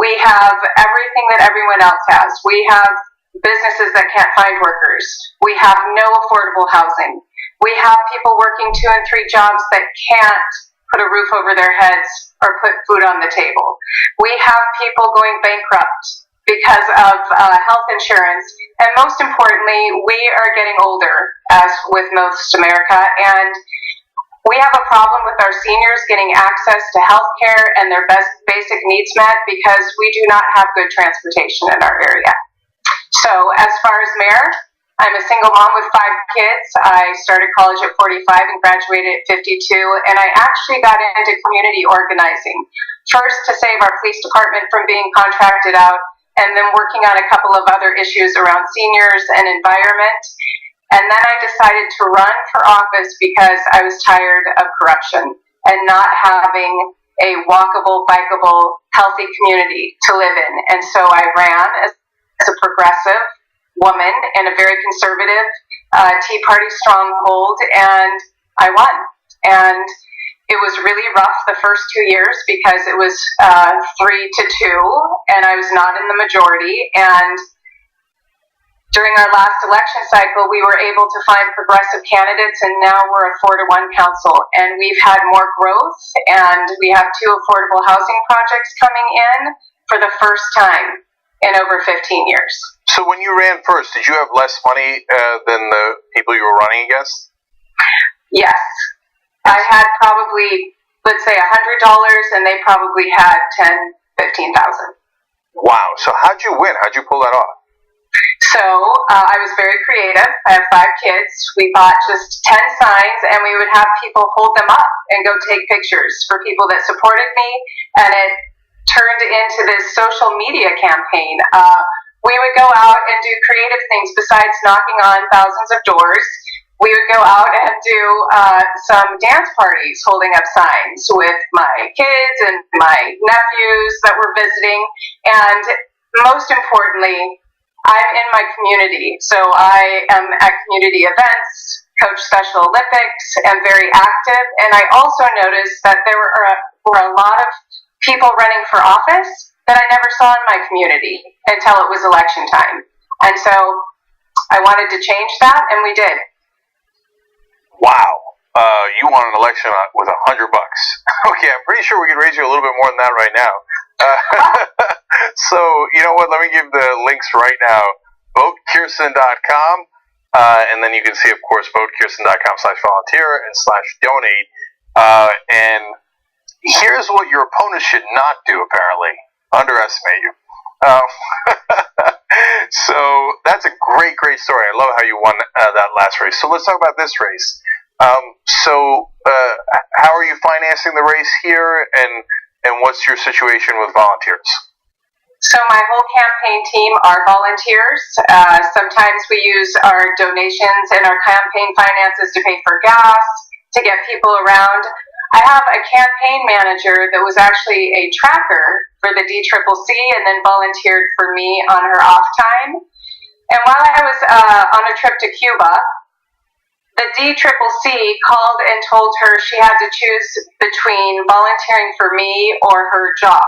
we have everything that everyone else has. We have businesses that can't find workers. We have no affordable housing. We have people working 2 and 3 jobs that can't put a roof over their heads or put food on the table. We have people going bankrupt because of health insurance. And most importantly, we are getting older, as with most America, and we have a problem with our seniors getting access to health care and their basic needs met because we do not have good transportation in our area. So as far as mayor, I'm a single mom with 5 kids. I started college at 45 and graduated at 52, and I actually got into community organizing. First to save our police department from being contracted out, and then working on a couple of other issues around seniors and environment. And then I decided to run for office because I was tired of corruption and not having a walkable, bikeable, healthy community to live in. And so I ran as a progressive woman in a very conservative Tea Party stronghold, and I won. And it was really rough the first 2 years because it was 3-2, and I was not in the majority. And during our last election cycle, we were able to find progressive candidates, and now we're a 4-1 council. And we've had more growth, and we have 2 affordable housing projects coming in for the first time in over 15 years. So when you ran first, did you have less money than the people you were running against? Yes. I had probably, let's say, $100, and they probably had $10,000, $15,000. Wow. So how'd you win? How'd you pull that off? So I was very creative. I have 5 kids. We bought just 10 signs, and we would have people hold them up and go take pictures for people that supported me, and it turned into this social media campaign. We would go out and do creative things besides knocking on thousands of doors. We would go out and do some dance parties holding up signs with my kids and my nephews that were visiting. And most importantly, I'm in my community. So I am at community events, coach Special Olympics, am very active. And I also noticed that there were a lot of people running for office that I never saw in my community until it was election time. And so I wanted to change that, and we did. Wow. you won an election with $100. Okay, I'm pretty sure we can raise you a little bit more than that right now. So, you know what? Let me give the links right now. VoteKirsten.com, and then you can see, of course, VoteKirsten.com/volunteer and /donate. And here's what your opponent should not do, apparently. Underestimate you. So that's a great, great story. I love how you won that last race. So let's talk about this race. How are you financing the race here, and what's your situation with volunteers? So my whole campaign team are volunteers. Sometimes we use our donations and our campaign finances to pay for gas, to get people around. I have a campaign manager that was actually a tracker for the DCCC and then volunteered for me on her off time. And while I was on a trip to Cuba, the DCCC called and told her she had to choose between volunteering for me or her job.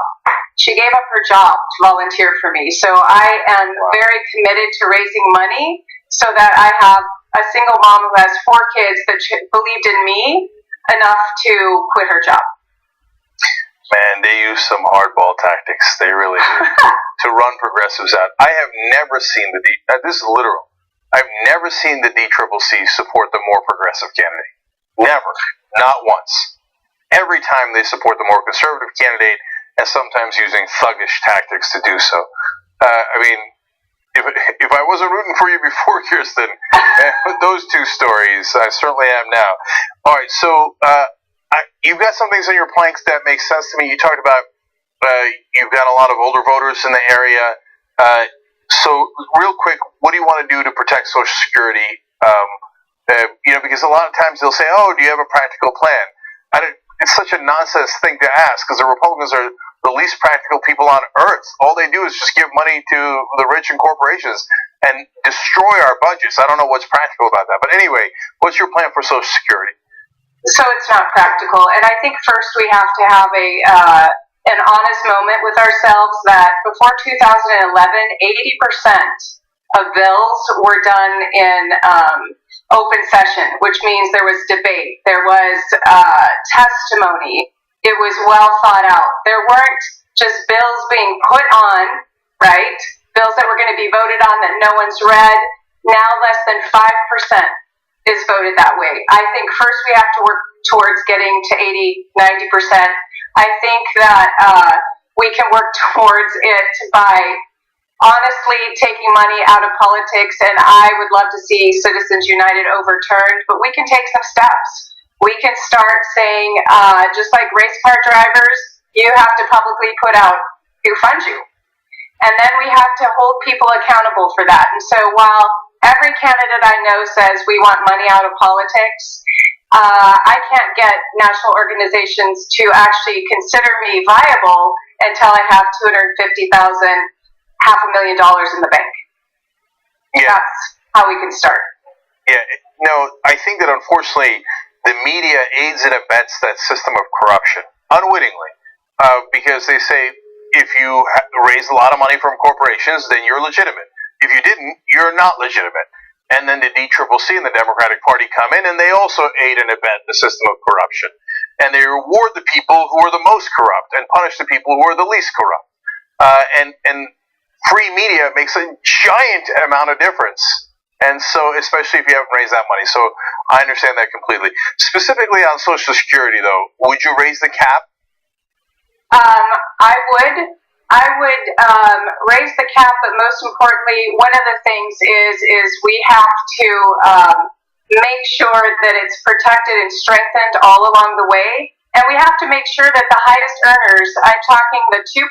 She gave up her job to volunteer for me. So I am very committed to raising money so that I have a single mom who has 4 kids that believed in me enough to quit her job. Man, they use some hardball tactics. They really do. To run progressives out. I have never seen this is literal. I've never seen the DCCC support the more progressive candidate. Never. Not once. Every time they support the more conservative candidate, and sometimes using thuggish tactics to do so. I mean, if I wasn't rooting for you before, Kirsten, those two stories, I certainly am now. All right, so you've got some things on your planks that make sense to me. You talked about you've got a lot of older voters in the area. So real quick, what do you want to do to protect Social Security? Because a lot of times they'll say, oh, do you have a practical plan? It's such a nonsense thing to ask, because the Republicans are the least practical people on earth. All they do is just give money to the rich and corporations and destroy our budgets. I don't know what's practical about that. But anyway, what's your plan for Social Security? So it's not practical. And I think first we have to have an honest moment with ourselves that before 2011, 80% of bills were done in open session, which means there was debate, there was testimony, it was well thought out. There weren't just bills being put on, right? Bills that were going to be voted on that no one's read. Now less than 5% is voted that way. I think first we have to work towards getting to 80, 90%. I think that we can work towards it by honestly taking money out of politics, and I would love to see Citizens United overturned, but we can take some steps. We can start saying, just like race car drivers, you have to publicly put out who funds you. And then we have to hold people accountable for that. And so while every candidate I know says we want money out of politics, I can't get national organizations to actually consider me viable until I have $250,000, $500,000 in the bank. Yeah. That's how we can start. Yeah, no, I think that unfortunately the media aids and abets that system of corruption unwittingly, because they say if you raise a lot of money from corporations, then you're legitimate. If you didn't, you're not legitimate. And then the DCCC and the Democratic Party come in, and they also aid and abet the system of corruption. And they reward the people who are the most corrupt and punish the people who are the least corrupt. And free media makes a giant amount of difference. And so, especially if you haven't raised that money. So I understand that completely. Specifically on Social Security, though, would you raise the cap? I would raise the cap, but most importantly, one of the things is we have to make sure that it's protected and strengthened all along the way. And we have to make sure that the highest earners, I'm talking the 2%,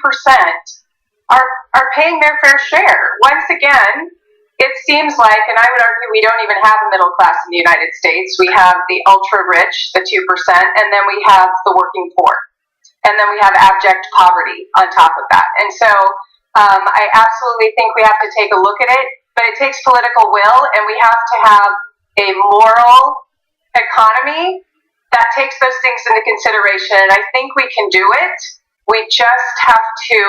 are paying their fair share. Once again, it seems like, and I would argue we don't even have a middle class in the United States. We have the ultra rich, the 2%, and then we have the working poor. And then we have abject poverty on top of that. And so I absolutely think we have to take a look at it, but it takes political will, and we have to have a moral economy that takes those things into consideration. And I think we can do it. We just have to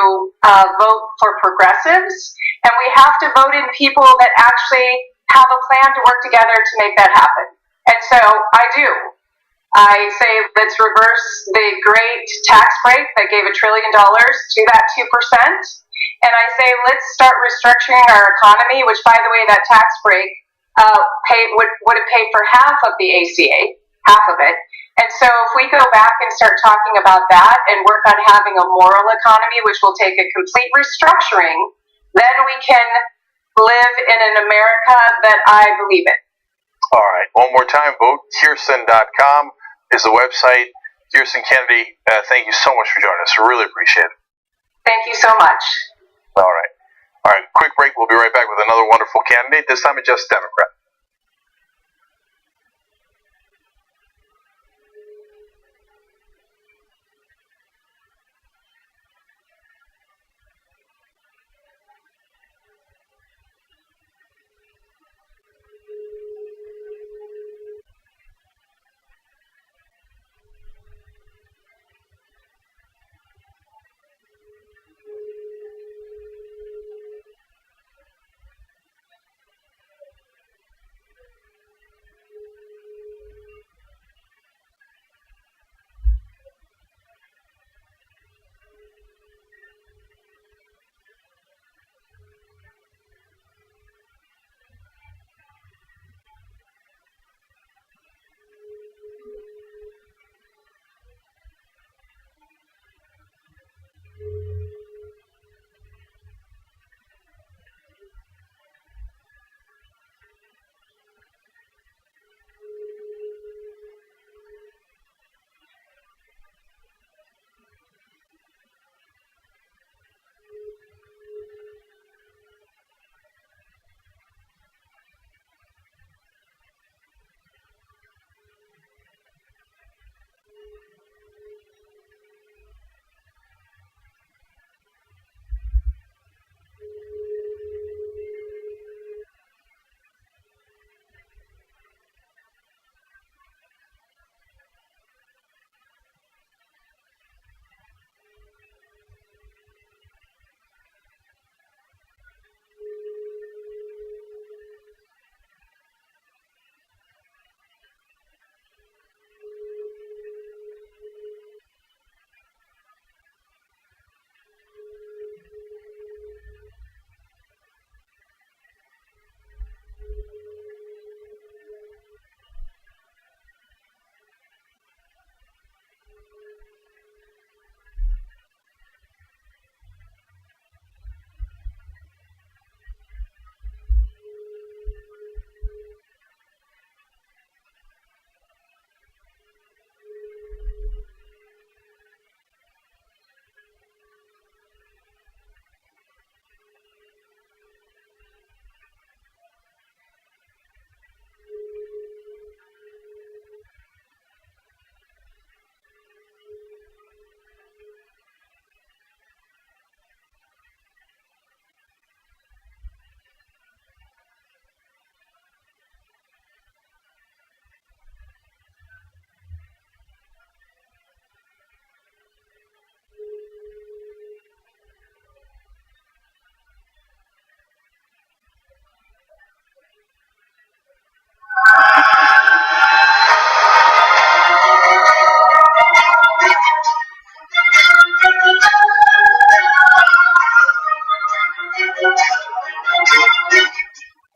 vote for progressives, and we have to vote in people that actually have a plan to work together to make that happen. And so I do. I say let's reverse the great tax break that gave $1 trillion to that 2%. And I say let's start restructuring our economy, which, by the way, that tax break would have paid for half of the ACA, half of it. And so if we go back and start talking about that and work on having a moral economy, which will take a complete restructuring, then we can live in an America that I believe in. All right. One more time, votekirsten.com is the website. Kirsten Kennedy, thank you so much for joining us. Really appreciate it. Thank you so much. All right. All right, quick break. We'll be right back with another wonderful candidate, this time a Just Democrat.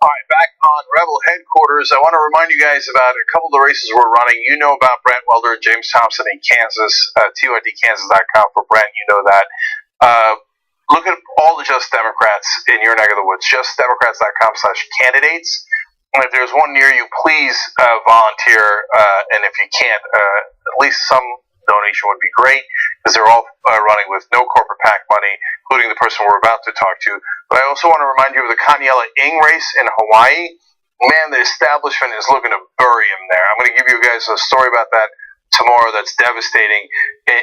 All right, back on Rebel headquarters, I want to remind you guys about a couple of the races we're running. You know about Brent Welder and James Thompson in Kansas, TYDKansas.com for Brent, you know that. Look at all the Just Democrats in your neck of the woods, justdemocrats.com/candidates. And if there's one near you, please volunteer, and if you can't, at least some donation would be great, because they're all running with no corporate PAC money, including the person we're about to talk to. But I also want to remind you of the Kanyela Ing race in Hawaii. Man, the establishment is looking to bury him there. I'm going to give you guys a story about that tomorrow that's devastating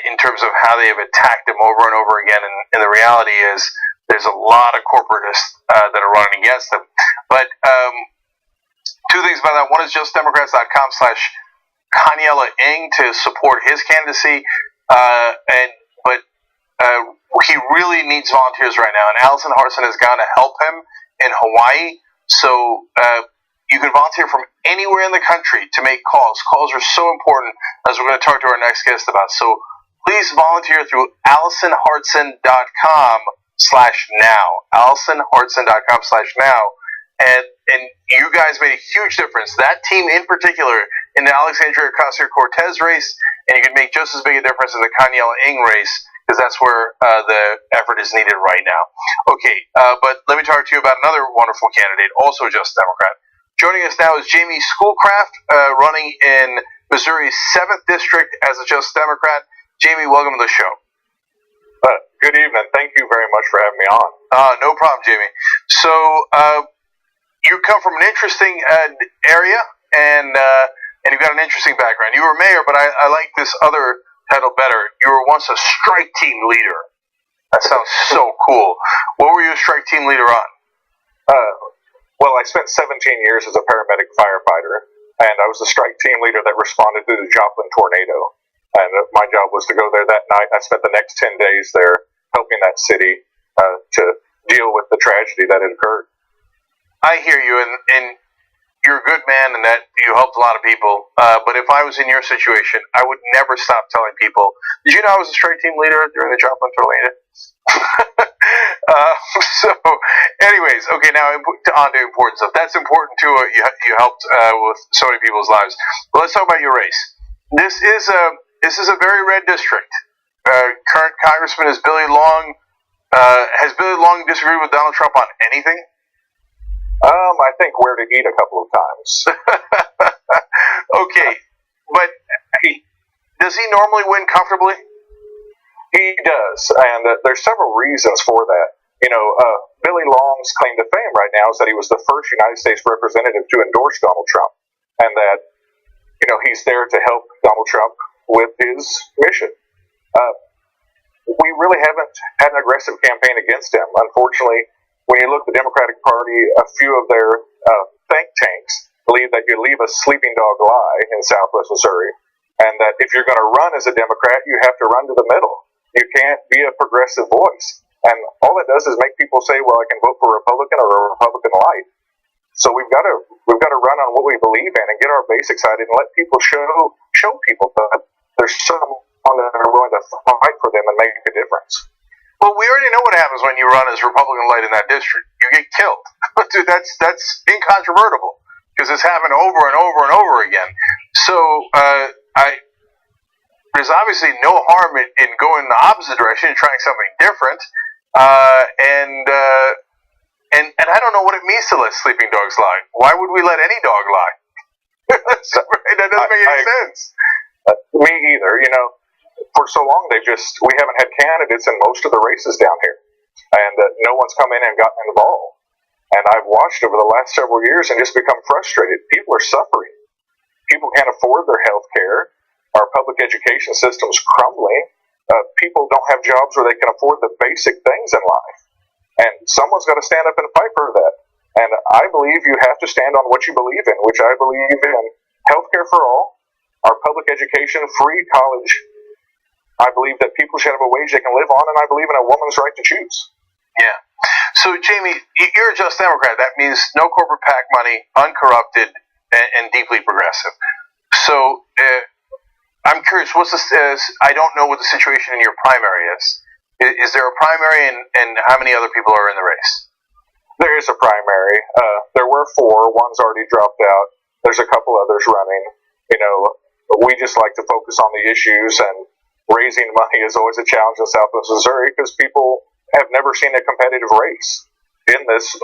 in terms of how they have attacked him over and over again. And the reality is there's a lot of corporatists that are running against him. But two things about that. One is justdemocrats.com/Kanyela Ing to support his candidacy. But he really needs volunteers right now. And Allison Harson has gone to help him in Hawaii. So you can volunteer from anywhere in the country to make calls. Calls are so important, as we're going to talk to our next guest about. So please volunteer through AllisonHartson.com/now. AllisonHartson.com/now. And you guys made a huge difference. That team in particular in the Alexandria Ocasio-Cortez race, and you can make just as big a difference in the Kanyela Ng race, because that's where the effort is needed right now. Okay, but let me talk to you about another wonderful candidate, also just Democrat. Joining us now is Jamie Schoolcraft, running in Missouri's 7th District as a Just Democrat. Jamie, welcome to the show. Good evening. Thank you very much for having me on. No problem, Jamie. So, you come from an interesting area, and you've got an interesting background. You were mayor, but I like this other title better. You were once a strike team leader. That sounds so cool. What were you a strike team leader on? Well, I spent 17 years as a paramedic firefighter, and I was the strike team leader that responded to the Joplin tornado. And my job was to go there that night. I spent the next 10 days there helping that city to deal with the tragedy that had occurred. I hear you, and you're a good man, and that you helped a lot of people. But if I was in your situation, I would never stop telling people, did you know I was a strike team leader during the Joplin tornado? So, anyways, okay, now on to important stuff. That's important too. You helped with so many people's lives. But let's talk about your race. This is a very red district. Current Congressman is Billy Long. Has Billy Long disagreed with Donald Trump on anything? I think where to eat a couple of times. Okay, but does he normally win comfortably? He does, and there's several reasons for that. Billy Long's claim to fame right now is that he was the first United States representative to endorse Donald Trump, and that, he's there to help Donald Trump with his mission. We really haven't had an aggressive campaign against him. Unfortunately, when you look at the Democratic Party, a few of their think tanks believe that you leave a sleeping dog lie in Southwest Missouri, and that if you're going to run as a Democrat, you have to run to the middle. You can't be a progressive voice. And all it does is make people say, well, I can vote for a Republican or a Republican light. So we've got to run on what we believe in and get our base excited and let people show people that there's someone that are willing to fight for them and make a difference. Well, we already know what happens when you run as Republican light in that district. You get killed. Dude, that's incontrovertible, because it's happened over and over and over again. So there's obviously no harm in going in the opposite direction and trying something different. And I don't know what it means to let sleeping dogs lie. Why would we let any dog lie? That doesn't make any sense. Me either. For so long we haven't had candidates in most of the races down here, and no one's come in and gotten involved. And I've watched over the last several years and just become frustrated. People are suffering. People can't afford their health care. Our public education system's crumbling. People don't have jobs where they can afford the basic things in life. And someone's got to stand up and fight for that. And I believe you have to stand on what you believe in, which I believe in health care for all, our public education, free college. I believe that people should have a wage they can live on, and I believe in a woman's right to choose. Yeah. So, Jamie, you're a Just Democrat. That means no corporate PAC money, uncorrupted, and deeply progressive. So, I'm curious, I don't know what the situation in your primary is. Is there a primary, and how many other people are in the race? There is a primary. There were 4. One's already dropped out. There's a couple others running. We just like to focus on the issues, and raising money is always a challenge in Southwest Missouri because people have never seen a competitive race in this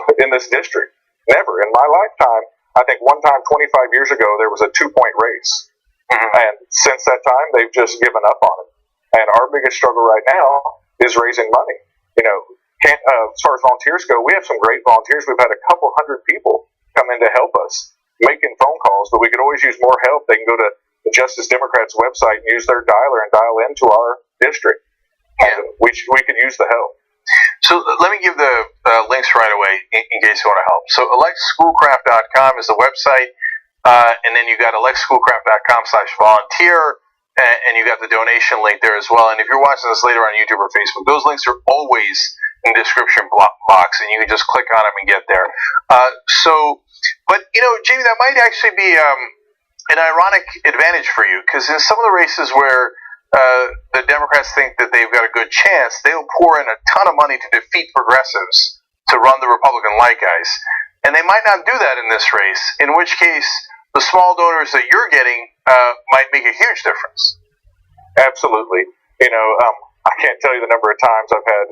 district. Never. In my lifetime, I think one time 25 years ago, there was a 2-point race. And since that time, they've just given up on it. And our biggest struggle right now is raising money. As far as volunteers go, we have some great volunteers. We've had a couple hundred people come in to help us making phone calls, but we could always use more help. They can go to the Justice Democrats website and use their dialer and dial into our district. Yeah. We could use the help. So let me give the links right away in case you want to help. So electschoolcraft.com is the website, and then you got electschoolcraft.com/volunteer, and you got the donation link there as well. And if you're watching this later on YouTube or Facebook, those links are always description box, and you can just click on them and get there. But Jamie, that might actually be an ironic advantage for you, because in some of the races where the Democrats think that they've got a good chance, they'll pour in a ton of money to defeat progressives to run the Republican-like guys. And they might not do that in this race, in which case the small donors that you're getting might make a huge difference. Absolutely. I can't tell you the number of times I've had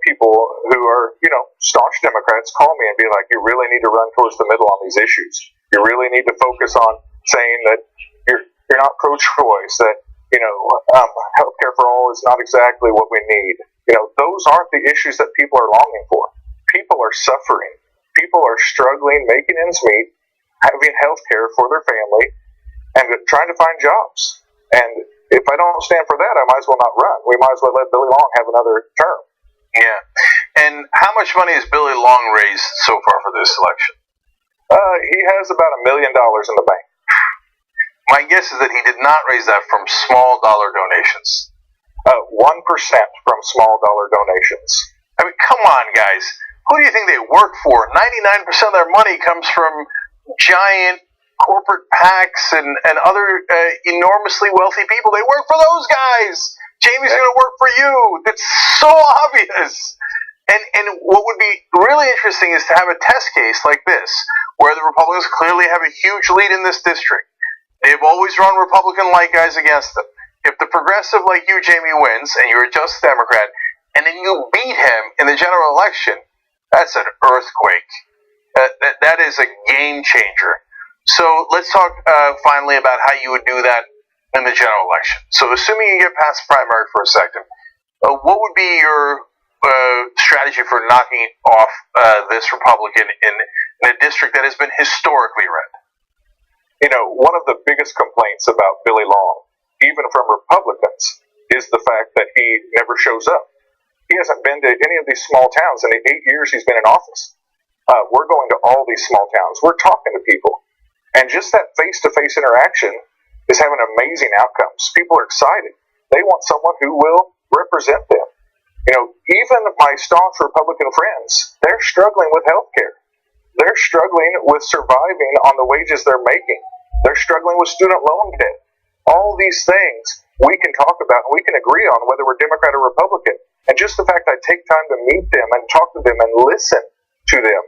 people who are, staunch Democrats call me and be like, you really need to run towards the middle on these issues. You really need to focus on saying that you're not pro-choice, that, healthcare for all is not exactly what we need. Those aren't the issues that people are longing for. People are suffering. People are struggling, making ends meet, having health care for their family, and trying to find jobs. And if I don't stand for that, I might as well not run. We might as well let Billy Long have another term. Yeah. And how much money has Billy Long raised so far for this election? He has about $1 million in the bank. My guess is that he did not raise that from small dollar donations. 1% from small dollar donations. I mean, come on, guys. Who do you think they work for? 99% of their money comes from giant corporate PACs and other enormously wealthy people. They work for those guys. Jamie's going to work for you. That's so obvious. And what would be really interesting is to have a test case like this, where the Republicans clearly have a huge lead in this district. They've always run Republican-like guys against them. If the progressive like you, Jamie, wins, and you're a just Democrat, and then you beat him in the general election, that's an earthquake. That is a game changer. So let's talk finally about how you would do that in the general election. So assuming you get past the primary for a second, what would be your strategy for knocking off this Republican in a district that has been historically red? One of the biggest complaints about Billy Long, even from Republicans, is the fact that he never shows up. He hasn't been to any of these small towns in the 8 years he's been in office. We're going to all these small towns. We're talking to people. And just that face-to-face interaction is having amazing outcomes. People are excited. They want someone who will represent them. Even my staunch Republican friends, they're struggling with health care. They're struggling with surviving on the wages they're making. They're struggling with student loan debt. All these things we can talk about and we can agree on whether we're Democrat or Republican. And just the fact I take time to meet them and talk to them and listen to them,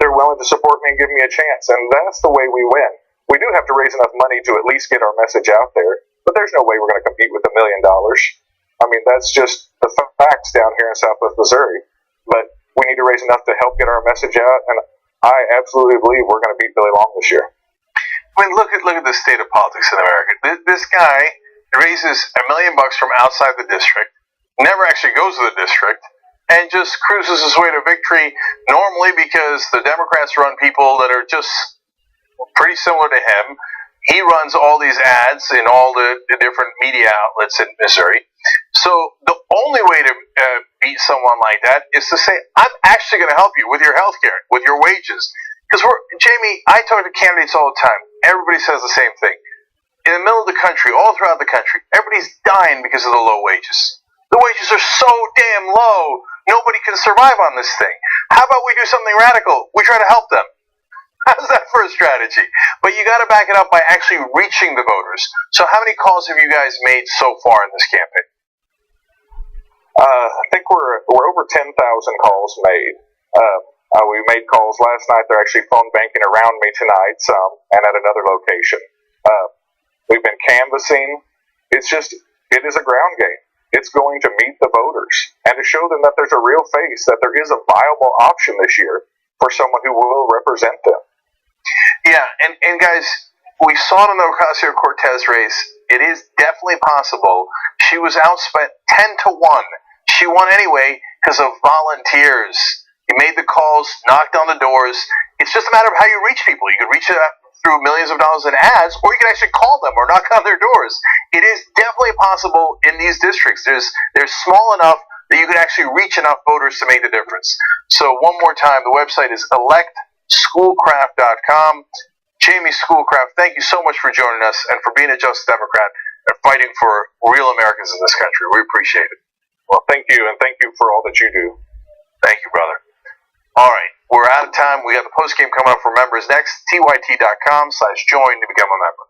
they're willing to support me and give me a chance. And that's the way we win. We do have to raise enough money to at least get our message out there, but there's no way we're going to compete with $1 million. I mean, that's just the facts down here in Southwest Missouri. But we need to raise enough to help get our message out, and I absolutely believe we're going to beat Billy Long this year. I mean, look at the state of politics in America. This guy raises $1 million from outside the district, never actually goes to the district, and just cruises his way to victory, normally because the Democrats run people that are just pretty similar to him. He runs all these ads in all the different media outlets in Missouri. So the only way to beat someone like that is to say, I'm actually going to help you with your health care, with your wages. Because Jamie, I talk to candidates all the time. Everybody says the same thing. In the middle of the country, all throughout the country, everybody's dying because of the low wages. The wages are so damn low, nobody can survive on this thing. How about we do something radical? We try to help them. How's that for a strategy? But you got to back it up by actually reaching the voters. So how many calls have you guys made so far in this campaign? I think we're over 10,000 calls made. We made calls last night. They're actually phone banking around me tonight, some, and at another location. We've been canvassing. It is a ground game. It's going to meet the voters and to show them that there's a real face, that there is a viable option this year for someone who will represent them. Yeah, and guys, we saw it in the Ocasio-Cortez race. It is definitely possible. She was outspent 10-1. She won anyway because of volunteers. You made the calls, knocked on the doors. It's just a matter of how you reach people. You can reach out through millions of dollars in ads, or you can actually call them or knock on their doors. It is definitely possible in these districts. They're small enough that you could actually reach enough voters to make the difference. So one more time, the website is electschoolcraft.com. Jamie Schoolcraft, thank you so much for joining us and for being a just Democrat and fighting for real Americans in this country. We appreciate it. Well, thank you, and thank you for all that you do. Thank you, brother. All right, we're out of time. We got the post game coming up for members next. tyt.com/join to become a member.